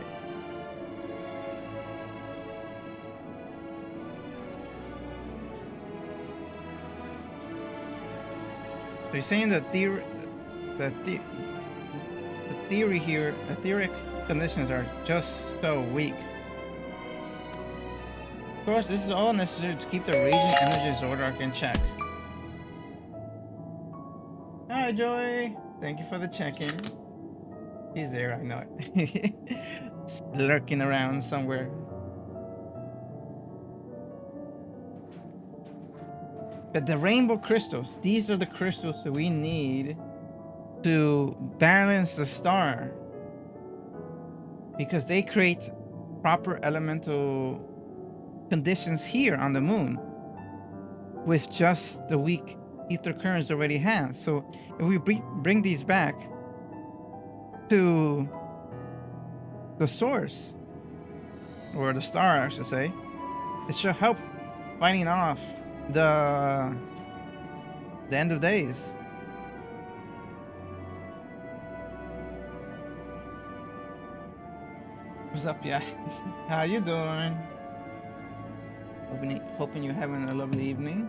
So you're saying that the theory here, the theoretic conditions are just so weak. Of course, this is all necessary to keep the raging energy of Zodiark in check. Hi, Joy. Thank you for the check-in. He's there, I know it. Lurking around somewhere. But the rainbow crystals, these are the crystals that we need to balance the star. Because they create proper elemental conditions here on the moon with just the weak ether currents already has. So if we bring these back to the source, or the star I should say, it should help fighting off the end of days. What's up, yeah? How you doing? Hoping you're having a lovely evening.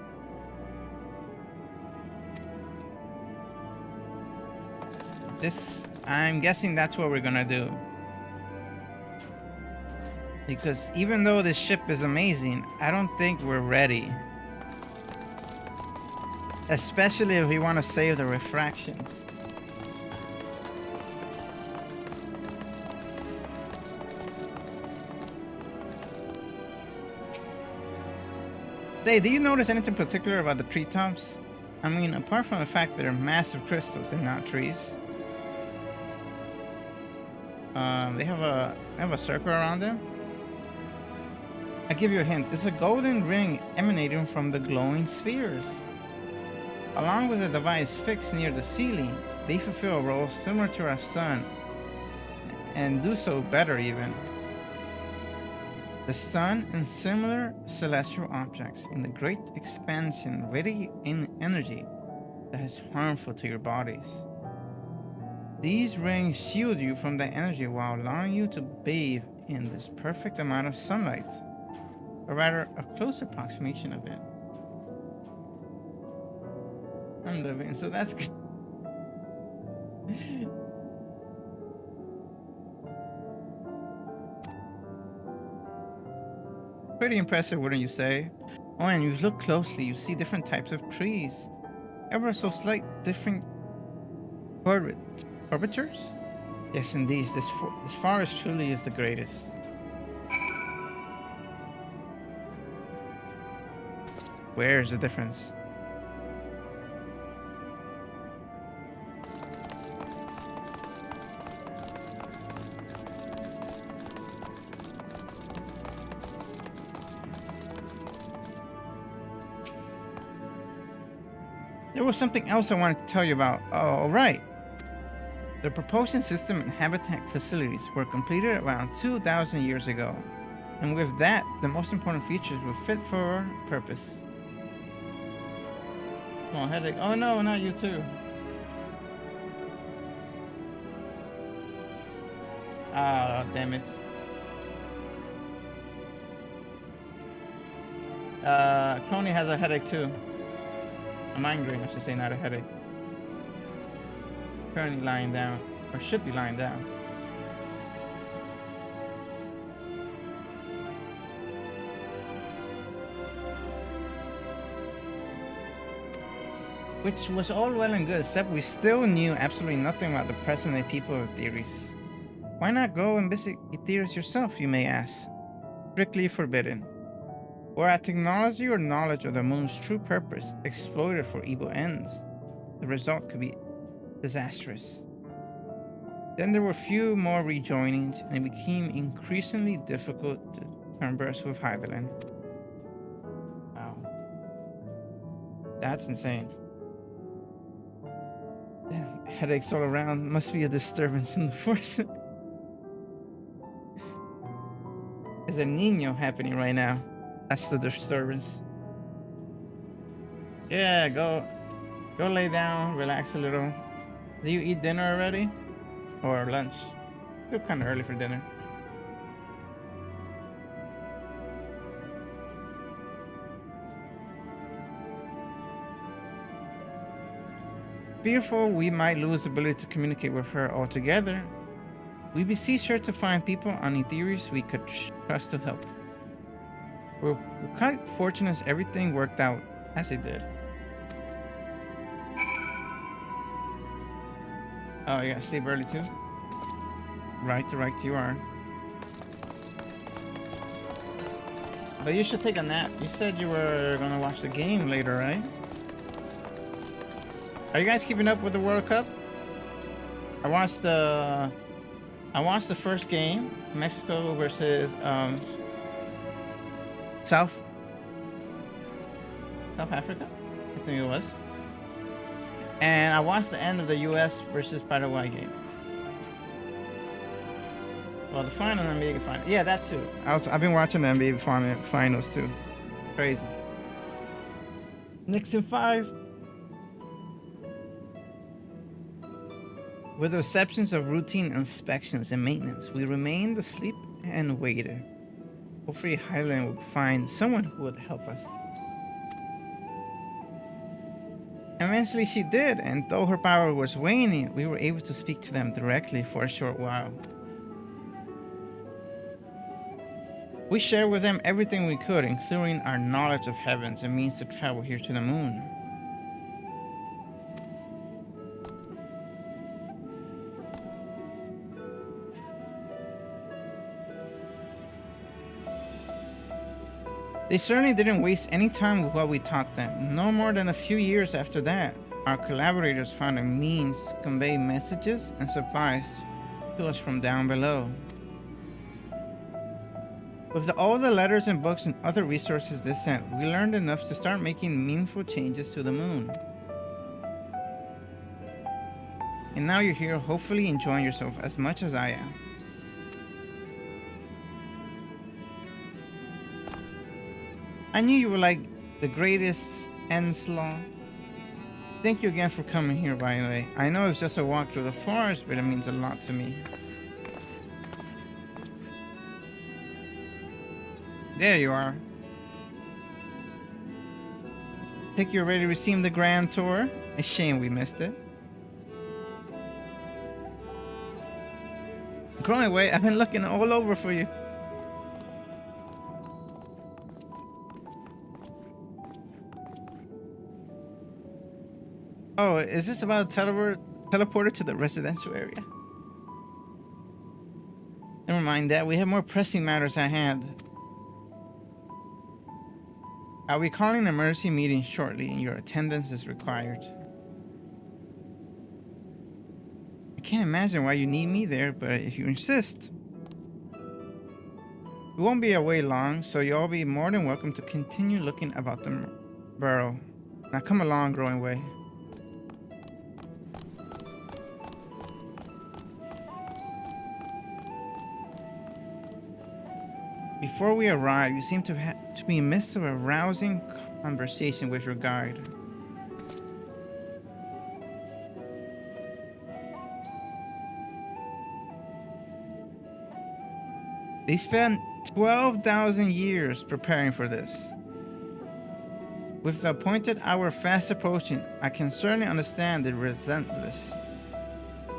I'm guessing that's what we're gonna do. Because even though this ship is amazing, I don't think we're ready. Especially if we want to save the refractions. Hey, do you notice anything particular about the treetops? I mean, apart from the fact they're massive crystals and not trees. They have a circle around them. I give you a hint. It's a golden ring emanating from the glowing spheres. Along with a device fixed near the ceiling, they fulfill a role similar to our sun, and do so better even. The sun and similar celestial objects in the great expansion radiate in energy that is harmful to your bodies. These rings shield you from that energy while allowing you to bathe in this perfect amount of sunlight, or rather a close approximation of it. I'm living, so that's good. Pretty impressive, wouldn't you say? Oh, and you look closely, you see different types of trees. Ever so slight different curvatures? Yes, indeed, this forest truly is the greatest. Where's the difference? There was something else I wanted to tell you about. Oh, right. The propulsion system and habitat facilities were completed around 2,000 years ago. And with that, the most important features were fit for purpose. Small headache. Oh no, not you too. Ah, damn it. Crony has a headache too. A migraine, I should say, not a headache. Currently lying down, or should be lying down. Which was all well and good, except we still knew absolutely nothing about the present-day people of Theris. Why not go and visit Theris yourself, you may ask? Strictly forbidden. Were our technology or knowledge of the moon's true purpose exploited for evil ends, the result could be disastrous. Then there were few more rejoinings, and it became increasingly difficult to converse with Hydaelyn. Wow. That's insane. Damn, headaches all around. Must be a disturbance in the force. There's a Nino happening right now. That's the disturbance. Yeah, go lay down, relax a little. Do you eat dinner already? Or lunch? Still kind of early for dinner. Fearful we might lose the ability to communicate with her altogether, we beseech her to find people on Ethereus we could trust to help. We're quite fortunate everything worked out as it did. Oh, you gotta sleep early too? Right, you are. But you should take a nap. You said you were gonna watch the game later, right? Are you guys keeping up with the World Cup? I watched the first game, Mexico versus South Africa, I think it was. And I watched the end of the US versus Paraguay game. Well, the final NBA final. Yeah, that too. I've been watching the NBA finals too. Crazy. Next in 5. With the exceptions of routine inspections and maintenance, we remained asleep and waited. Hopefully Highland would find someone who would help us. Eventually she did, and though her power was waning, we were able to speak to them directly for a short while. We shared with them everything we could, including our knowledge of heavens and means to travel here to the moon. They certainly didn't waste any time with what we taught them. No more than a few years after that, our collaborators found a means to convey messages and supplies to us from down below. With all the letters and books and other resources they sent, we learned enough to start making meaningful changes to the moon. And now you're here, hopefully enjoying yourself as much as I am. I knew you were like the greatest Enslaw. Thank you again for coming here, by the way. I know it's just a walk through the forest, but it means a lot to me. There you are. Think you're ready to receive the grand tour? A shame we missed it. Growing away, I've been looking all over for you. Oh, is this about a teleporter to the residential area? Never mind that, we have more pressing matters at hand. I'll be calling an emergency meeting shortly and your attendance is required. I can't imagine why you need me there, but if you insist. We won't be away long, so you'll all be more than welcome to continue looking about the burrow. Now come along, Growing Way. Before we arrived, you seemed to be in the midst of a rousing conversation with your guide. They spent 12,000 years preparing for this. With the appointed hour fast approaching, I can certainly understand the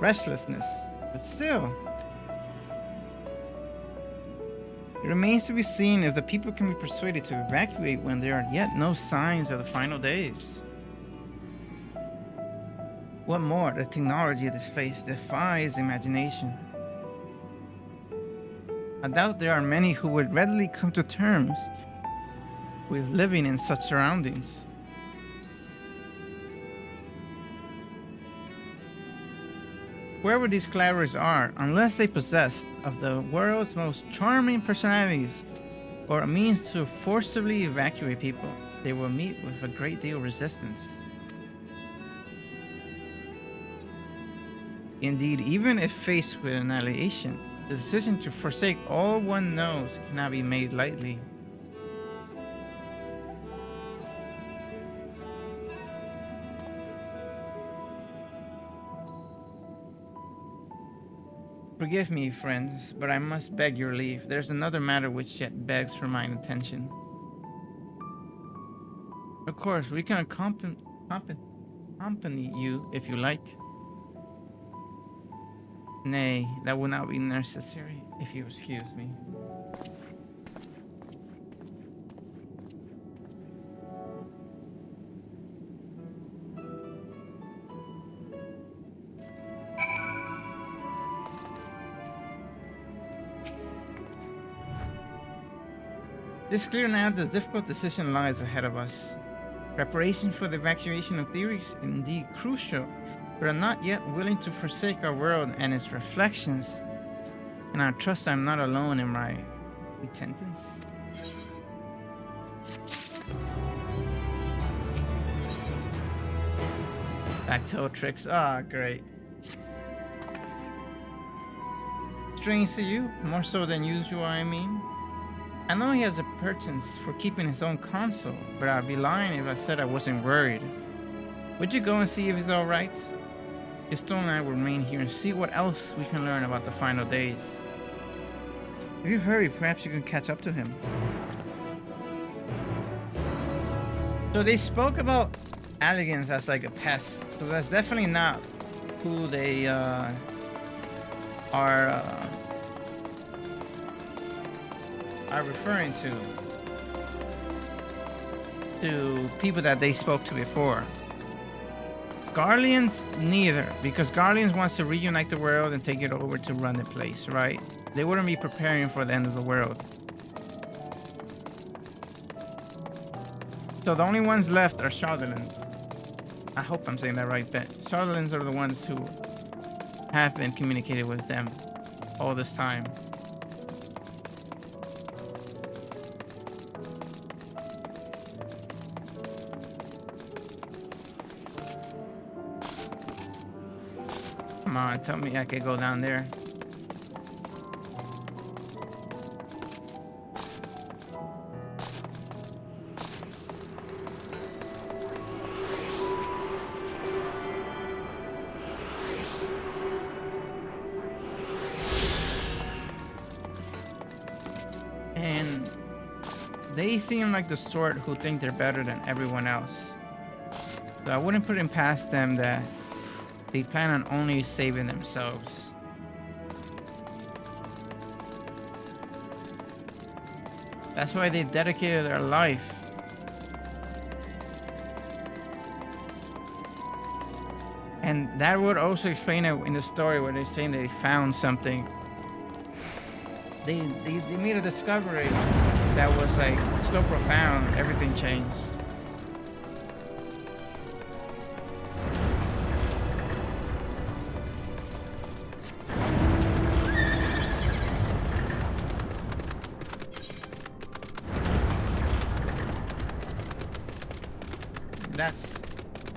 restlessness, but still, it remains to be seen if the people can be persuaded to evacuate when there are yet no signs of the final days. What more, the technology of this place defies imagination. I doubt there are many who would readily come to terms with living in such surroundings. Whoever these collaborators are, unless they possess of the world's most charming personalities or a means to forcibly evacuate people, they will meet with a great deal of resistance. Indeed, even if faced with annihilation, the decision to forsake all one knows cannot be made lightly. Forgive me, friends, but I must beg your leave. There's another matter which yet begs for mine attention. Of course, we can accompany you if you like. Nay, that would not be necessary, if you excuse me. It is clear now that a difficult decision lies ahead of us. Preparation for the evacuation of theory is indeed crucial. We are not yet willing to forsake our world and its reflections, and I trust I am not alone in my repentance. Back to tricks. Ah, great. Strange to you? More so than usual, I mean. I know he has a pretense for keeping his own console, but I'd be lying if I said I wasn't worried. Would you go and see if he's alright? Stone and I will remain here and see what else we can learn about the final days. If you hurry, perhaps you can catch up to him. So they spoke about Alligans as like a pest, so that's definitely not who they are referring to people that they spoke to before. Guardians, neither, because Guardians wants to reunite the world and take it over to run the place, right? They wouldn't be preparing for the end of the world. So the only ones left are Shardolins. I hope I'm saying that right, but Shardolins are the ones who have been communicating with them all this time. Come on, tell me I could go down there. And they seem like the sort who think they're better than everyone else. So I wouldn't put it past them that they plan on only saving themselves. That's why they dedicated their life. And that would also explain it in the story where they're saying they found something. They made a discovery that was like so profound, everything changed.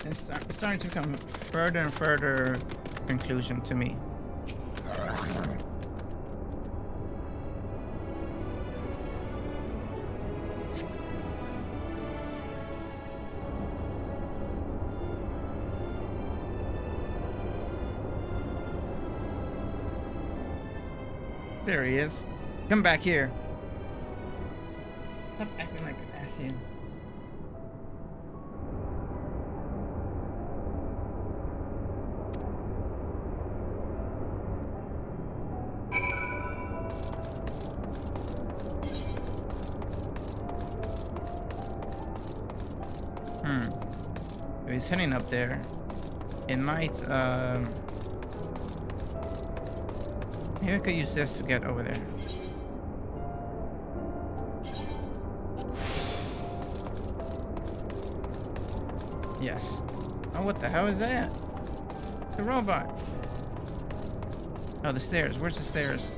It's starting to become further and further conclusion to me. There he is. Come back here. Stop acting like an Asian. If he's heading up there, it might, maybe I could use this to get over there. Yes. Oh, what the hell is that? The robot. Oh, the stairs. Where's the stairs?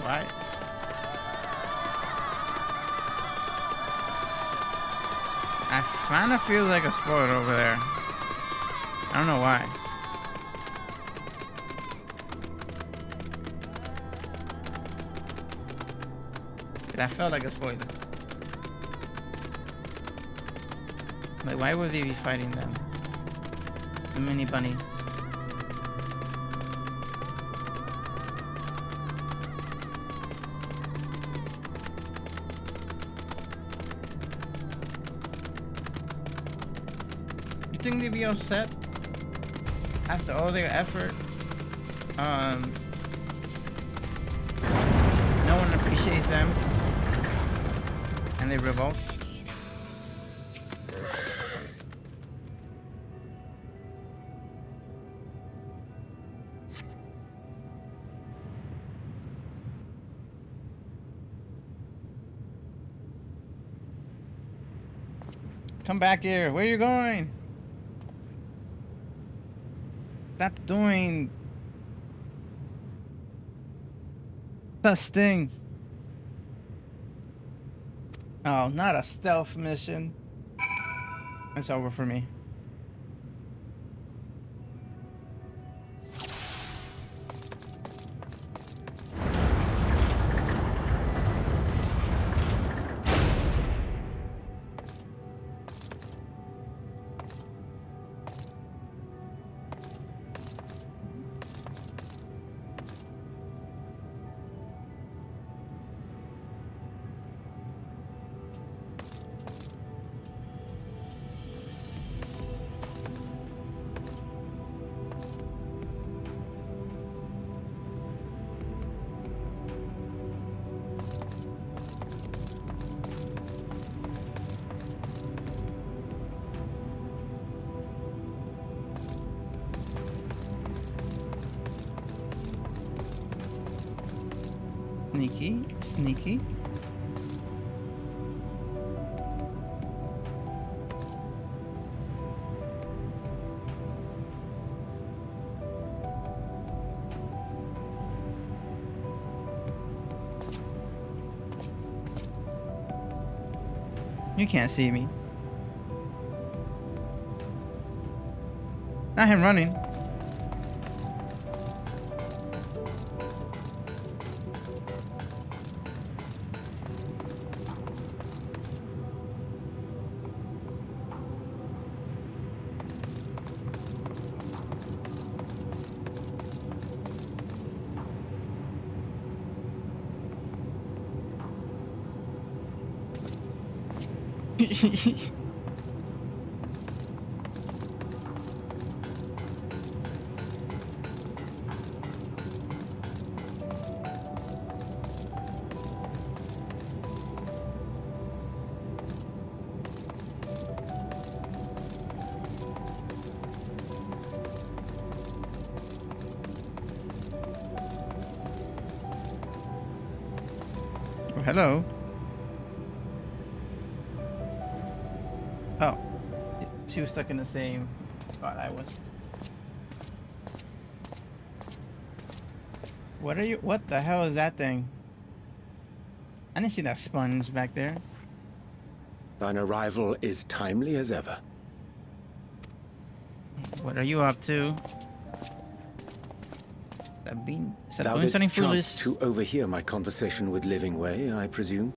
Why? I kind of feel like a spoiler over there. I don't know why. That felt like a spoiler. Like, why would they be fighting them? The mini bunny. You think they'd be upset after all their effort? No one appreciates them, and they revolt. Come back here. Where are you going? Stop doing such things. Oh, not a stealth mission. It's over for me. Sneaky, sneaky. You can't see me. Not him running. Oh, hello. Oh, she was stuck in the same spot I was. What are you? What the hell is that thing? I didn't see that sponge back there. Thine arrival is timely as ever. What are you up to? Is that Thou doing didst something chance foolish? to overhear my conversation with Livingway, I presume?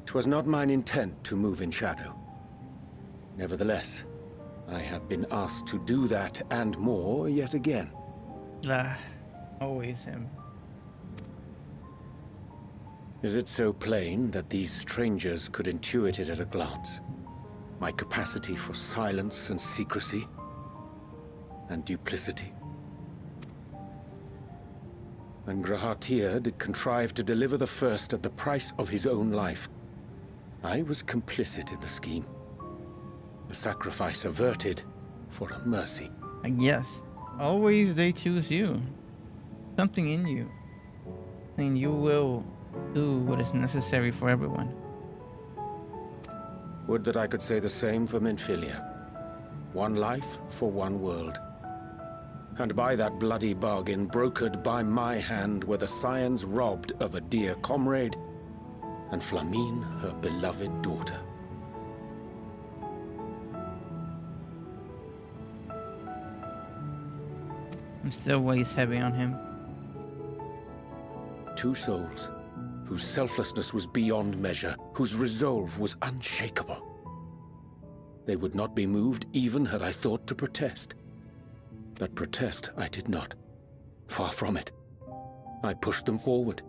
'Twas not mine intent to move in shadow. Nevertheless, I have been asked to do that and more yet again. Always him. Is it so plain that these strangers could intuit it at a glance? My capacity for silence and secrecy and duplicity. And Grahatir did contrive to deliver the first at the price of his own life. I was complicit in the scheme. A sacrifice averted for a mercy. I guess. Always they choose you. Something in you. And you will do what is necessary for everyone. Would that I could say the same for Minfilia. One life for one world. And by that bloody bargain brokered by my hand were the scions robbed of a dear comrade, and Flamine her beloved daughter. It still weighs heavy on him. Two souls, whose selflessness was beyond measure, whose resolve was unshakable. They would not be moved even had I thought to protest. But protest I did not. Far from it. I pushed them forward.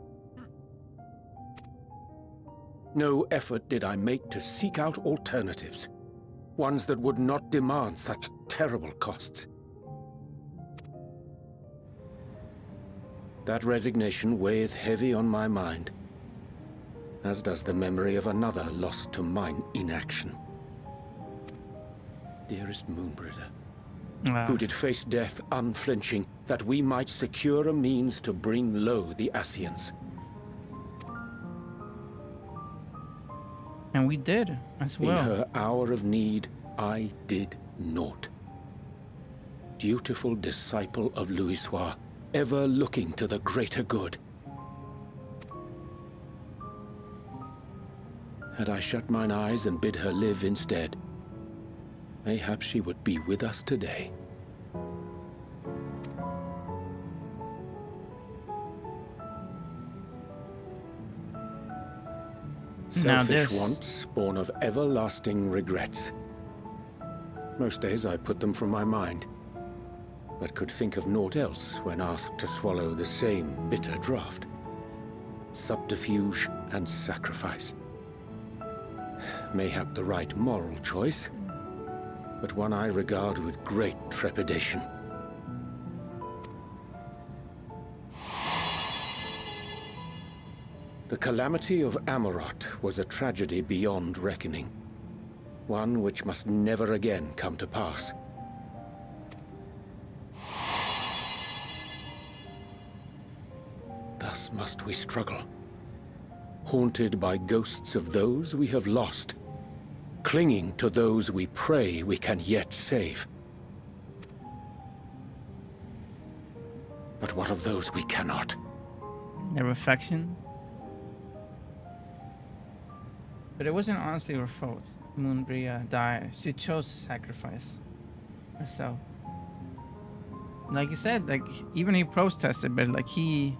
No effort did I make to seek out alternatives, ones that would not demand such terrible costs. That resignation weigheth heavy on my mind, as does the memory of another lost to mine inaction. Dearest Moonbringer, who did face death unflinching, that we might secure a means to bring low the Ascians. And we did, as well. In her hour of need, I did naught. Dutiful disciple of Louisoix, ever looking to the greater good. Had I shut mine eyes and bid her live instead, mayhap she would be with us today. Selfish wants, born of everlasting regrets. Most days I put them from my mind, but could think of naught else when asked to swallow the same bitter draught. Subterfuge and sacrifice. Mayhap the right moral choice, but one I regard with great trepidation. The calamity of Amarot was a tragedy beyond reckoning, one which must never again come to pass. Thus must we struggle, haunted by ghosts of those we have lost, clinging to those we pray we can yet save. But what of those we cannot? Their affection. But it wasn't honestly her fault. Moonbria died. She chose to sacrifice herself. Like you said, like even he protested, but like he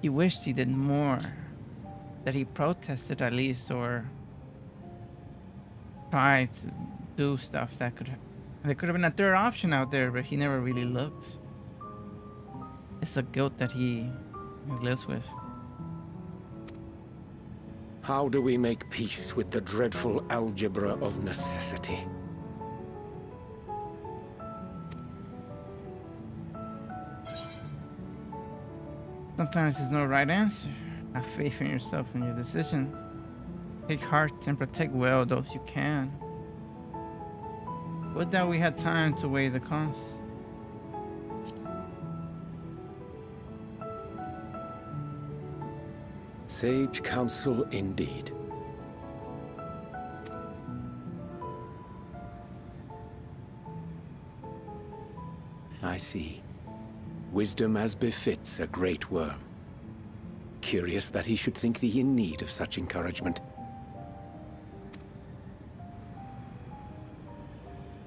wished he did more. That he protested at least, or tried to do stuff that there could have been a third option out there, but he never really looked. It's a guilt that he lives with. How do we make peace with the dreadful algebra of necessity? Sometimes there's no right answer. Have faith in yourself and your decisions. Take heart and protect well those you can. Would that we had time to weigh the costs. Sage counsel indeed. I see. Wisdom as befits a great worm. Curious that he should think thee in need of such encouragement.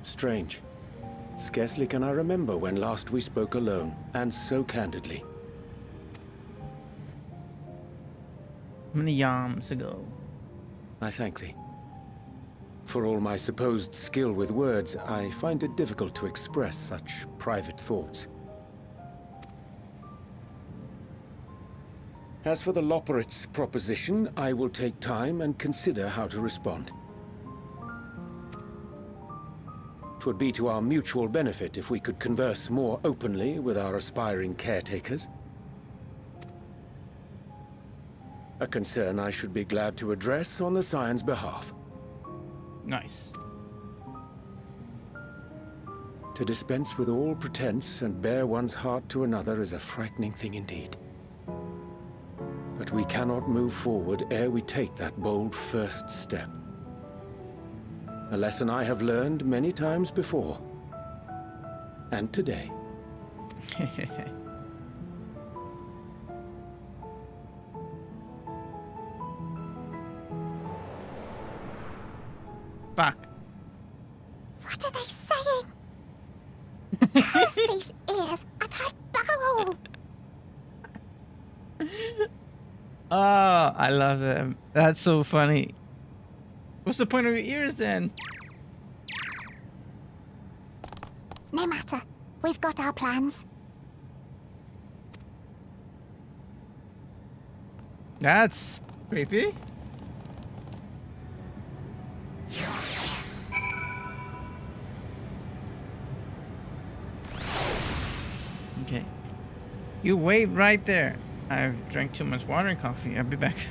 Strange. Scarcely can I remember when last we spoke alone, and so candidly. Many yams ago. I thank thee. For all my supposed skill with words, I find it difficult to express such private thoughts. As for the Loporrit's proposition, I will take time and consider how to respond. 'Twould be to our mutual benefit if we could converse more openly with our aspiring caretakers. A concern I should be glad to address on the Scion's behalf. Nice. To dispense with all pretense and bare one's heart to another is a frightening thing indeed. But we cannot move forward ere we take that bold first step. A lesson I have learned many times before. And today. Fuck. What are they saying? Curse these ears! I've heard bugger all! Oh, I love them. That's so funny. What's the point of your ears then? No matter. We've got our plans. That's creepy. Okay. You wait right there. I drank too much water and coffee. I'll be back.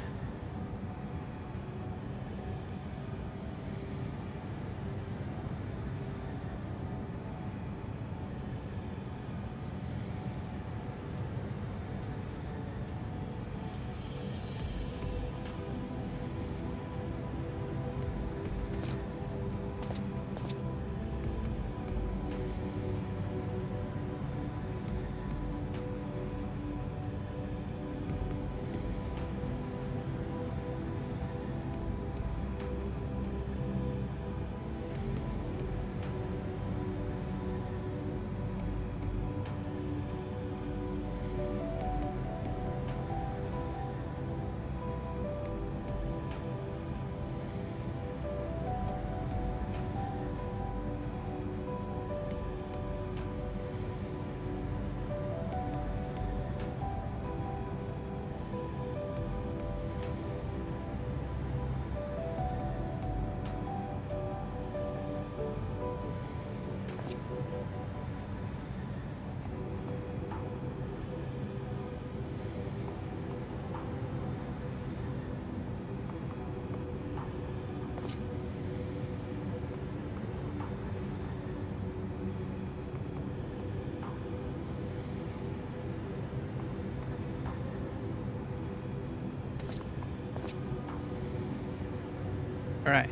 All right.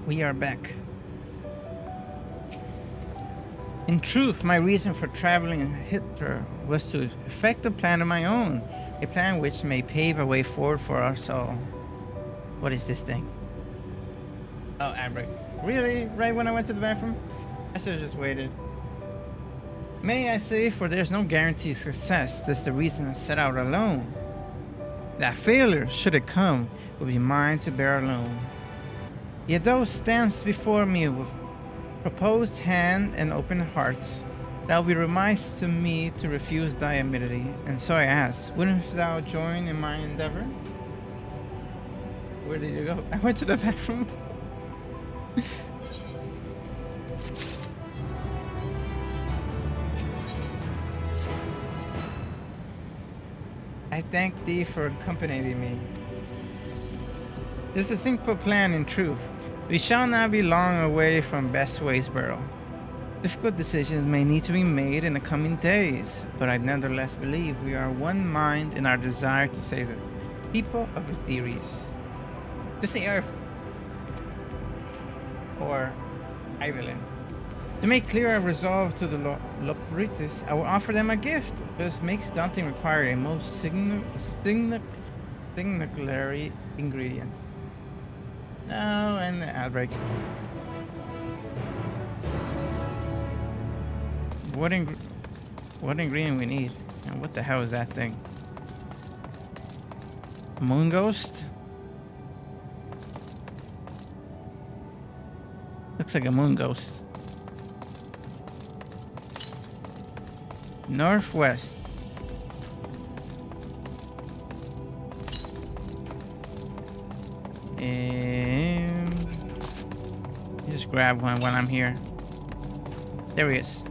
We are back. In truth, my reason for traveling hither was to effect a plan of my own, a plan which may pave a way forward for us all. What is this thing? Oh, Abra. Really? Right when I went to the bathroom? I should have just waited. May I say, for there's no guarantee of success. That's the reason I set out alone. That failure, should it come, will be mine to bear alone. Yet thou stands before me with proposed hand and open heart. Thou be remiss to me to refuse thy amenity, and so I ask, wouldn't thou join in my endeavor? Where did you go? I went to the bathroom. I thank thee for accompanying me. This is a simple plan in truth. We shall not be long away from Bestwaysboro. Difficult decisions may need to be made in the coming days, but I nonetheless believe we are one mind in our desire to save the people of the theories. This is the Earth. Or Evelyn. To make clear our resolve to the Lopritis, I will offer them a gift. This makes daunting require a most signatory ingredients. No, and the outbreak. What ingredient we need? And what the hell is that thing? Moon ghost? Looks like a moon ghost. Northwest. And just grab one when I'm here. There he is.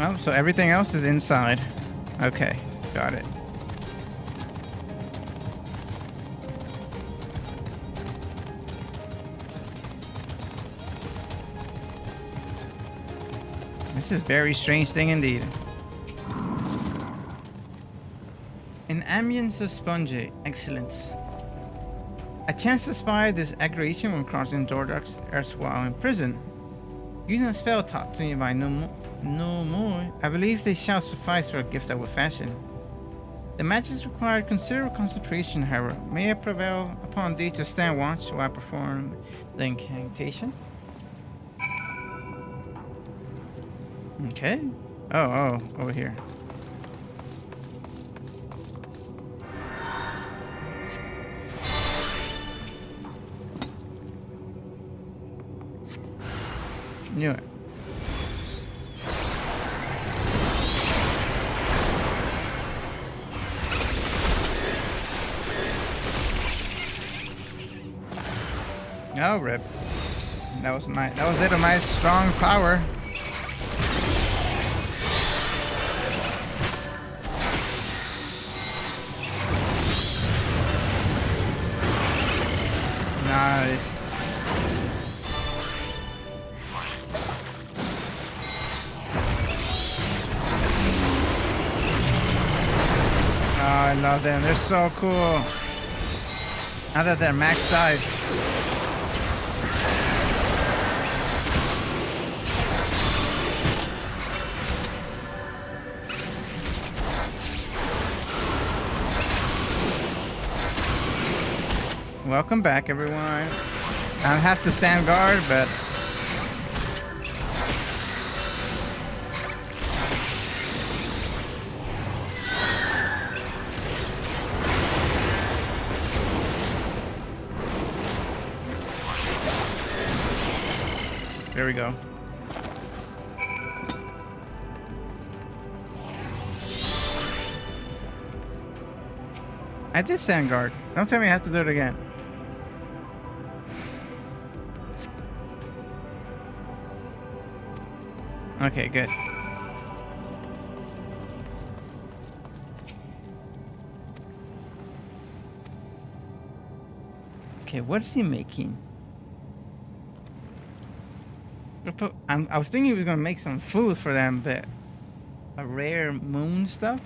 Oh, so everything else is inside. Okay, got it. This is a very strange thing indeed. An ambience of spongy. Excellent. A chance to spy this aggravation when crossing Zodiark's erstwhile in prison. Using a spell taught to me by no more, I believe they shall suffice for a gift I will fashion. The magics require considerable concentration, however. May I prevail upon thee to stand watch while I perform the incantation? Okay. Oh, over here. Knew it. Oh, rip. That was it of my strong power. Nice. Oh, I love them. They're so cool. Now that they're max size. Welcome back, everyone. I have to stand guard, but there we go. I did stand guard. Don't tell me I have to do it again. Okay, good. Okay, what's he making? I was thinking he was gonna make some food for them, but a rare moon stuff.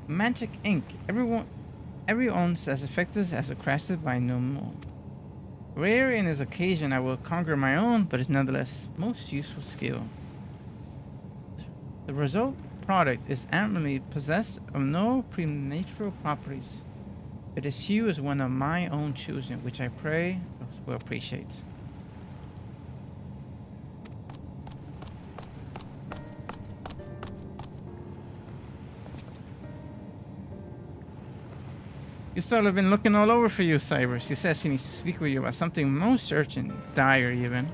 Magic ink. Every ounce as effective as crafted by no more. Rare in this occasion, I will conquer my own, but it's nonetheless most useful skill. The result product is admirably possessed of no preternatural properties. But its hue is one of my own choosing, which I pray will appreciate. Ystola have been looking all over for you, Cyber. She says she needs to speak with you about something most urgent, dire even.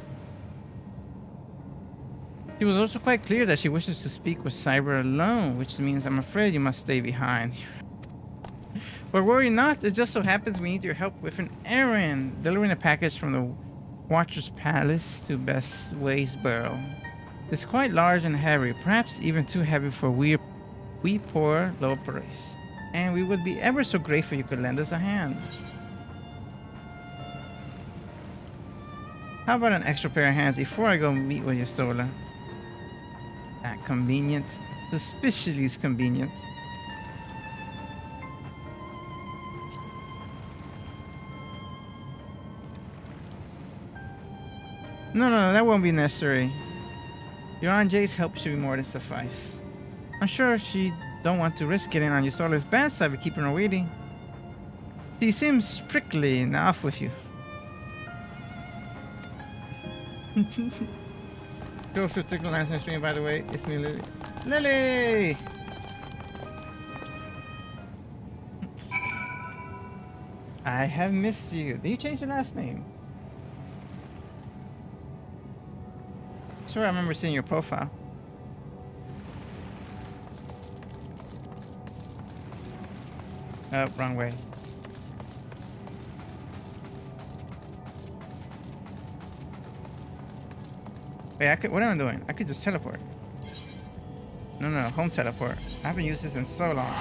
She was also quite clear that she wishes to speak with Cyber alone, which means I'm afraid you must stay behind. But worry not, it just so happens we need your help with an errand, delivering a package from the Watcher's Palace to Best Waysboro. It's quite large and heavy, perhaps even too heavy for we poor low price. And we would be ever so grateful you could lend us a hand. How about an extra pair of hands before I go meet with Ystola? That convenient. Suspiciously convenient. No, that won't be necessary. Your Aunt Jay's help should be more than suffice. I'm sure she don't want to risk getting on Ystola's bad side by keeping her waiting. She seems prickly enough with you. Go to Tickle Lance on stream, by the way. It's me, Lily. Lily! I have missed you. Did you change your last name? I swear I remember seeing your profile. Oh, wrong way. Wait, I could. What am I doing? I could just teleport. No, no, home teleport. I haven't used this in so long.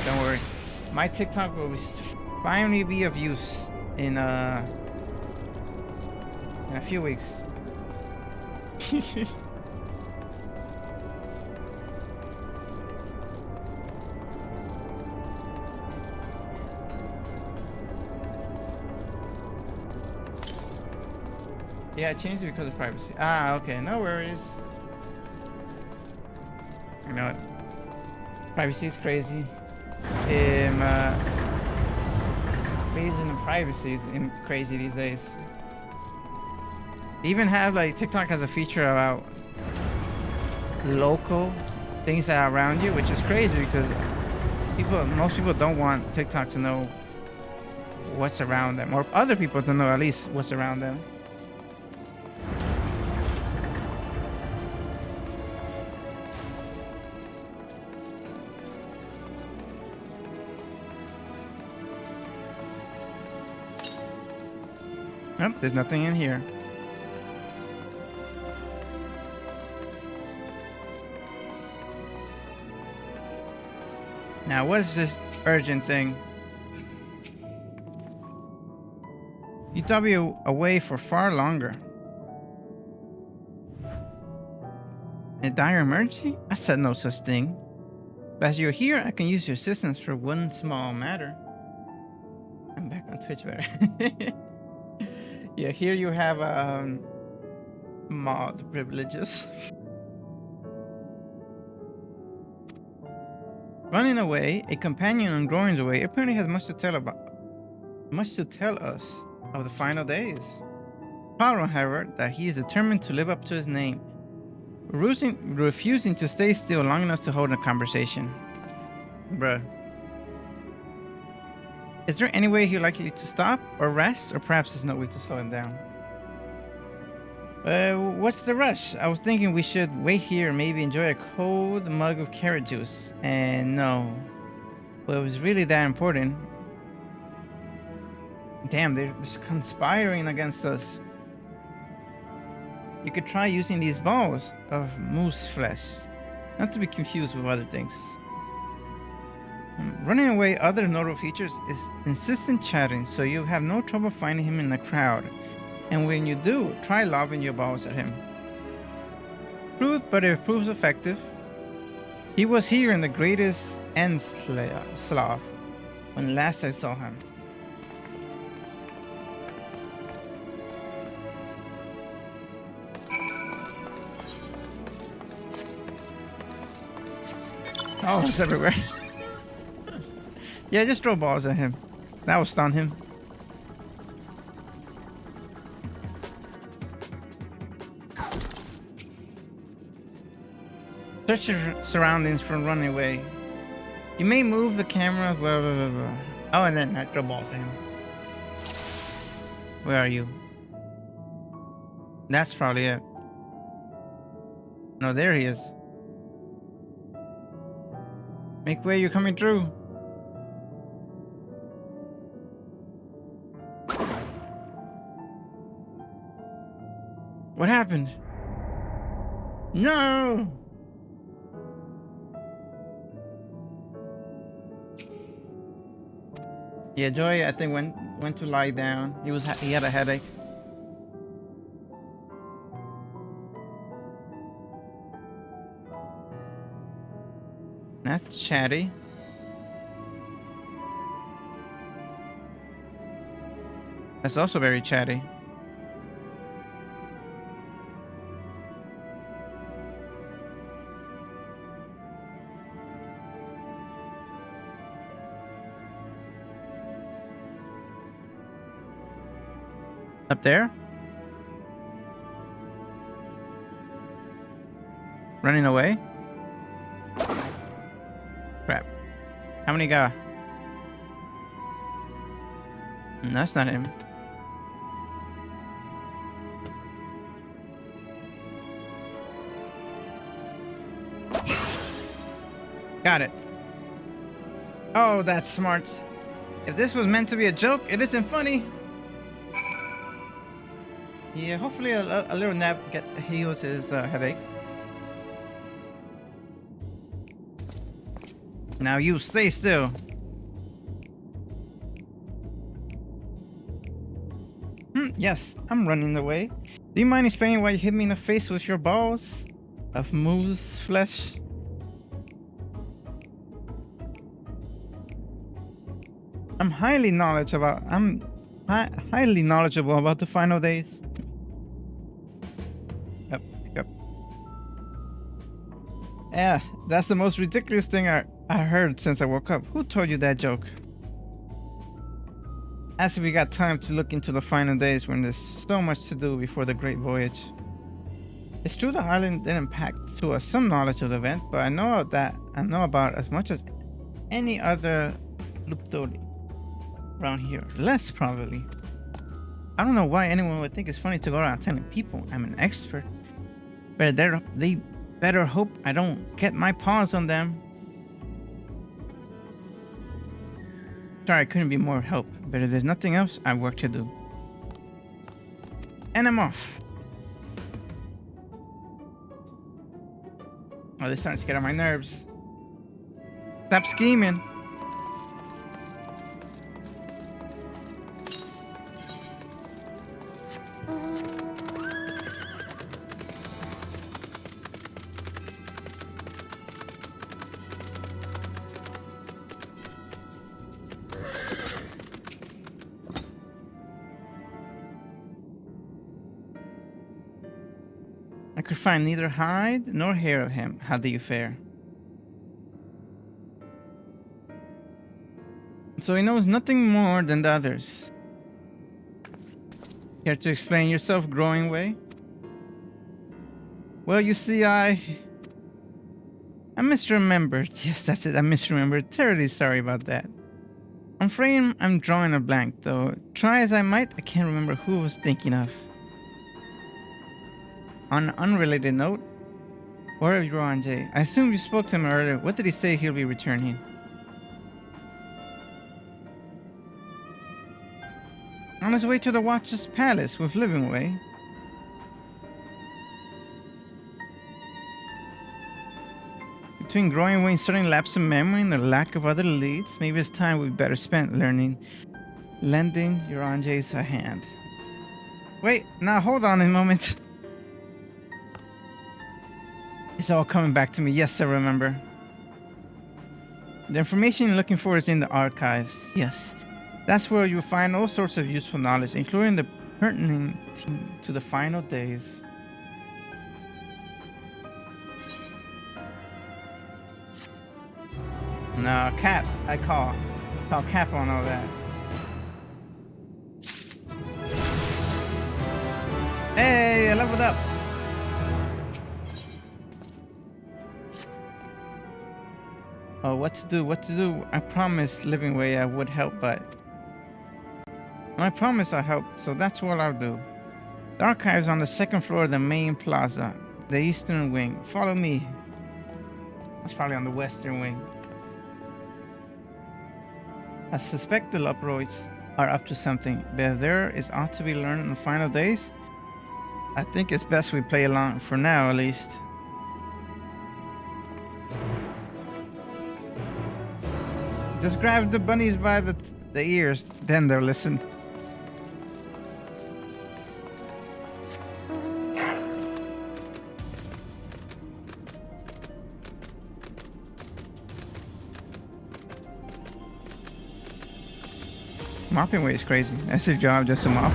Don't worry. My TikTok will finally be of use in a few weeks. Yeah, I changed it because of privacy. Ah, okay, no worries. You know what? Privacy is crazy. Invasion of privacy is crazy these days. They even have like TikTok has a feature about local things that are around you, which is crazy because most people don't want TikTok to know what's around them, or other people to know at least what's around them. Nope, there's nothing in here. Now, what is this urgent thing? You thought we were away for far longer. A dire emergency? I said no such thing. But as you're here, I can use your assistance for one small matter. I'm back on Twitch better. Yeah, here you have mod privileges. Running away, a companion on Groin's Way apparently has much to tell us of the final days. Problem, however, that he is determined to live up to his name, refusing to stay still long enough to hold a conversation. Bruh. Is there any way he's likely to stop or rest, or perhaps there's no way to slow him down? What's the rush? I was thinking we should wait here and maybe enjoy a cold mug of carrot juice. And no. Well, it was really that important. Damn, they're just conspiring against us. You could try using these balls of moose flesh. Not to be confused with other things. Running away, other notable features is insistent chatting, so you have no trouble finding him in the crowd. And when you do, try lobbing your balls at him. Crude, but it proves effective. He was here in the greatest Endslav when last I saw him. Oh, it's everywhere. Yeah, just throw balls at him. That will stun him. Search your surroundings from running away. You may move the camera, blah, blah, blah, blah. Oh, and then I throw balls at him. Where are you? That's probably it. No, there he is. Make way, you're coming through. What happened? No! Yeah, Joy, I think went to lie down. He had a headache. That's chatty. That's also very chatty. Up there? Running away? Crap. How many got? That's not him. Got it. Oh, that's smart. If this was meant to be a joke, it isn't funny. Yeah, hopefully a little nap heals his headache. Now you stay still. Yes, I'm running away. Do you mind explaining why you hit me in the face with your balls of moose flesh? I'm highly knowledgeable about the final days. Yep, yep. Yeah, that's the most ridiculous thing I heard since I woke up. Who told you that joke? As if we got time to look into the final days when there's so much to do before the great voyage. It's true the island didn't pack to us some knowledge of the event, but I know about as much as any other Luptori around here. Less probably. I don't know why anyone would think it's funny to go around telling people I'm an expert. But they better hope I don't get my paws on them. Sorry, I couldn't be more help, but if there's nothing else, I have work to do. And I'm off. Oh, they're starting to get on my nerves. Stop scheming. I could find neither hide nor hair of him. How do you fare? So he knows nothing more than the others. Care to explain yourself, growing way? Well, you see, I misremembered. Yes, that's it. I misremembered. Terribly sorry about that. I'm afraid I'm drawing a blank, though. Try as I might, I can't remember who I was thinking of. On an unrelated note, where is Roanje? I assume you spoke to him earlier. What did he say he'll be returning? On his way to the Watcher's Palace with Livingway. Between growing Wayne's sudden lapse of memory and the lack of other leads, maybe it's time we'd better spend lending Roranje's a hand. Wait, now hold on a moment. It's all coming back to me. Yes, I remember. The information you're looking for is in the archives. Yes. That's where you'll find all sorts of useful knowledge, including the pertinent to the final days. No, Cap. I call Cap on all that. Hey, I leveled up. Oh, what to do? I promised Livingway I would help, but... I promise I'll help, so that's what I'll do. The archive's on the second floor of the main plaza, the eastern wing. Follow me. That's probably on the western wing. I suspect the Luproids are up to something, but if there is ought to be learned in the final days, I think it's best we play along, for now at least. Just grab the bunnies by the ears, then they'll listen. Mopping way is crazy. That's his job, just to mop.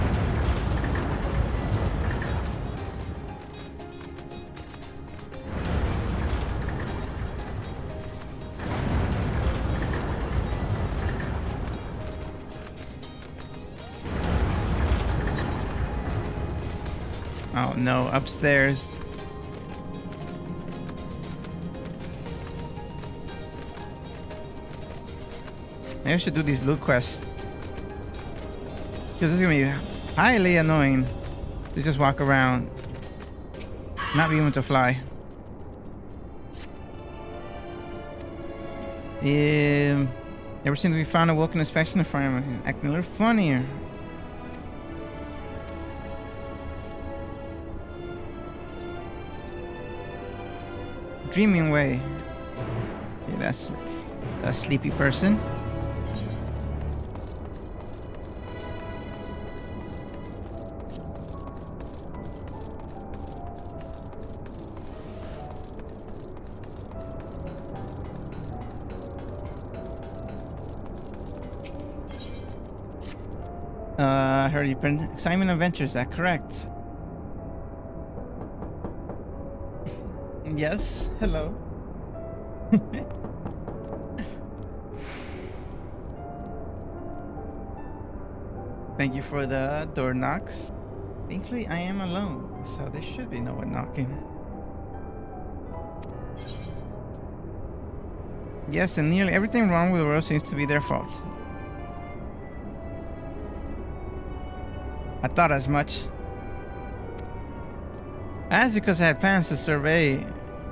Oh no, upstairs. Maybe I should do these blue quests. Because it's gonna be highly annoying to just walk around, not be able to fly. Ever since we found a woken inspection environment, acting a little funnier. Dreaming way. Yeah, that's a sleepy person. I heard you've been Simon Adventures, is that correct? Yes, hello. Thank you for the door knocks. Thankfully, I am alone, so there should be no one knocking. Yes, and nearly everything wrong with the world seems to be their fault. I thought as much. That's because I had plans to survey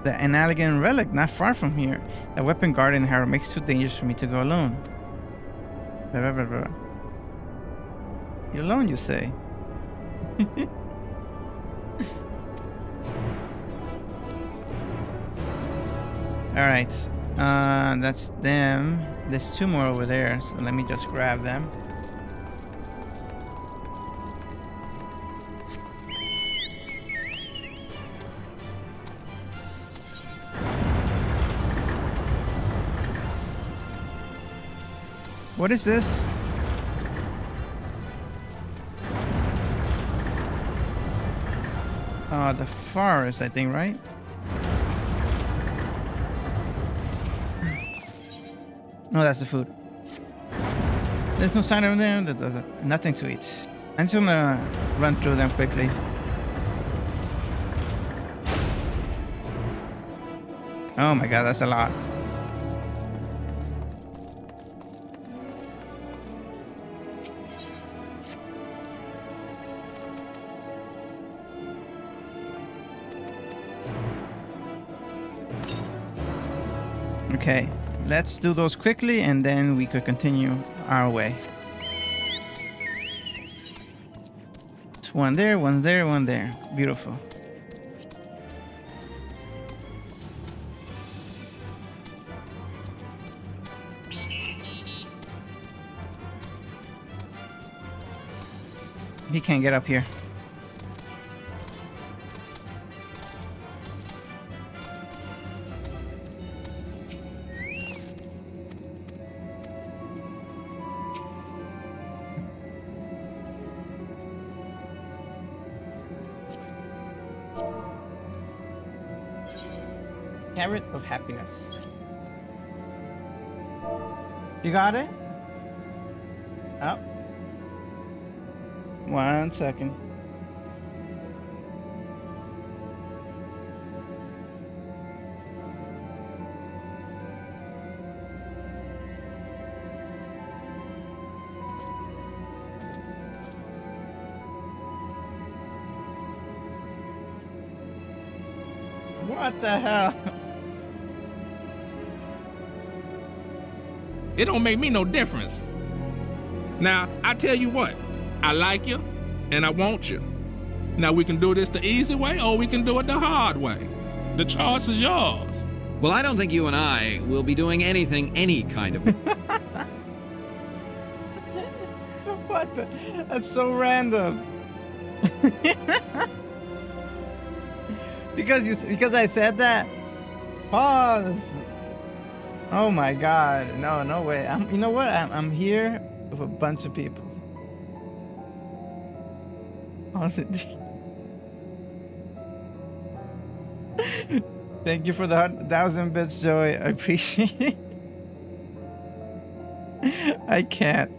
the Enaligin relic not far from here. The weapon guard in Harrow makes it too dangerous for me to go alone. Blah, blah, blah, blah. You're alone, you say? Alright. That's them. There's two more over there, so let me just grab them. What is this? The forest, I think, right? No, that's the food. There's no sign of them. Nothing to eat. I'm just gonna run through them quickly. Oh my god, that's a lot. Okay, let's do those quickly and then we could continue our way. It's one there, one there, one there. Beautiful. He can't get up here. Carrot of happiness. You got it? Oh. 1 second. What the hell? It don't make me no difference. Now, I tell you what, I like you, and I want you. Now, we can do this the easy way, or we can do it the hard way. The choice is yours. Well, I don't think you and I will be doing anything any kind of... What the? That's so random. Because I said that. Pause. Oh my god. No way. You know what? I'm here with a bunch of people. Honestly. Thank you for the 1,000 bits, Joey. I appreciate it. I can't.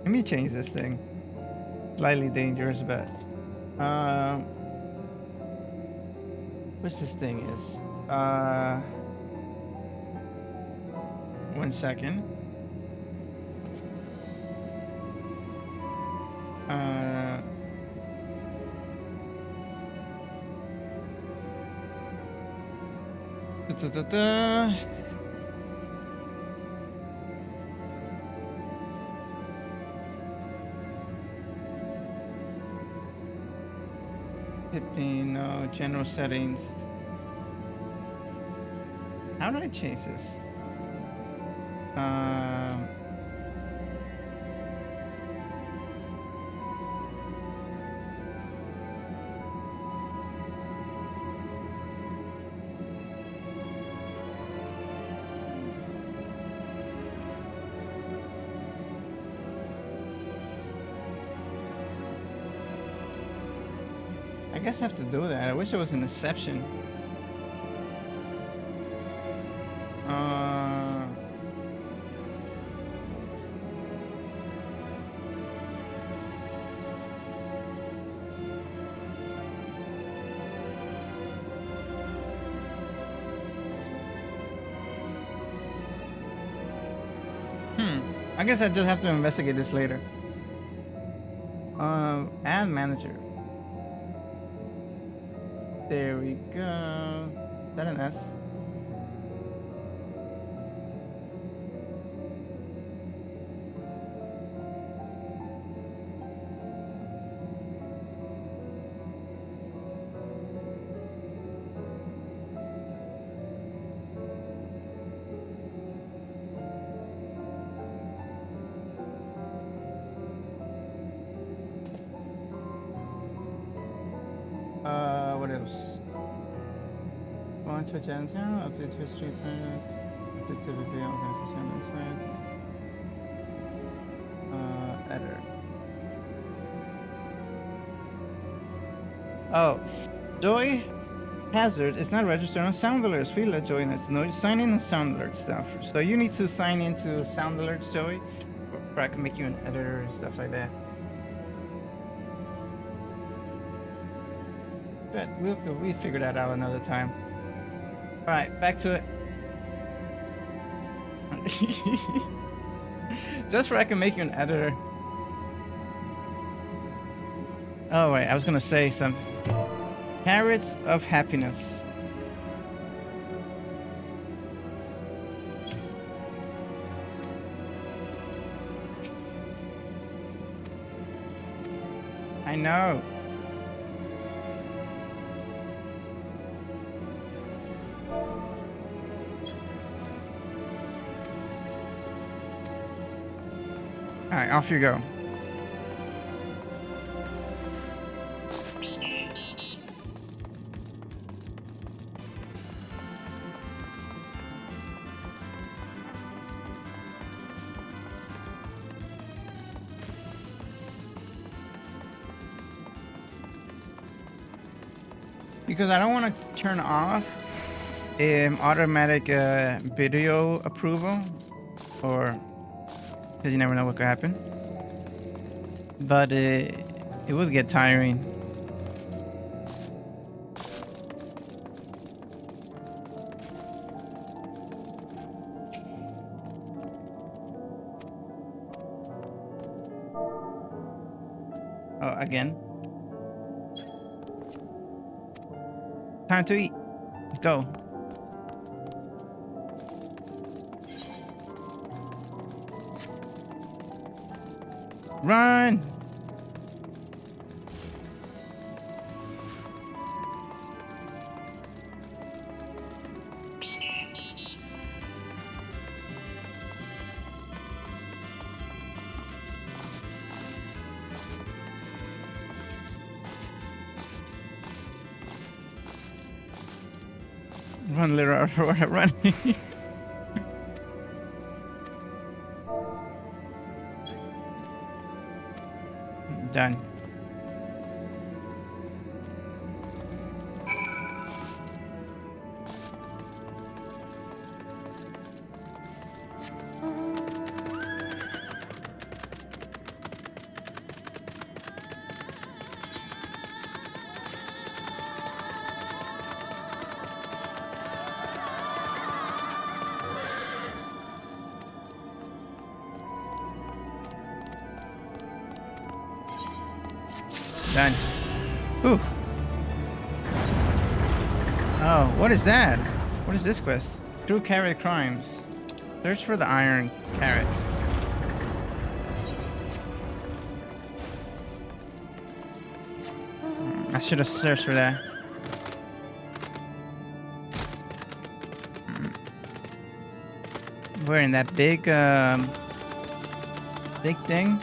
Let me change this thing. Slightly dangerous, but what's this thing is? 1 second. Da-da-da-da. Tipping, no, general settings. How do I change this? I guess I have to do that. I wish it was an exception. I guess I just have to investigate this later. Add manager. There we go. Is that an S? What else? Go to agenda, update history, update to review organization inside. Editor. Oh, Joy Hazard is not registered on Sound Alerts. Please let Joy know. Sign in on Sound Alert stuff. So you need to sign into Sound Alerts, Joey, or I can make you an editor and stuff like that. But we'll figure that out another time. Alright, back to it. Just so I can make you an editor. Oh wait, I was gonna say some carrots of happiness. I know. Alright, off you go. Because I don't want to turn off automatic video approval, or because you never know what could happen. But it would get tiring. Oh, again. Time to eat. Go. Run! Run, little run. Done. Done. Ooh. Oh, what is that? What is this quest? True carrot crimes. Search for the iron carrot. I should have searched for that. We're in that big thing.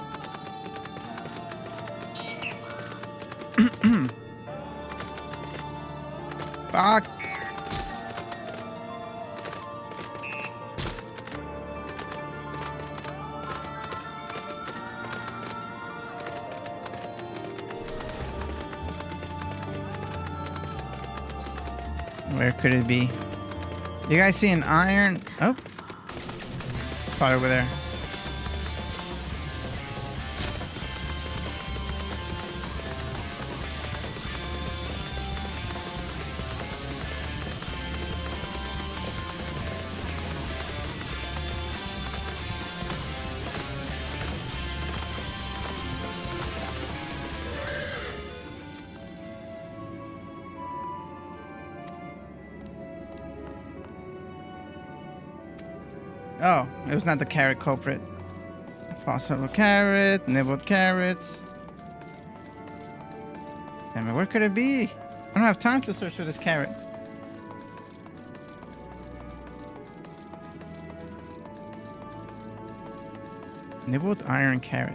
Fuck. Where could it be? You guys see an iron? Oh. It's probably over there. Oh, it was not the carrot culprit. Fossil carrot, nibbled carrots. Damn it, where could it be? I don't have time to search for this carrot. Nibbled iron carrot.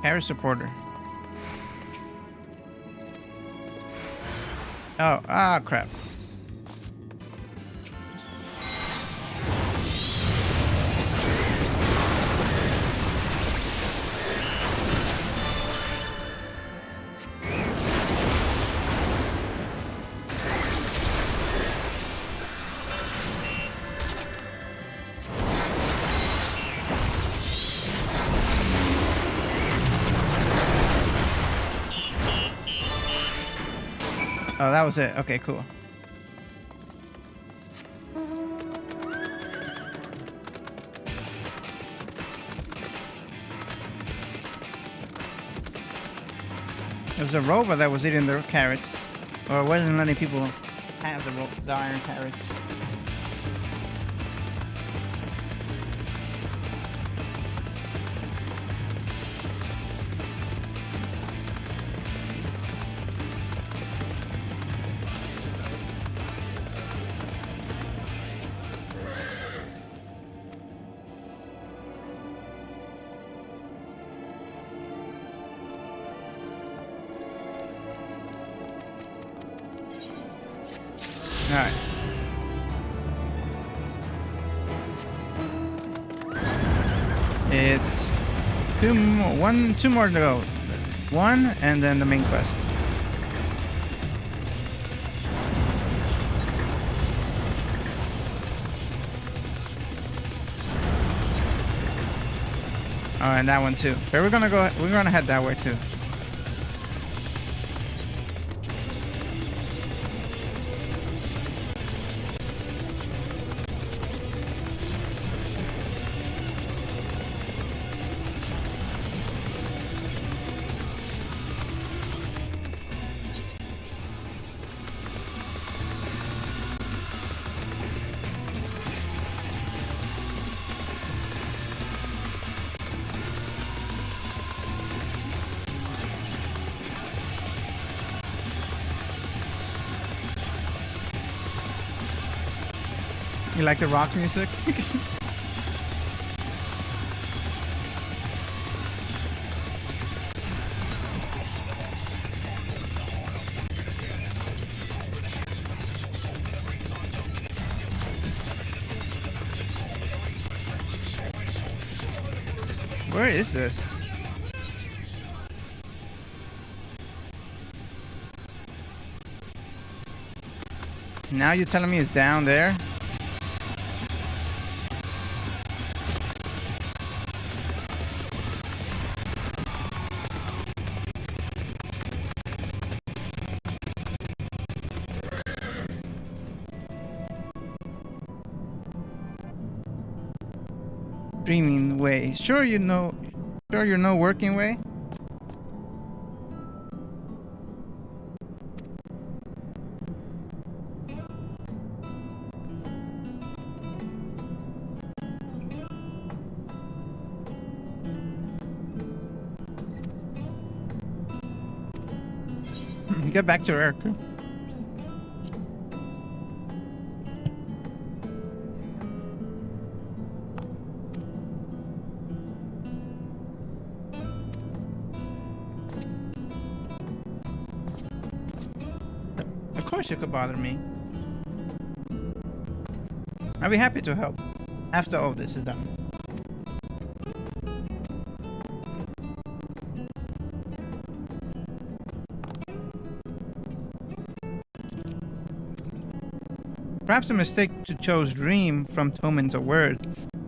Carrot supporter. Oh, crap. Oh, that was it. Okay, cool. There was a robot that was eating the carrots, or wasn't letting people have the iron carrots. Alright. It's two more to go. One, and then the main quest. Oh, and that one too. But we're gonna head that way too. You like the rock music? Where is this? Now you're telling me it's down there? Dreaming way. Sure, you know Sure, you're no working way. Get back to Eric. Of course you could bother me. I'll be happy to help after all this is done. Perhaps a mistake to chose dream from tome into word,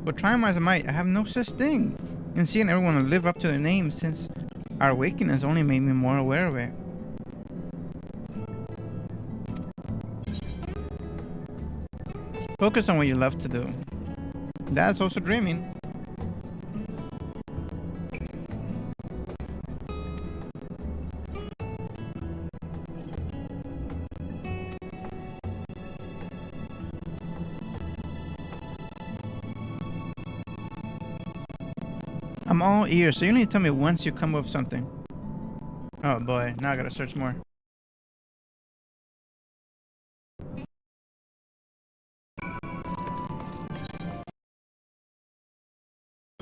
but try as I might, I have no such thing. And seeing everyone live up to their names since our awakening has only made me more aware of it. Focus on what you love to do. That's also dreaming. I'm all ears, so you need to tell me once you come up with something. Oh boy, now I gotta search more.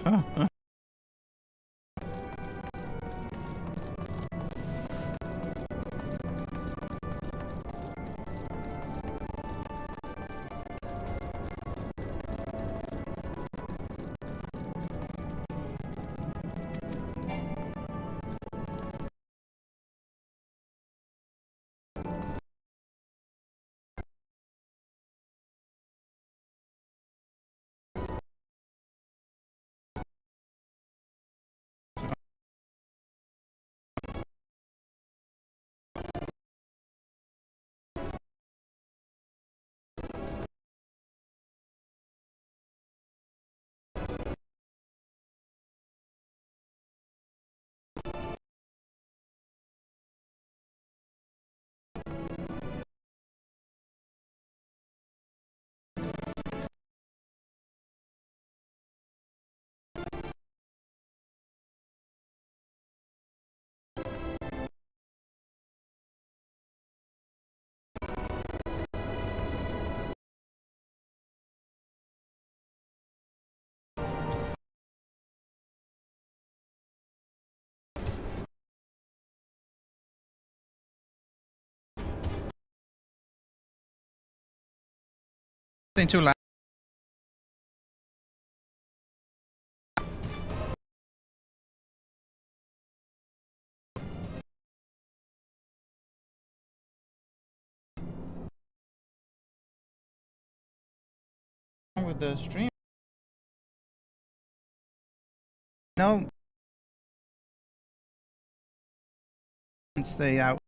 Oh. Too loud. With the stream. No. Stay out.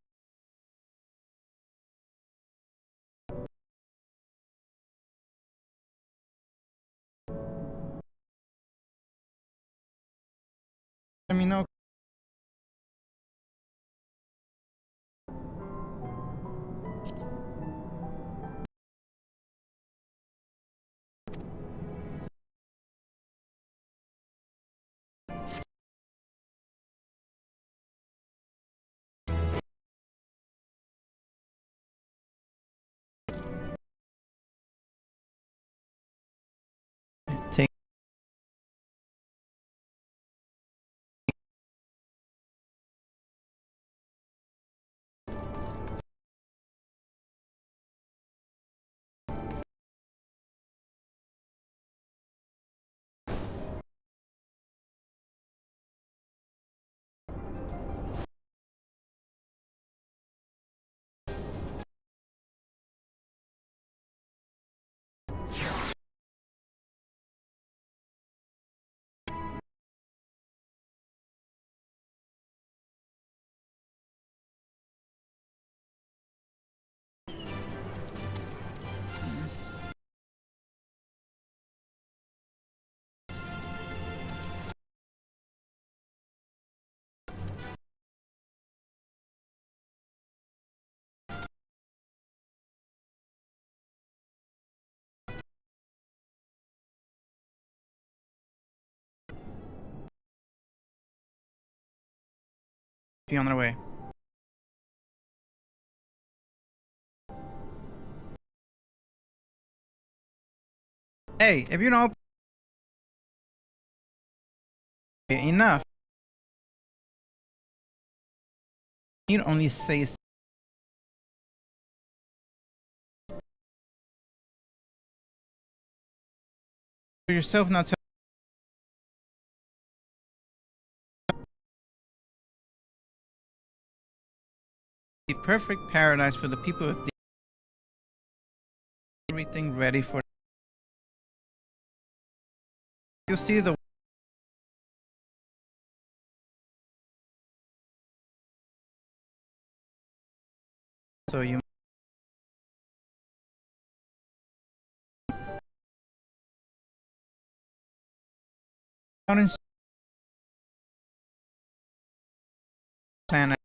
Let me know. Take Be on their way. Hey, if you don't enough, you only say for yourself not to be perfect paradise for the people with everything ready for. You'll see the so you out in Santa.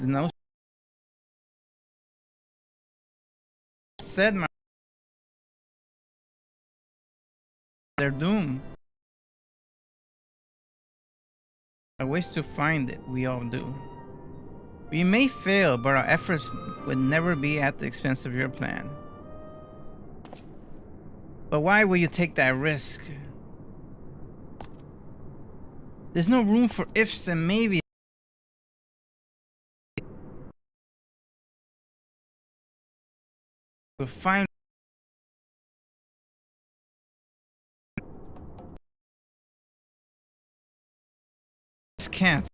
No said my their doom. A ways to find it, we all do. We may fail, but our efforts would never be at the expense of your plan. But why will you take that risk? There's no room for ifs and maybe. We'll find. Just can't.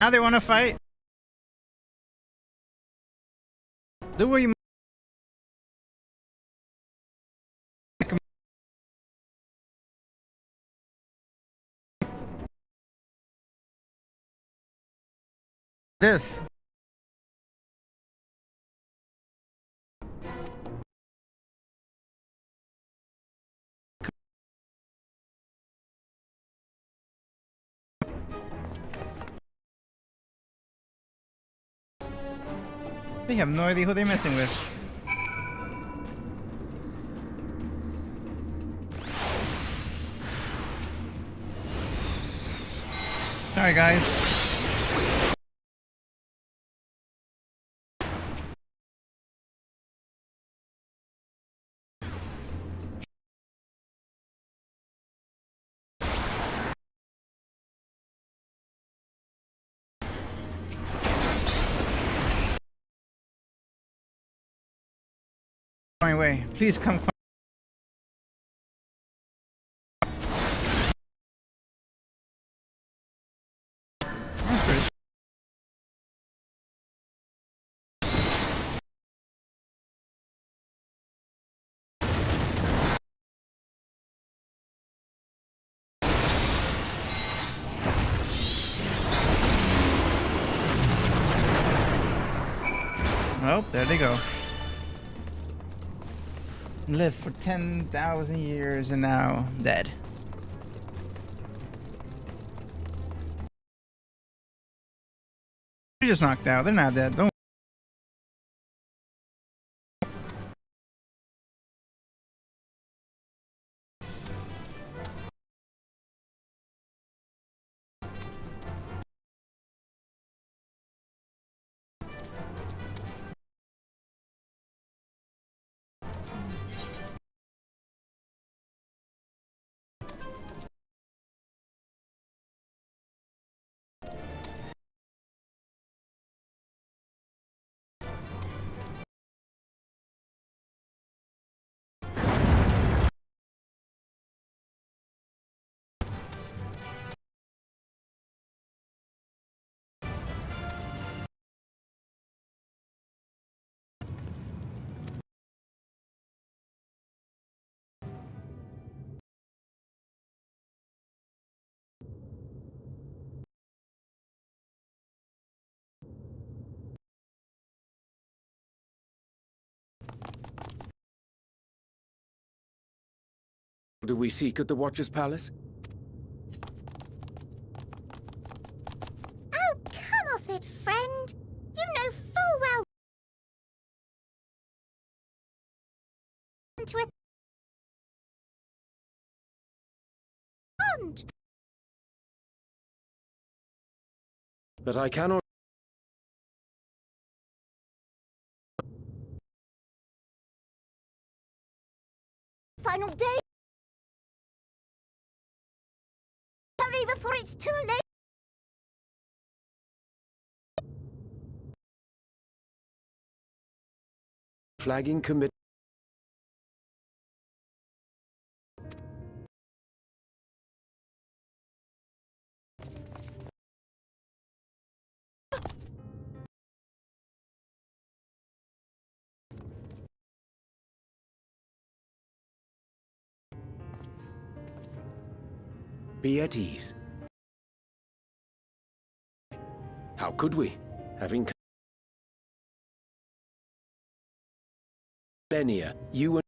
Now they want to fight. Do what you. This. They have no idea who they're messing with. Sorry, guys. My way. Please come. Oh, there they go. Lived for 10,000 years and now dead. They're just knocked out. They're not dead. Don't Do we seek at the Watcher's Palace? Oh, come off it, friend. You know full well to a pond. But I cannot. Final day. Hurry before it's too late. Flagging commit. Be at ease. How could we, having millennia, you and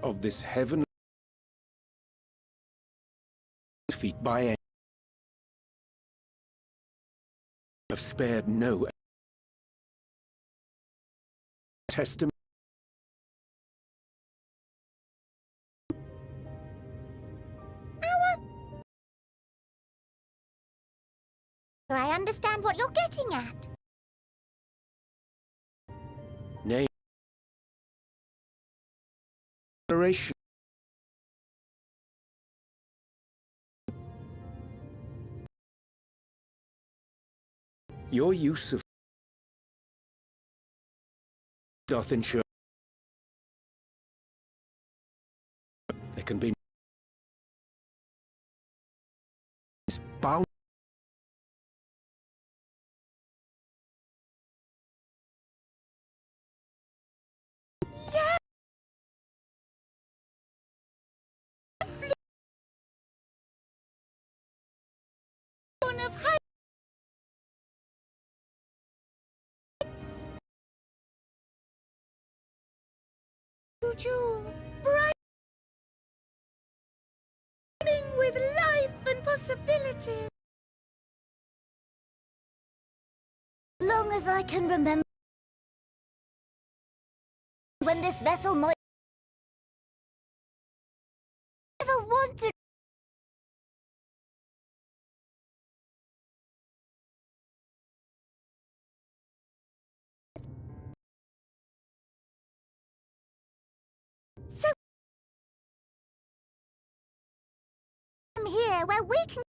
of this heaven feet by end have spared no testament. I understand what you're getting at. Nay. Generation. Your use of doth ensure there can be bound. Jewel, bright with life and possibilities. Long as I can remember when this vessel might ever want to. So I'm here where we can.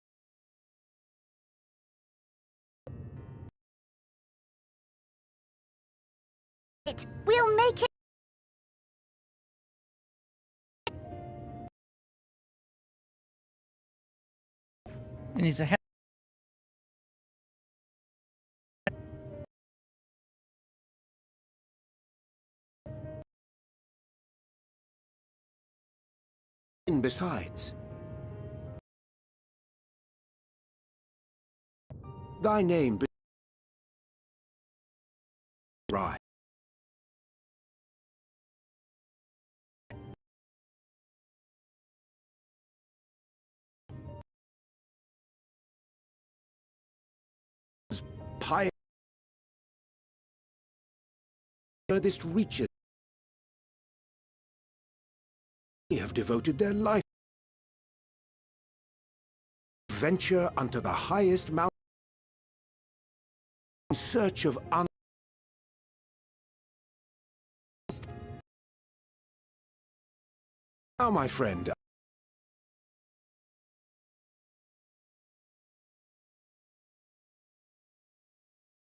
We'll make it. And he's a Besides, thy name be right. Pie furthest reaches have devoted their life venture unto the highest mountain in search of Now, my friend,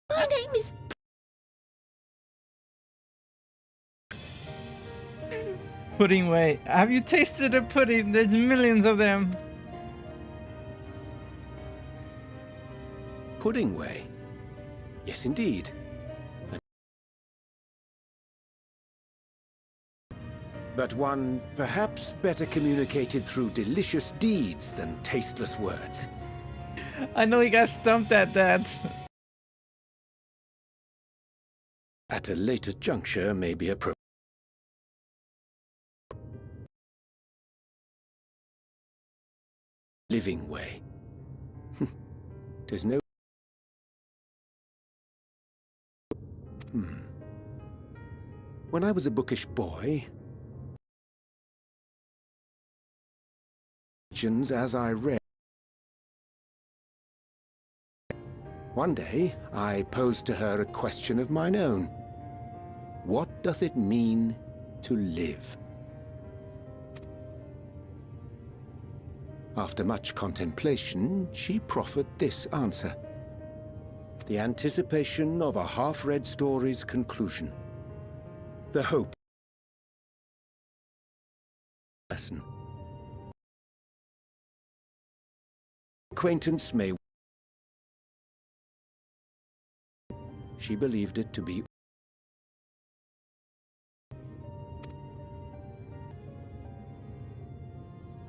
My name is. pudding way. Have you tasted a pudding? There's millions of them. Pudding Way. Yes, indeed. But one perhaps better communicated through delicious deeds than tasteless words. I know he got stumped at that. At a later juncture may be appropriate. living way. 'Tis no... When I was a bookish boy, as I read, one day I posed to her a question of mine own. What doth it mean to live? After much contemplation, she proffered this answer. The anticipation of a half-read story's conclusion. The hope. Lesson. Acquaintance may... She believed it to be...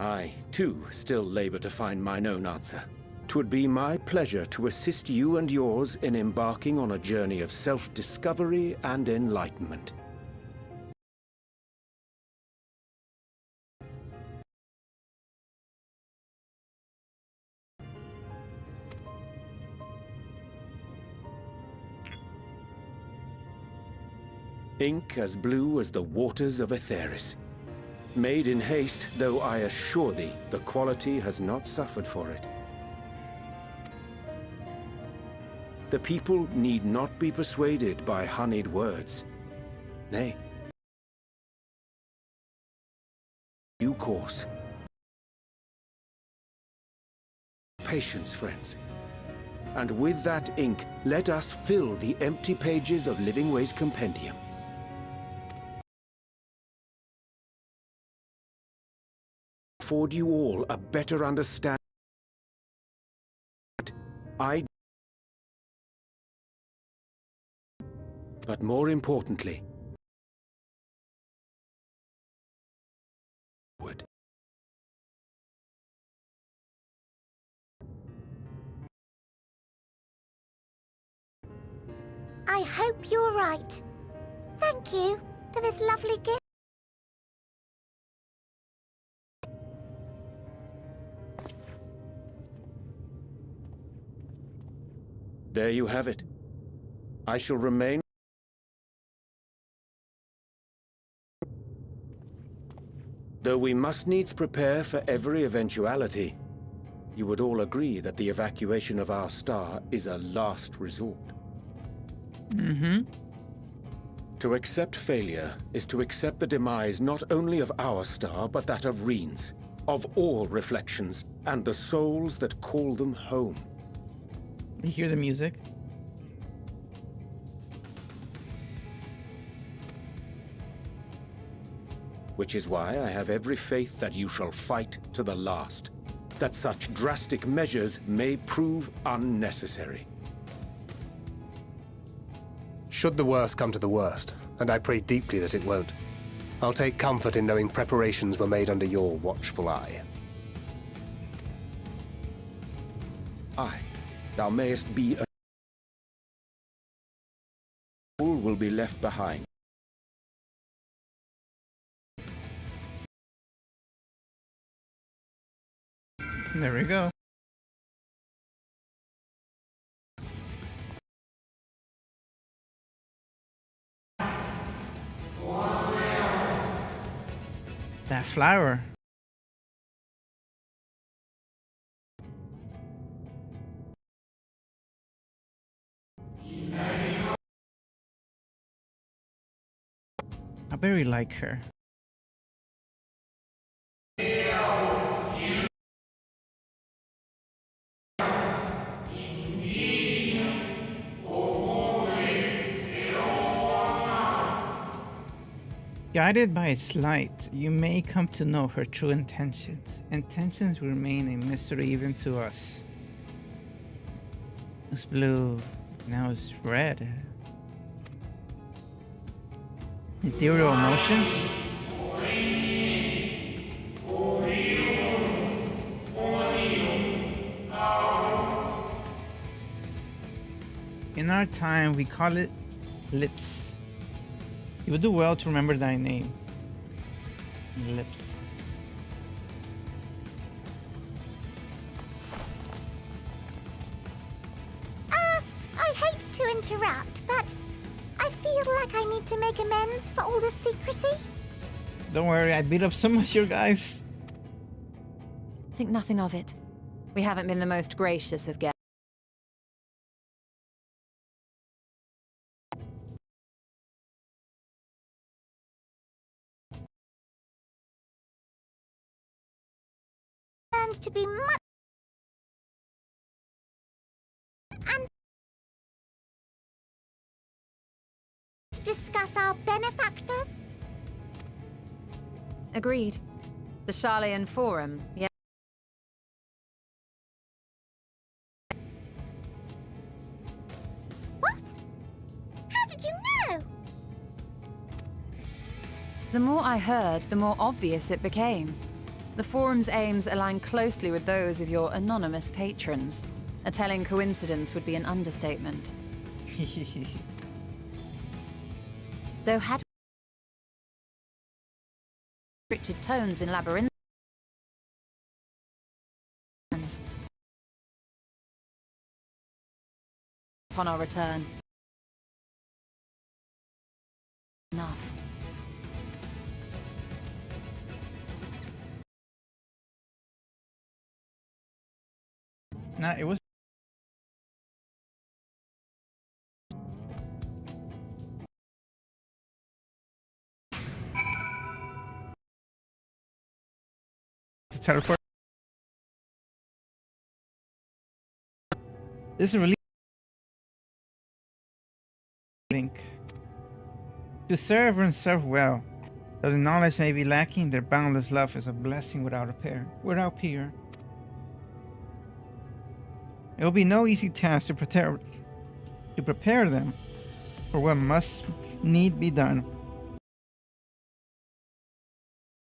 I, too, still labor to find mine own answer. 'Twould be my pleasure to assist you and yours in embarking on a journey of self-discovery and enlightenment. Ink as blue as the waters of Aetheris. Made in haste, though I assure thee, the quality has not suffered for it. The people need not be persuaded by honeyed words. Nay. Due course. Patience, friends. And with that ink, let us fill the empty pages of Living Way's compendium. Afford you all a better understanding. But more importantly, I hope you're right. Thank you for this lovely gift. There you have it. I shall remain. Though we must needs prepare for every eventuality, you would all agree that the evacuation of our star is a last resort. To accept failure is to accept the demise not only of our star, but that of Reen's, of all reflections, and the souls that call them home. You hear the music? Which is why I have every faith that you shall fight to the last, that such drastic measures may prove unnecessary. Should the worst come to the worst, and I pray deeply that it won't, I'll take comfort in knowing preparations were made under your watchful eye. Aye, thou mayest be a... All will be left behind. There we go. That flower. I very like her. Guided by its light, you may come to know her true intentions. Intentions remain a mystery even to us. It's blue, now it's red. Ethereal emotion? In our time, we call it lips. You would do well to remember thy name. Lips. to interrupt, but I feel like I need to make amends for all the secrecy. Don't worry, I beat up some of your guys. Think nothing of it. We haven't been the most gracious of guests. And to be much... and... to discuss our benefactors? Agreed. The Charleyan Forum, yeah. What? How did you know? The more I heard, the more obvious it became. The Forum's aims align closely with those of your anonymous patrons. A telling coincidence would be an understatement. Though had restricted tones in labyrinth upon our return. Enough. Nah, it was. To teleport. This is really link. To serve and serve well. Though the knowledge may be lacking, their boundless love is a blessing without peer. It will be no easy task to prepare them for what must need be done.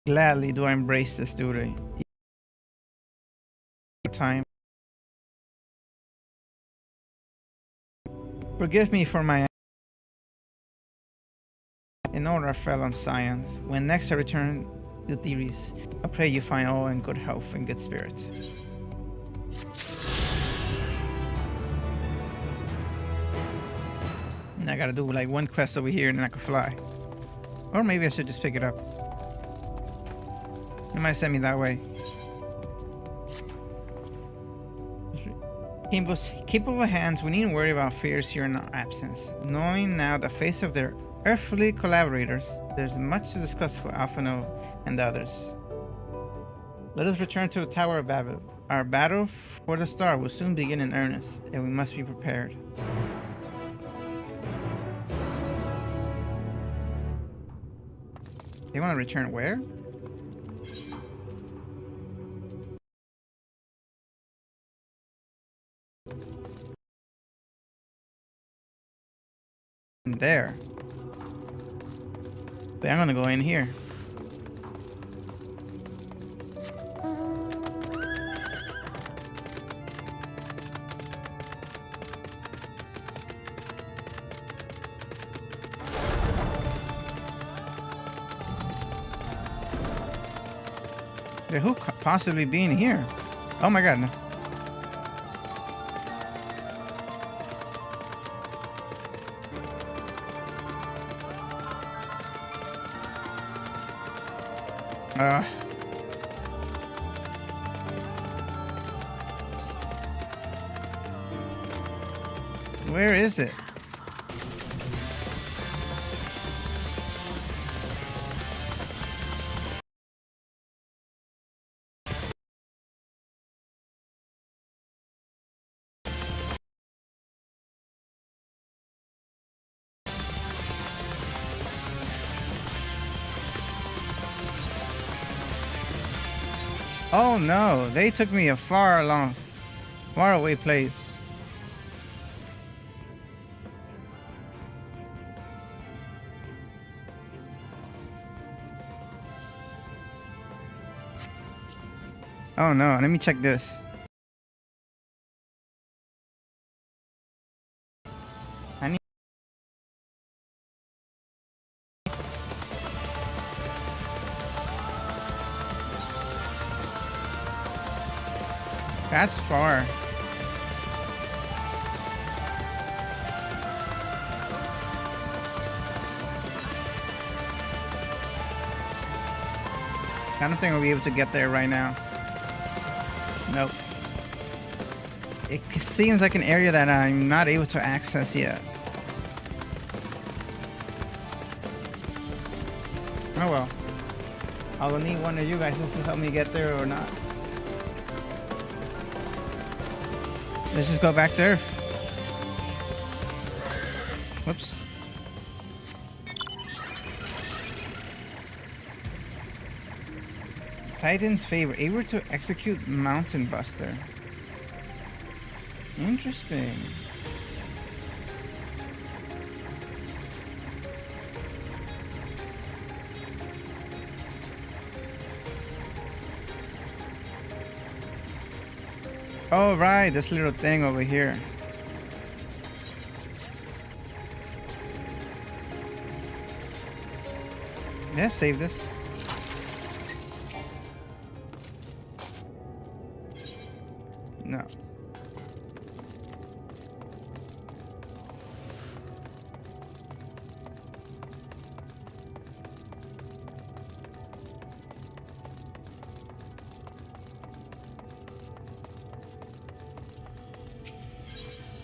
Gladly do I embrace this duty. Time. Forgive me for my in order I fell on science. When next I return to theories, I pray you find all in good health and good spirit. And I gotta do like one quest over here and then I can fly. Or maybe I should just pick it up. It might send me that way. Capable hands, we needn't worry about fears here in our absence. Knowing now the face of their earthly collaborators, there's much to discuss with Alphino and the others. Let us return to the Tower of Babel. Our battle for the star will soon begin in earnest, and we must be prepared. They want to return where? There. But I'm gonna go in here. Who could possibly be in here? Oh my god, no. Where is it? Oh no, they took me a far away place. Oh no, let me check this. I need... That's far. I don't think I'll be able to get there right now. Nope. It seems like an area that I'm not able to access yet. Oh well. I will need one of you guys to help me get there or not. Let's just go back to Earth. Whoops. Titan's favor, able to execute Mountain Buster. Interesting. Oh right, this little thing over here. Yeah, save this. No.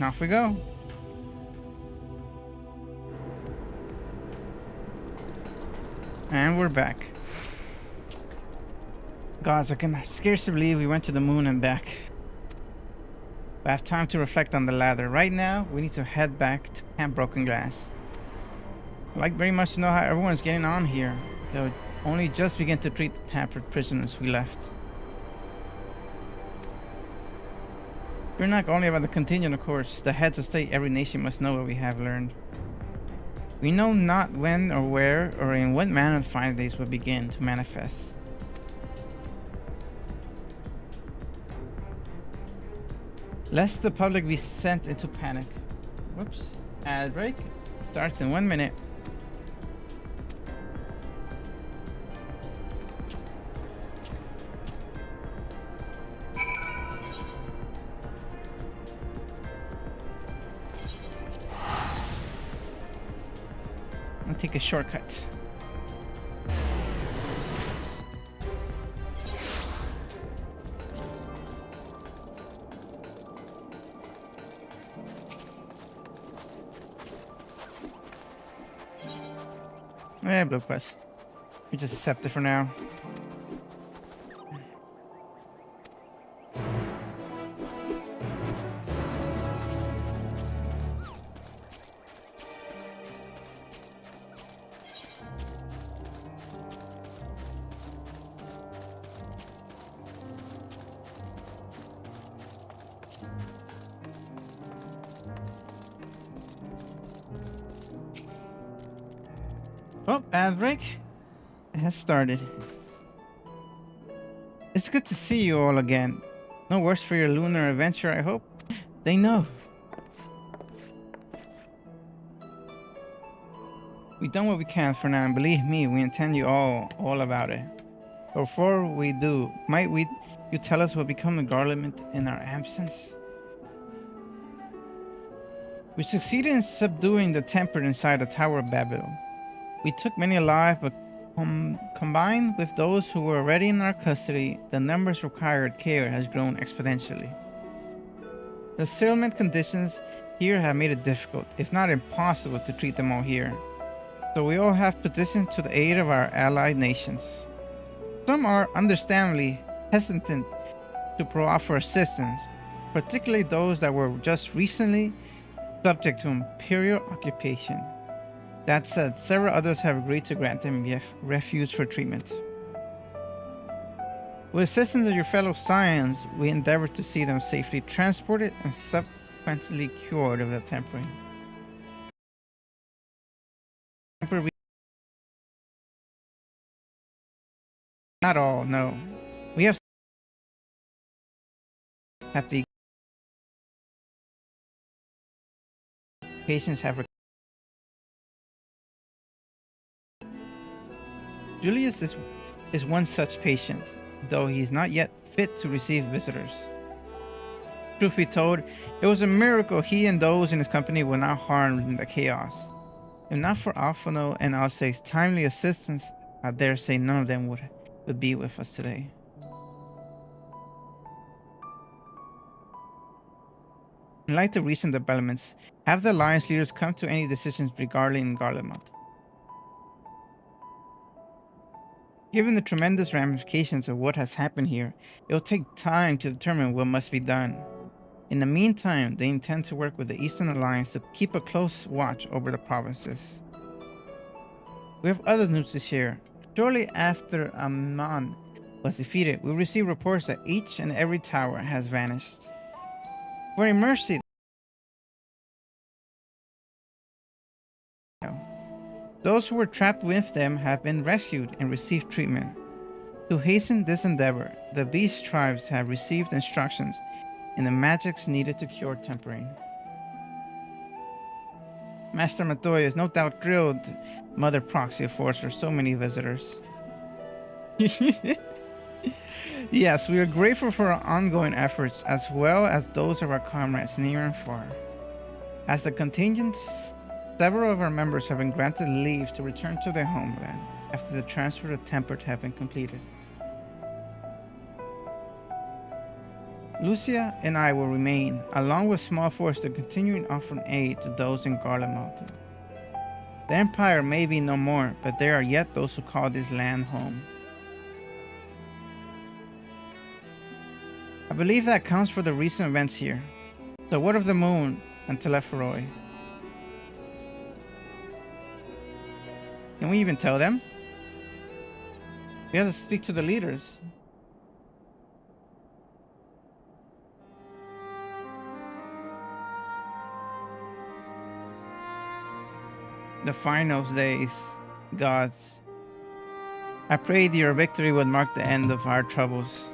Off we go. And we're back. Gods, I can scarcely believe we went to the moon and back. I have time to reflect on the ladder. Right now, we need to head back to Camp Broken Glass. I'd like very much to know how everyone's getting on here. They'll only just begin to treat the tampered prisoners we left. We're not only about the contingent, of course. The heads of state, every nation must know what we have learned. We know not when or where or in what manner the final days will begin to manifest. Lest the public be sent into panic. Whoops. Ad break starts in 1 minute. I'll take a shortcut. Yeah, blue quest. We just accept it for now. Oh, ad break has started. It's good to see you all again. No worse for your lunar adventure, I hope. They know. We've done what we can for now, and believe me, we intend you all about it. But before we do, might you tell us what become of Garland in our absence? We succeeded in subduing the tempered inside the Tower of Babel. We took many alive, but combined with those who were already in our custody, the numbers required care has grown exponentially. The settlement conditions here have made it difficult, if not impossible, to treat them all here. So we all have petitioned to the aid of our allied nations. Some are understandably hesitant to offer assistance, particularly those that were just recently subject to imperial occupation. That said, several others have agreed to grant them refuge for treatment. With assistance of your fellow Scions, we endeavor to see them safely transported and subsequently cured of the temper. Not all, no. We have happy patients have. Julius is one such patient, though he is not yet fit to receive visitors. Truth be told, it was a miracle he and those in his company were not harmed in the chaos. If not for Alphano and Alcé's timely assistance, I dare say none of them would would be with us today. In light of recent developments, have the Alliance leaders come to any decisions regarding Garlemald? Given the tremendous ramifications of what has happened here, it will take time to determine what must be done. In the meantime, they intend to work with the Eastern Alliance to keep a close watch over the provinces. We have other news to share. Shortly after Amman was defeated, we received reports that each and every tower has vanished. For a mercy, those who were trapped with them have been rescued and received treatment. To hasten this endeavor, the beast tribes have received instructions in the magics needed to cure tempering. Master Matoya is no doubt thrilled Mother Proxy affords her so many visitors. Yes, we are grateful for our ongoing efforts as well as those of our comrades near and far. As the contingents, several of our members have been granted leave to return to their homeland after the transfer to Tempered have been completed. Lucia and I will remain, along with small force, to continue offering aid to those in Garlemald. The Empire may be no more, but there are yet those who call this land home. I believe that accounts for the recent events here. So what of the moon and Telephoroi? Can we even tell them? We have to speak to the leaders. The finals days, gods. I prayed your victory would mark the end of our troubles.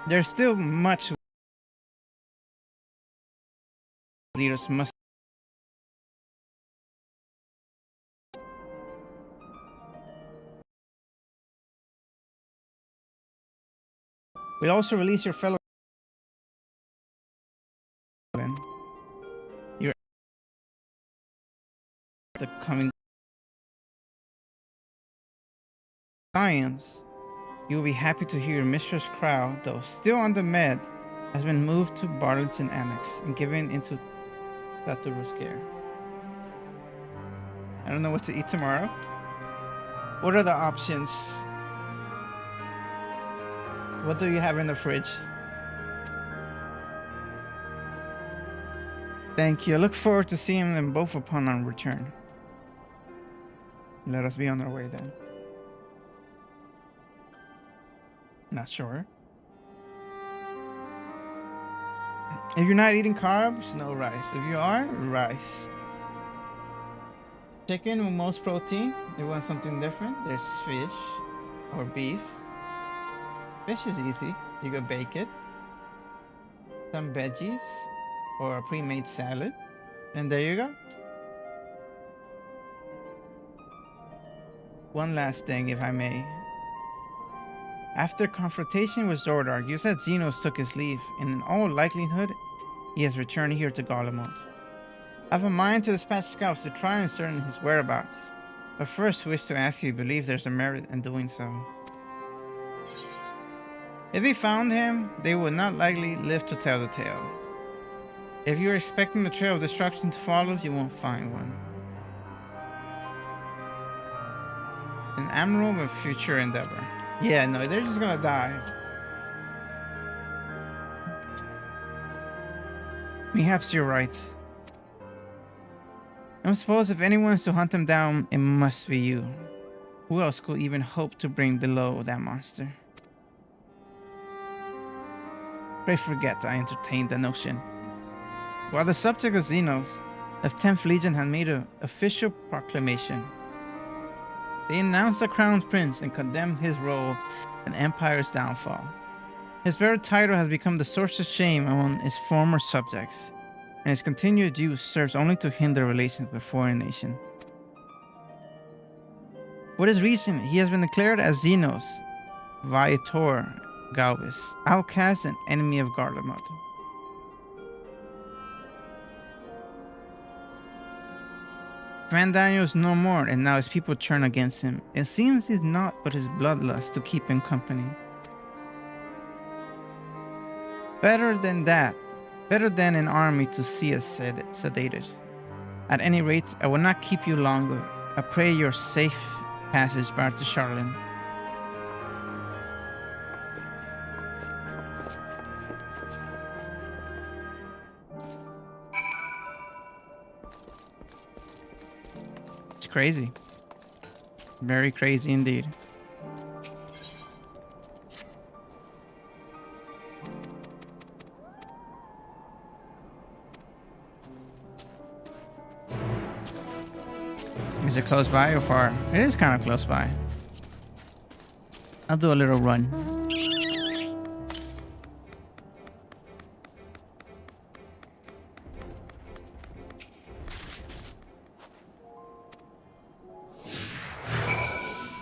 There's still much leaders must. We'll also release your fellow. Your the coming science. You'll be happy to hear Mistress Crow, though still on the med, has been moved to Barlington Annex and given into Saturu's care. I don't know what to eat tomorrow. What are the options? What do you have in the fridge? Thank you. I look forward to seeing them both upon our return. Let us be on our way then. Not sure. If you're not eating carbs, no rice. If you are, rice. Chicken with most protein. If you want something different, there's fish or beef. Fish is easy. You could bake it. Some veggies or a pre-made salad. And there you go. One last thing, if I may. After confrontation with Zodiark, you said Xenos took his leave, and in all likelihood, he has returned here to Garlemald. I have a mind to dispatch scouts to try and ascertain his whereabouts, but first wish to ask you if you believe there's a merit in doing so. If they found him, they would not likely live to tell the tale. If you're expecting the trail of destruction to follow, you won't find one. An admirable and future endeavor. Yeah, no, they're just gonna die. Perhaps you're right. I suppose if anyone's to hunt them down, it must be you. Who else could even hope to bring below that monster? Pray forget I entertained the notion. While the subject of Xenos, the 10th Legion had made an official proclamation. They announced the Crown Prince and condemned his role in the Empire's downfall. His very title has become the source of shame among his former subjects, and his continued use serves only to hinder relations with foreign nations. For this reason, he has been declared as Xenos, Viator Galvis, outcast and enemy of Garlemald. . Van Daniel's no more, and now his people turn against him. It seems he's not but his bloodlust to keep him company. Better than that. Better than an army to see us sedated. At any rate, I will not keep you longer. I pray your safe passage back to Charlene. It's crazy. Very crazy indeed. Is it close by or far? It is kind of close by. I'll do a little run.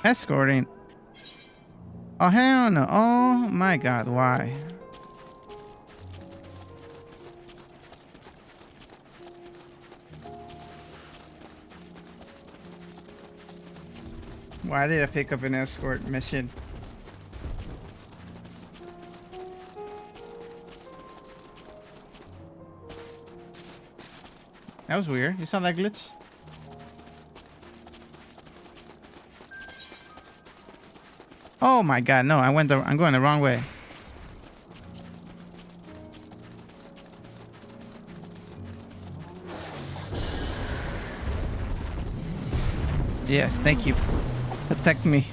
Escorting. Oh, hell no. Oh my god, why? Why did I pick up an escort mission? That was weird. You saw that glitch? Oh my god, no, I'm going the wrong way. Yes, thank you. Protect me.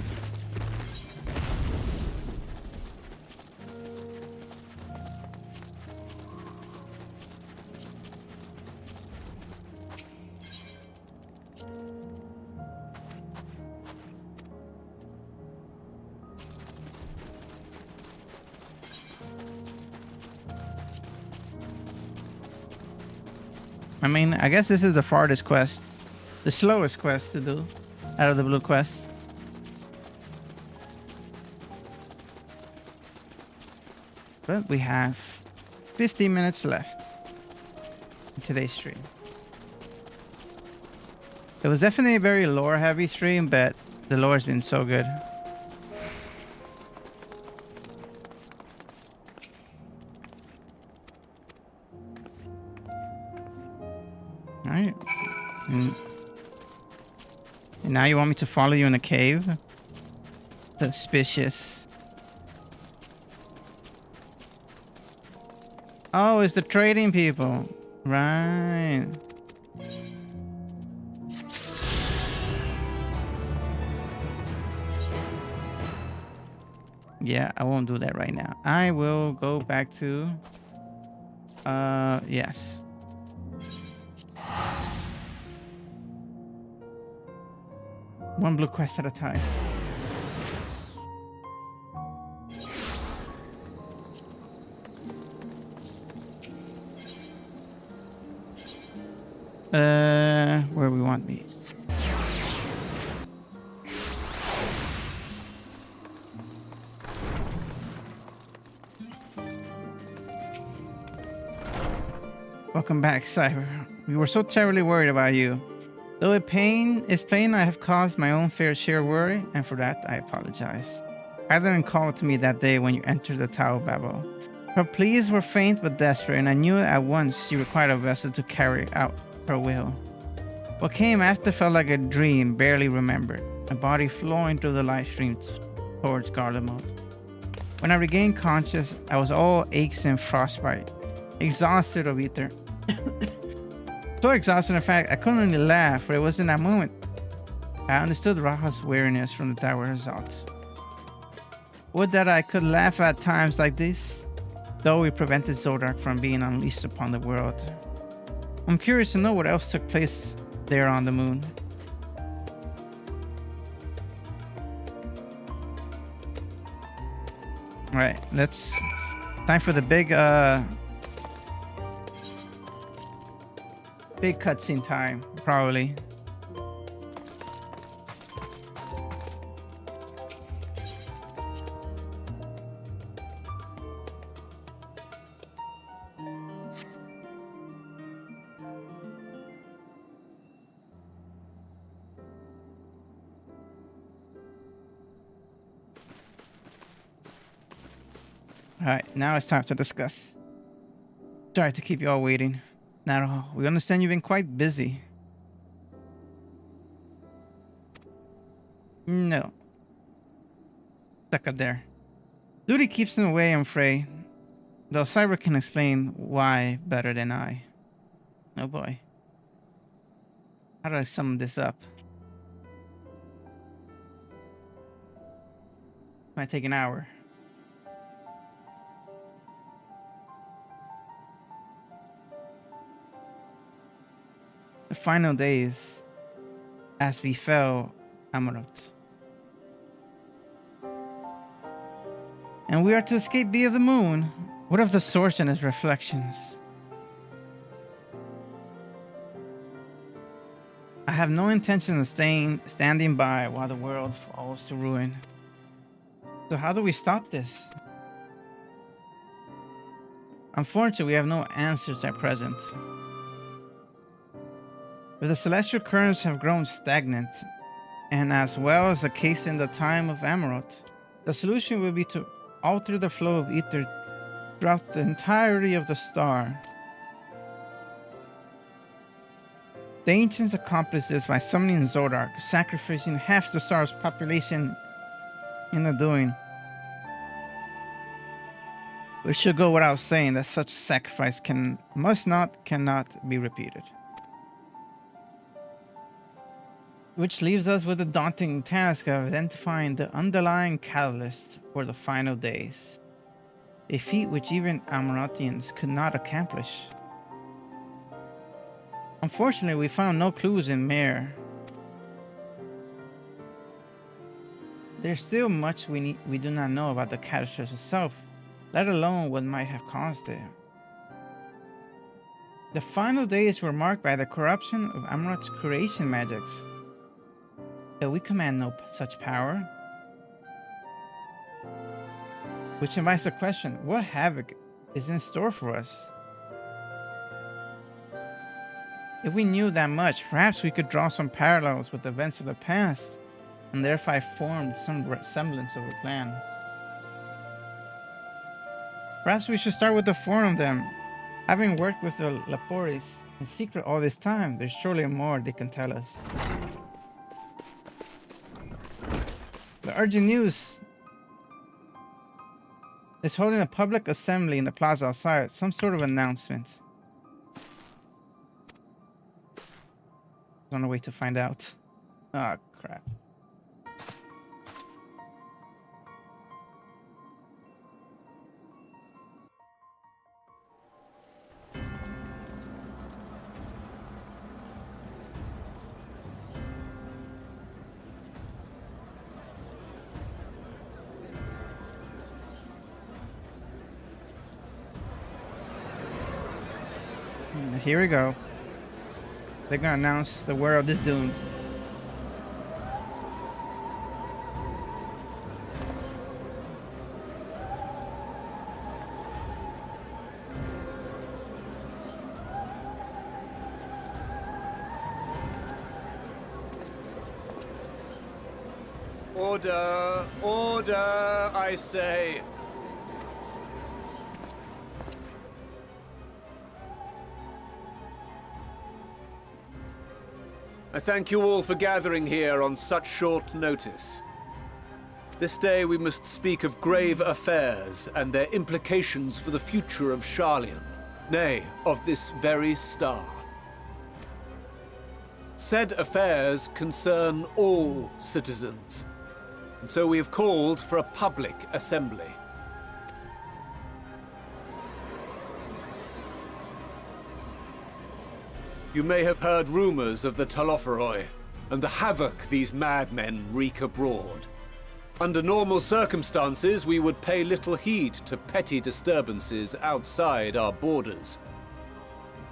I mean, I guess this is the farthest quest. The slowest quest to do out of the blue quests. But we have 15 minutes left in today's stream. It was definitely a very lore heavy stream, but the lore has been so good. Alright. And now you want me to follow you in a cave? Suspicious. Oh, it's the trading people. Right. Yeah, I won't do that right now. I will go back to... yes. One blue quest at a time. Where we want me. Welcome back, Cyber. We were so terribly worried about you. Though it's plain I have caused my own fair share of worry, and for that I apologize. I didn't call to me that day when you entered the Tower of Babel. Her pleas were faint but desperate, and I knew at once she required a vessel to carry out her will. What came after felt like a dream barely remembered, a body flowing through the live stream towards Garlemald. When I regained conscious, I was all aches and frostbite, exhausted of ether. So exhausted, in fact, I couldn't really laugh, for it was in that moment I understood Raha's weariness from the Tower Result. Would that I could laugh at times like this, though we prevented Zodiark from being unleashed upon the world. I'm curious to know what else took place there on the moon. Alright, let's... Time for the big cutscene time, probably. Alright, now it's time to discuss. Sorry to keep you all waiting. Now, we understand you've been quite busy. No. Stuck up there. Duty keeps him away, I'm afraid. Though Cyber can explain why better than I. Oh boy. How do I sum this up? Might take an hour. The final days as befell Amarot. And we are to escape via the moon. What of the source and its reflections? I have no intention of standing by while the world falls to ruin. So how do we stop this? Unfortunately, we have no answers at present. But the celestial currents have grown stagnant, and as well as the case in the time of Amarot, the solution will be to alter the flow of ether throughout the entirety of the star. The ancients accomplished this by summoning Zodiark, sacrificing half the star's population in the doing. It should go without saying that such a sacrifice cannot be repeated. Which leaves us with the daunting task of identifying the underlying catalyst for the final days. A feat which even Amarotians could not accomplish. Unfortunately, we found no clues in Mare. There's still much we do not know about the catastrophe itself, let alone what might have caused it. The final days were marked by the corruption of Amarot's creation magics. But we command no such power. Which invites the question, what havoc is in store for us? If we knew that much, perhaps we could draw some parallels with events of the past, and thereby form some semblance of a plan. Perhaps we should start with the four of them. Having worked with the Laporis in secret all this time, there's surely more they can tell us. The urgent news is holding a public assembly in the plaza outside, some sort of announcement. On a way to find out. Ah, crap. Here we go. They're gonna announce the world is doomed. Order! Order, I say! I thank you all for gathering here on such short notice. This day we must speak of grave affairs and their implications for the future of Sharlayan, nay, of this very star. Said affairs concern all citizens, and so we have called for a public assembly. You may have heard rumors of the Telophoroi and the havoc these madmen wreak abroad. Under normal circumstances, we would pay little heed to petty disturbances outside our borders.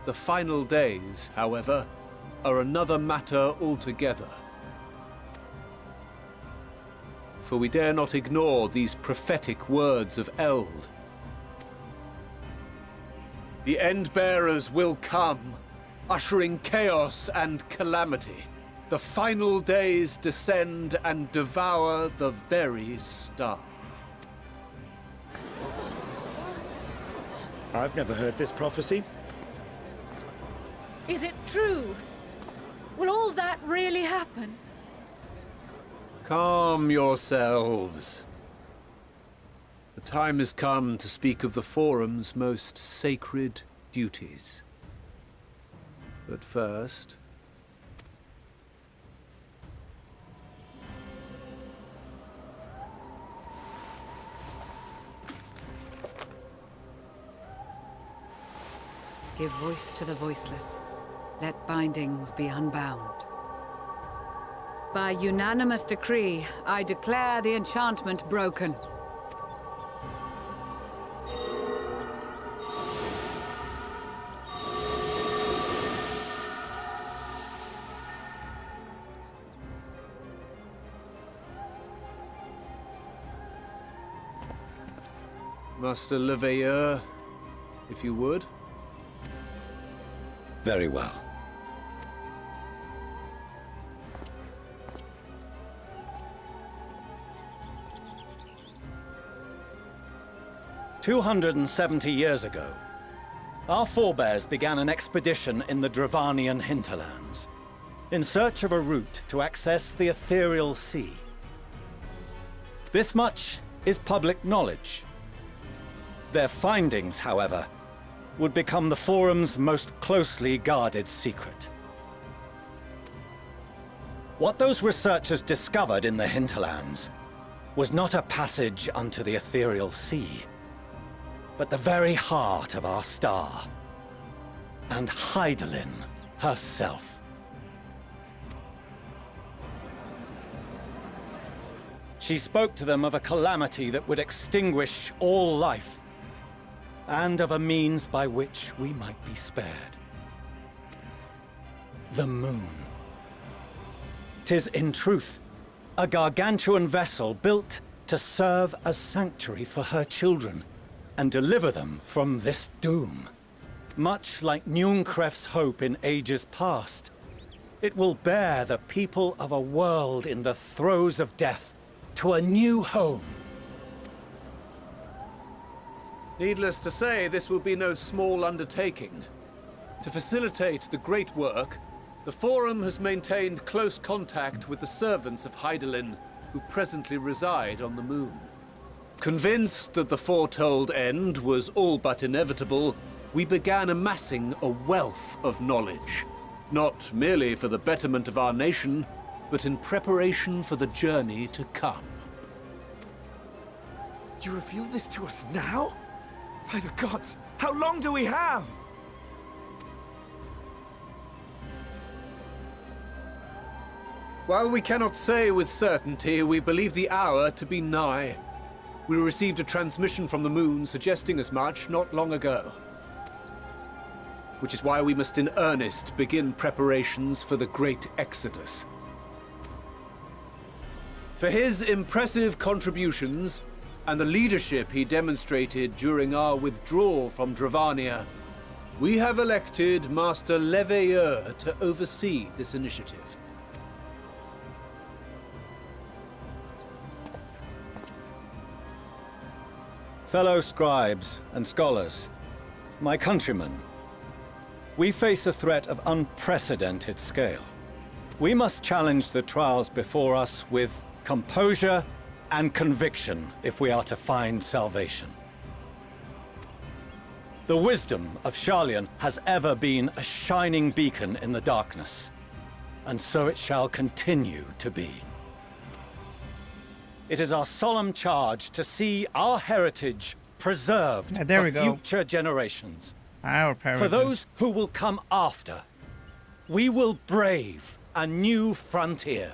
The final days, however, are another matter altogether. For we dare not ignore these prophetic words of Eld. The Endbearers will come, ushering chaos and calamity. The final days descend and devour the very star. I've never heard this prophecy. Is it true? Will all that really happen? Calm yourselves. The time has come to speak of the Forum's most sacred duties. But first... Give voice to the voiceless. Let bindings be unbound. By unanimous decree, I declare the enchantment broken. Master Leveilleur, if you would. Very well. "270 years ago, our forebears began an expedition in the Dravanian hinterlands, in search of a route to access the ethereal sea. This much is public knowledge. Their findings, however, would become the Forum's most closely guarded secret. What those researchers discovered in the hinterlands was not a passage unto the ethereal sea, but the very heart of our star, and Hydaelyn herself. She spoke to them of a calamity that would extinguish all life, and of a means by which we might be spared. The moon. 'Tis in truth a gargantuan vessel built to serve as sanctuary for her children and deliver them from this doom. Much like Nunkref's hope in ages past, it will bear the people of a world in the throes of death to a new home. Needless to say, this will be no small undertaking. To facilitate the great work, the Forum has maintained close contact with the servants of Hydaelyn, who presently reside on the moon. Convinced that the foretold end was all but inevitable, we began amassing a wealth of knowledge, not merely for the betterment of our nation, but in preparation for the journey to come. You reveal this to us now? By the gods, how long do we have? While we cannot say with certainty, we believe the hour to be nigh. We received a transmission from the moon suggesting as much not long ago. Which is why we must in earnest begin preparations for the Great Exodus. For his impressive contributions, and the leadership he demonstrated during our withdrawal from Dravania, we have elected Master Leveilleur to oversee this initiative. Fellow scribes and scholars, my countrymen, we face a threat of unprecedented scale. We must challenge the trials before us with composure and conviction if we are to find salvation. The wisdom of Sharlayan has ever been a shining beacon in the darkness, and so it shall continue to be. It is our solemn charge to see our heritage preserved for future generations. For those who will come after, we will brave a new frontier.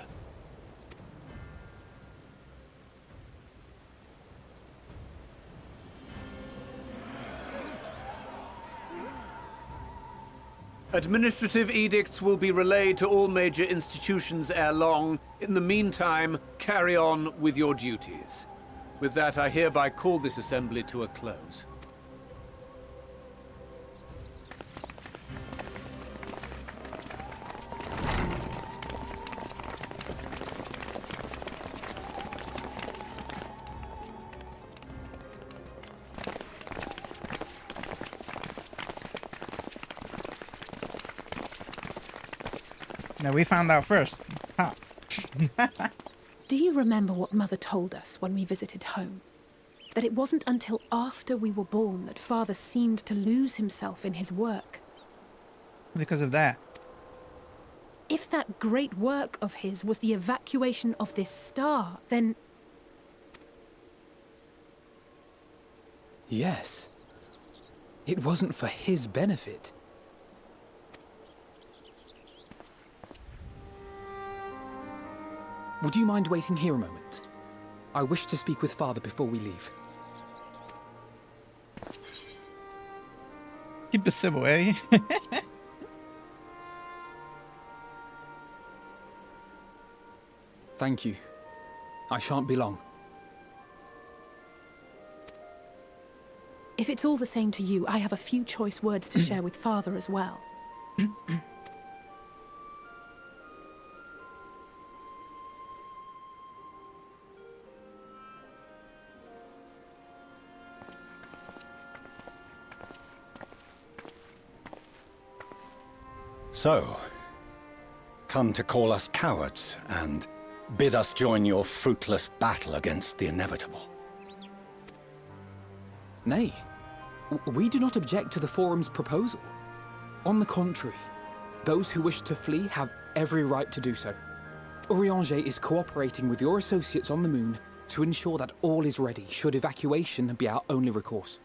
Administrative edicts will be relayed to all major institutions ere long. In the meantime, carry on with your duties. With that, I hereby call this assembly to a close. Now we found out first. Ha. Do you remember what Mother told us when we visited home? That it wasn't until after we were born that Father seemed to lose himself in his work. Because of that. If that great work of his was the evacuation of this star, then... Yes. It wasn't for his benefit. Would you mind waiting here a moment? I wish to speak with Father before we leave. Keep it civil, eh? Thank you. I shan't be long. If it's all the same to you, I have a few choice words to share with Father as well. So, come to call us cowards and bid us join your fruitless battle against the inevitable. Nay, we do not object to the Forum's proposal. On the contrary, those who wish to flee have every right to do so. Urianger is cooperating with your associates on the moon to ensure that all is ready should evacuation be our only recourse.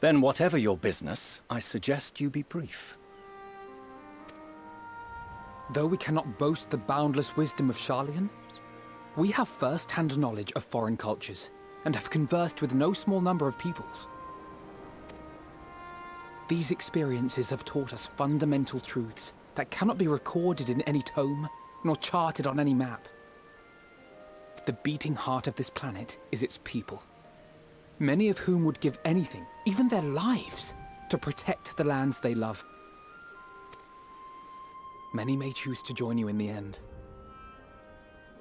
Then whatever your business, I suggest you be brief. Though we cannot boast the boundless wisdom of Sharlayan, we have first-hand knowledge of foreign cultures and have conversed with no small number of peoples. These experiences have taught us fundamental truths that cannot be recorded in any tome, nor charted on any map. The beating heart of this planet is its people, many of whom would give anything, even their lives, to protect the lands they love. Many may choose to join you in the end.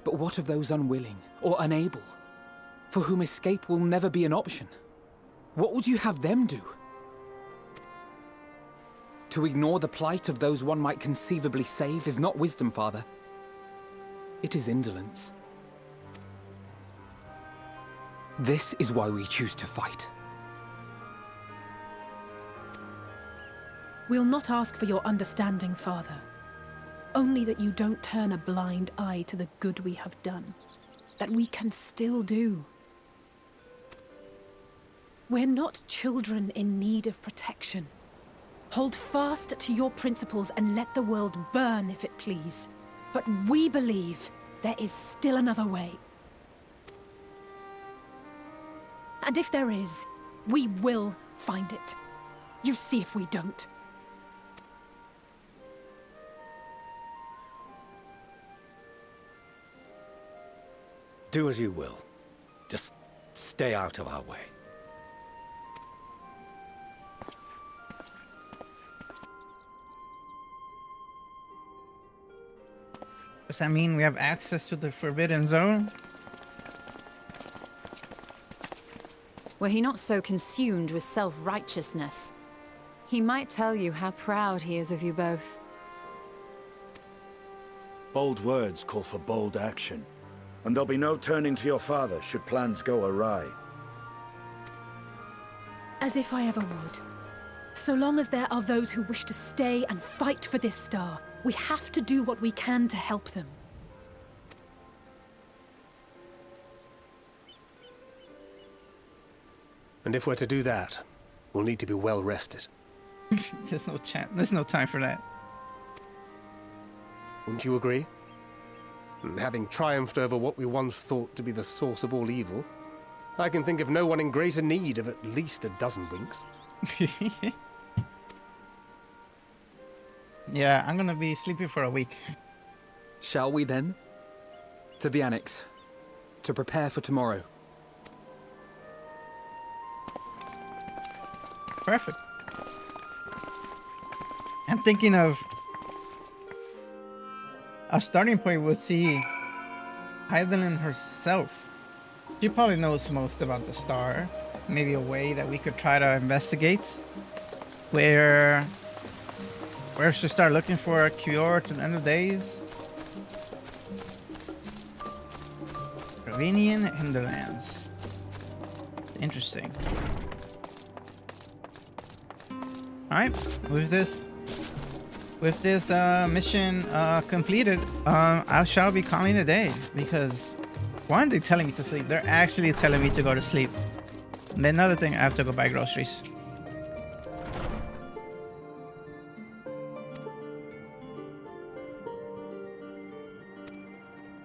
But what of those unwilling or unable, for whom escape will never be an option? What would you have them do? To ignore the plight of those one might conceivably save is not wisdom, Father. It is indolence. This is why we choose to fight. We'll not ask for your understanding, Father. Only that you don't turn a blind eye to the good we have done. That we can still do. We're not children in need of protection. Hold fast to your principles and let the world burn if it please. But we believe there is still another way. And if there is, we will find it. You see if we don't. Do as you will. Just stay out of our way. Does that mean we have access to the Forbidden Zone? Were he not so consumed with self-righteousness, he might tell you how proud he is of you both. Bold words call for bold action. And there'll be no turning to your father should plans go awry. As if I ever would. So long as there are those who wish to stay and fight for this star, we have to do what we can to help them. And if we're to do that, we'll need to be well rested. There's no chance. There's no time for that. Wouldn't you agree? And having triumphed over what we once thought to be the source of all evil, I can think of no one in greater need of at least a dozen winks. Yeah, I'm gonna be sleeping for a week. Shall we then? To the Annex, to prepare for tomorrow. Perfect. I'm thinking of a starting point would see Hydaelyn herself. She probably knows most about the star. Maybe a way that we could try to investigate where Where should start looking for a cure to the end of days? Ravinian hinterlands. Interesting. Alright, with this mission completed, I shall be calling it a day, because one, they're telling me to sleep. They're actually telling me to go to sleep. And then another thing, I have to go buy groceries.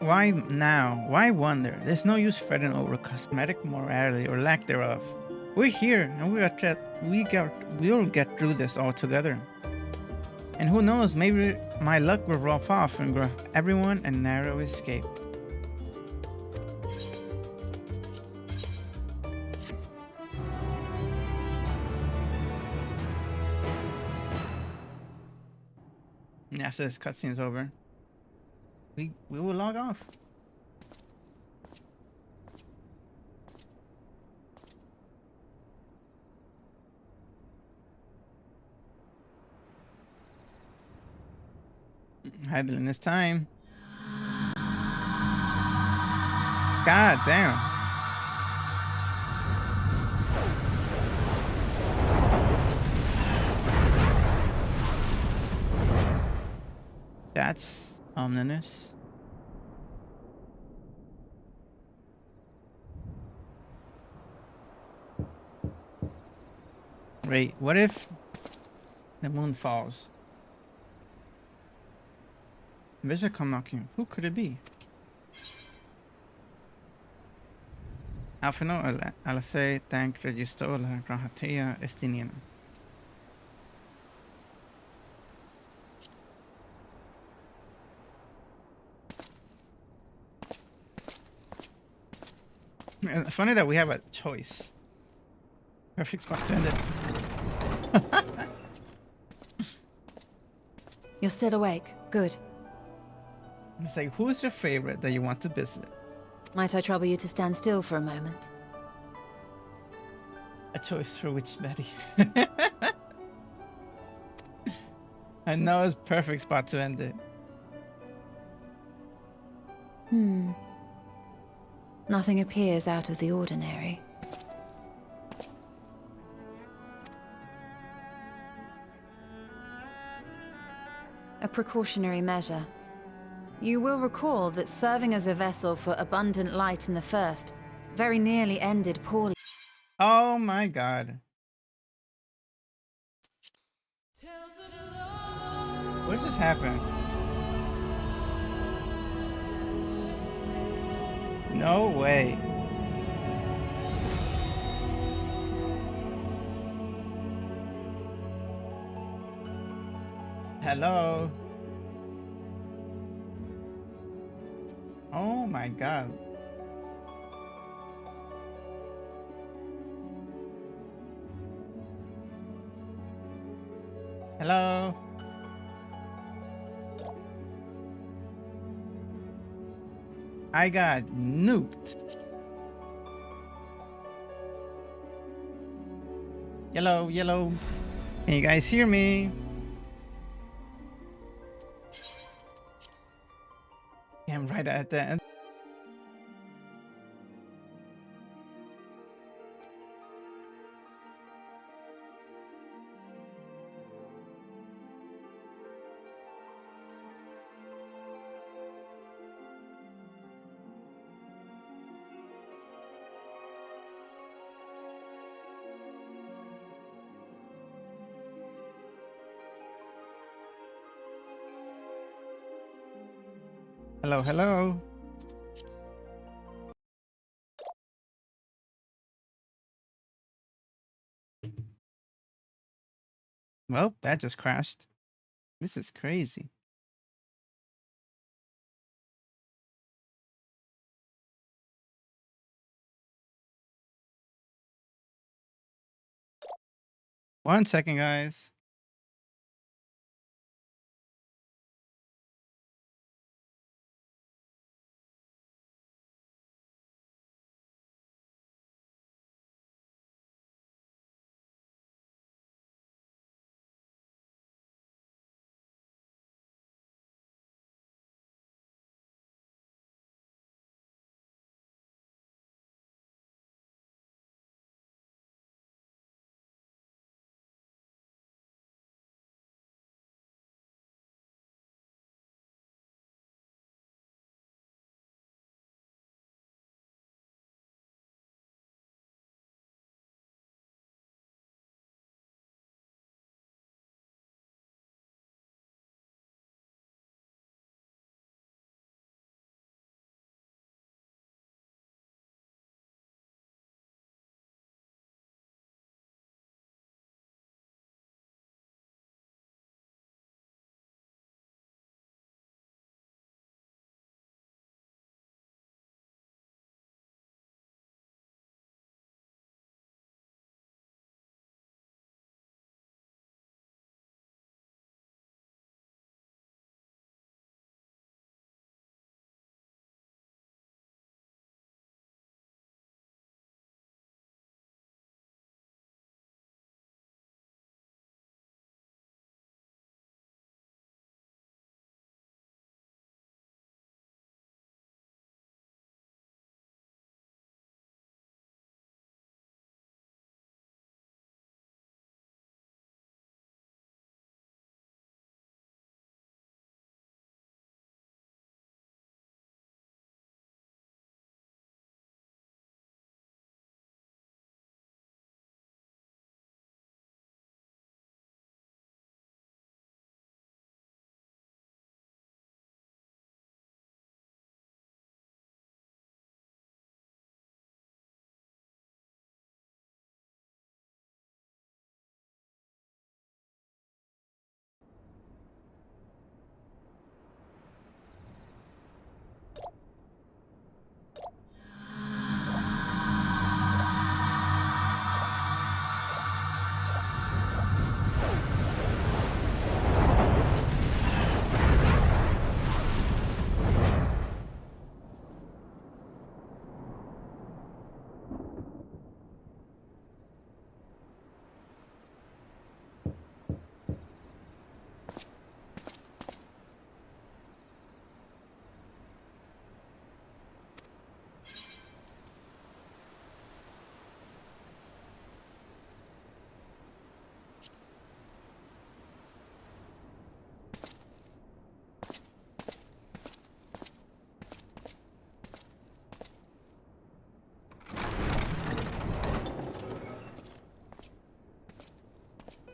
Why now? Why wonder? There's no use fretting over cosmetic morality or lack thereof. We're here, and we'll get through this all together. And who knows, maybe my luck will rub off and give everyone a narrow escape. And after this cutscene is over, we will log off. Hydrant this time. God damn. That's ominous. Wait, what if the moon falls? Invece come knocking. Who could it be? Alfino alla 6 tank registrò la Rahatea Estiniana. It's funny that we have a choice. Perfect spot to end it. You're still awake. Good. It's like, who's your favorite that you want to visit? Might I trouble you to stand still for a moment? A choice for which Betty? I know it's perfect spot to end it. Nothing appears out of the ordinary. A precautionary measure. You will recall that serving as a vessel for abundant light in the first very nearly ended poorly. Oh my god. What just happened? No way. Hello. Oh my god. Hello. I got nuked. Yellow, yellow. Can you guys hear me? Yeah, I'm right at the end. Hello, hello. Well, that just crashed. This is crazy. One second, guys.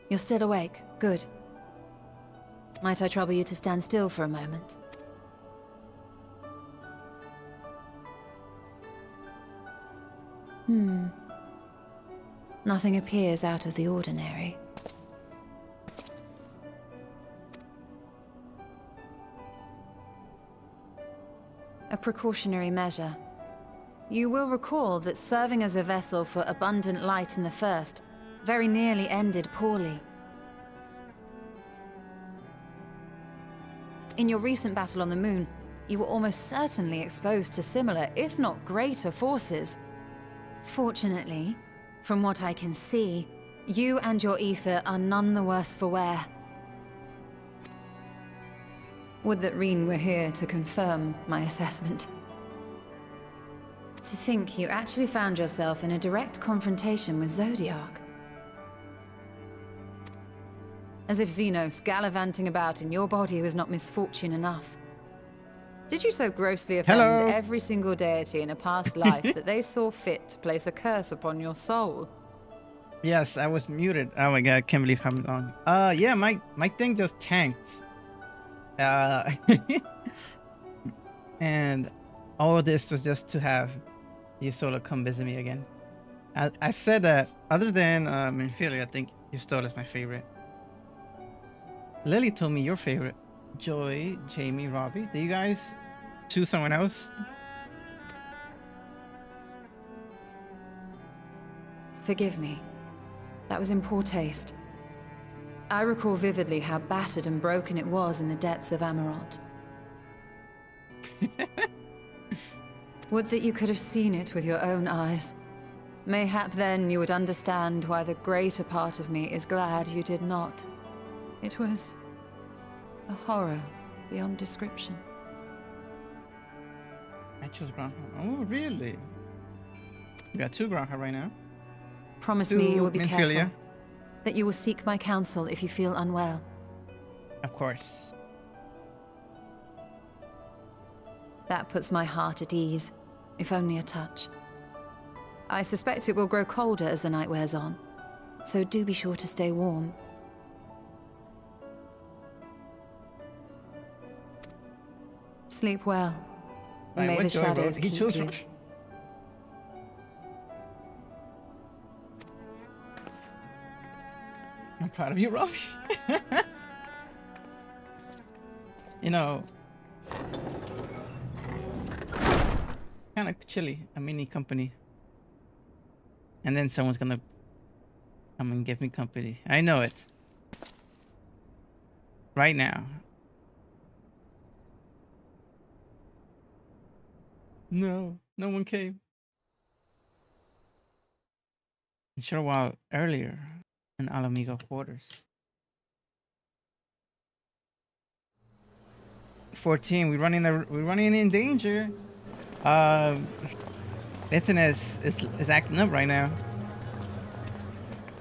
You're still awake. Good. Might I trouble you to stand still for a moment? Nothing appears out of the ordinary. A precautionary measure. You will recall that serving as a vessel for abundant light in the First very nearly ended poorly. In your recent battle on the Moon, you were almost certainly exposed to similar, if not greater, forces. Fortunately, from what I can see, you and your ether are none the worse for wear. Would that Reen were here to confirm my assessment. To think you actually found yourself in a direct confrontation with Zodiark. As if Xenos gallivanting about in your body was not misfortune enough. Did you so grossly offend every single deity in a past life that they saw fit to place a curse upon your soul? Yes, I was muted. Oh my god, I can't believe how long. Yeah, my thing just tanked. And all of this was just to have you sort of come visit me again. I said that other than Minfilia, I think Yustola is my favorite. Lily told me your favorite. Joy, Jamie, Robbie. Do you guys choose someone else? Forgive me. That was in poor taste. I recall vividly how battered and broken it was in the depths of Amarot. Would that you could have seen it with your own eyes. Mayhap then you would understand why the greater part of me is glad you did not. It was a horror beyond description. I chose Groundhog. Oh, really? You got 2 Groundhog right now. Promise me you will be careful. That you will seek my counsel if you feel unwell. Of course. That puts my heart at ease, if only a touch. I suspect it will grow colder as the night wears on, so do be sure to stay warm. Sleep well. Right, May the shadows he keep chose you. I'm proud of you, Robbie. You know, kind of chilly, a mini company. And then someone's gonna come and give me company. I know it. Right now. No, no one came. A short while earlier in Alamigo quarters. 14, we're running in danger. Internet is acting up right now.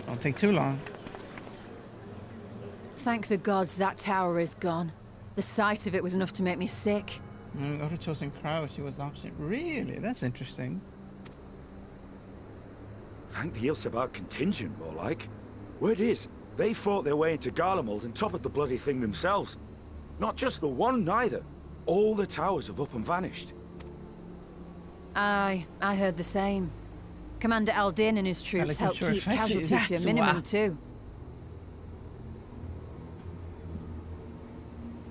Don't take too long. Thank the gods that tower is gone. The sight of it was enough to make me sick. After choosing Kraus, she was opposite. Really? That's interesting. Thank the Ilsebar contingent, more like. Word is, they fought their way into Garlemald and toppled the bloody thing themselves. Not just the one, neither. All the towers have up and vanished. Aye, I heard the same. Commander Aldin and his troops helped keep casualties to a minimum too.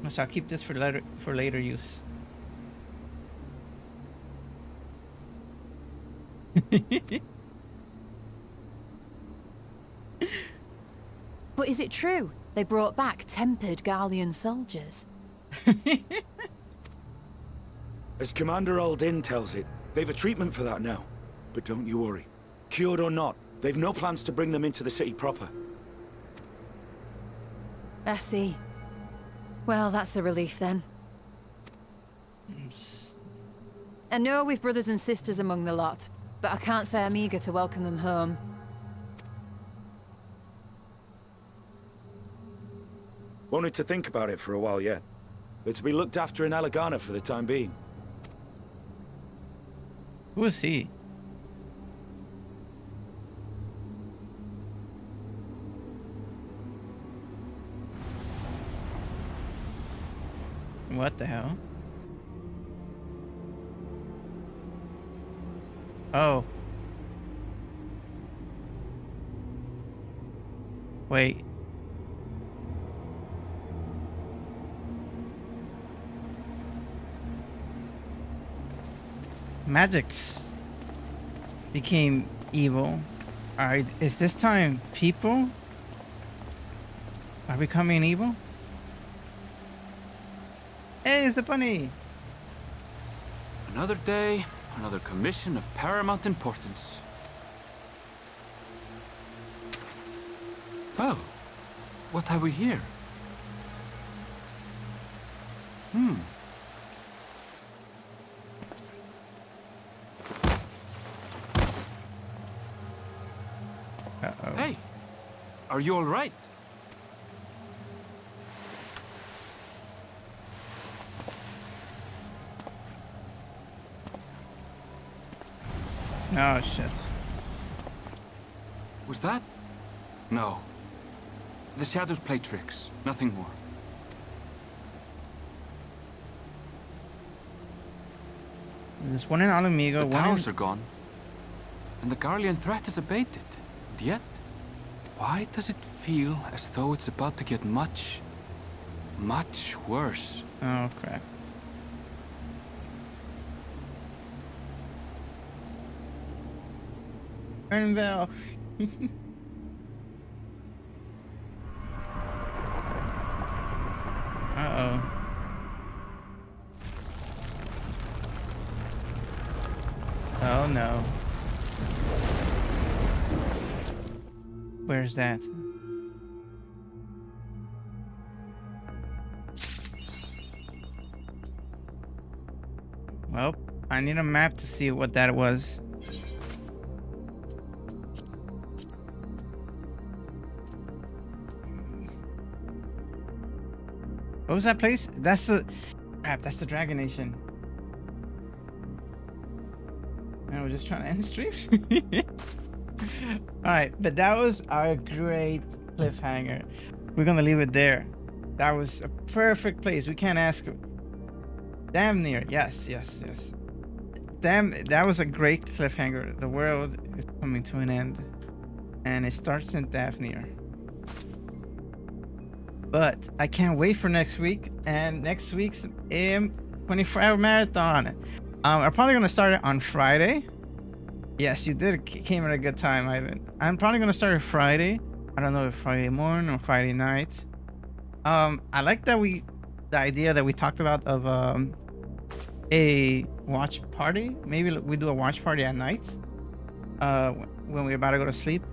So I'll keep this for later use. But is it true? They brought back tempered Gallian soldiers. As Commander Aldin tells it, they've a treatment for that now. But don't you worry. Cured or not, they've no plans to bring them into the city proper. I see. Well, that's a relief then. I know we've brothers and sisters among the lot, but I can't say I'm eager to welcome them home. Wanted to think about it for a while yet. They're to be looked after in Alagana for the time being. Who is he? What the hell? Oh. Wait. Magics became evil. Alright, is this time people are becoming evil? Hey, it's the bunny! Another day, another commission of paramount importance. Oh, what have we here? Uh-oh. Hey, are you all right? Oh, shit. Was that? No. The shadows play tricks, nothing more. There's one in Alamigo, The one towers in... are gone, and the Garlean threat is abated. And yet, why does it feel as though it's about to get much, much worse? Oh, crap. Bell. Uh-oh. Oh no. Where's that? Well, I need a map to see what that was. What was that place? That's the... Crap, that's the Dragon Nation. I was just trying to end the stream. Alright, but that was a great cliffhanger. We're gonna leave it there. That was a perfect place. We can't ask... Damn near. Yes, yes, yes. Damn, that was a great cliffhanger. The world is coming to an end. And it starts in Daphne. But I can't wait for next week and next week's 24-hour marathon. I'm probably gonna start it on Friday. Yes, you did came at a good time, Ivan. I'm probably gonna start it Friday. I don't know if Friday morning or Friday night. I like that the idea that we talked about of a watch party. Maybe we do a watch party at night when we're about to go to sleep.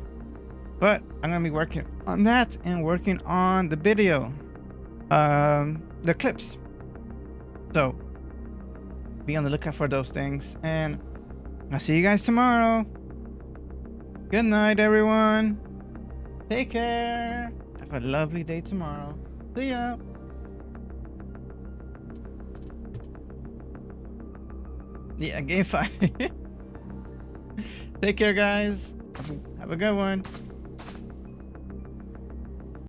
But I'm gonna be working on that and working on the video, the clips. So be on the lookout for those things, and I'll see you guys tomorrow. Good night, everyone. Take care. Have a lovely day tomorrow. See ya. Yeah, game 5. Take care, guys. Have a good one.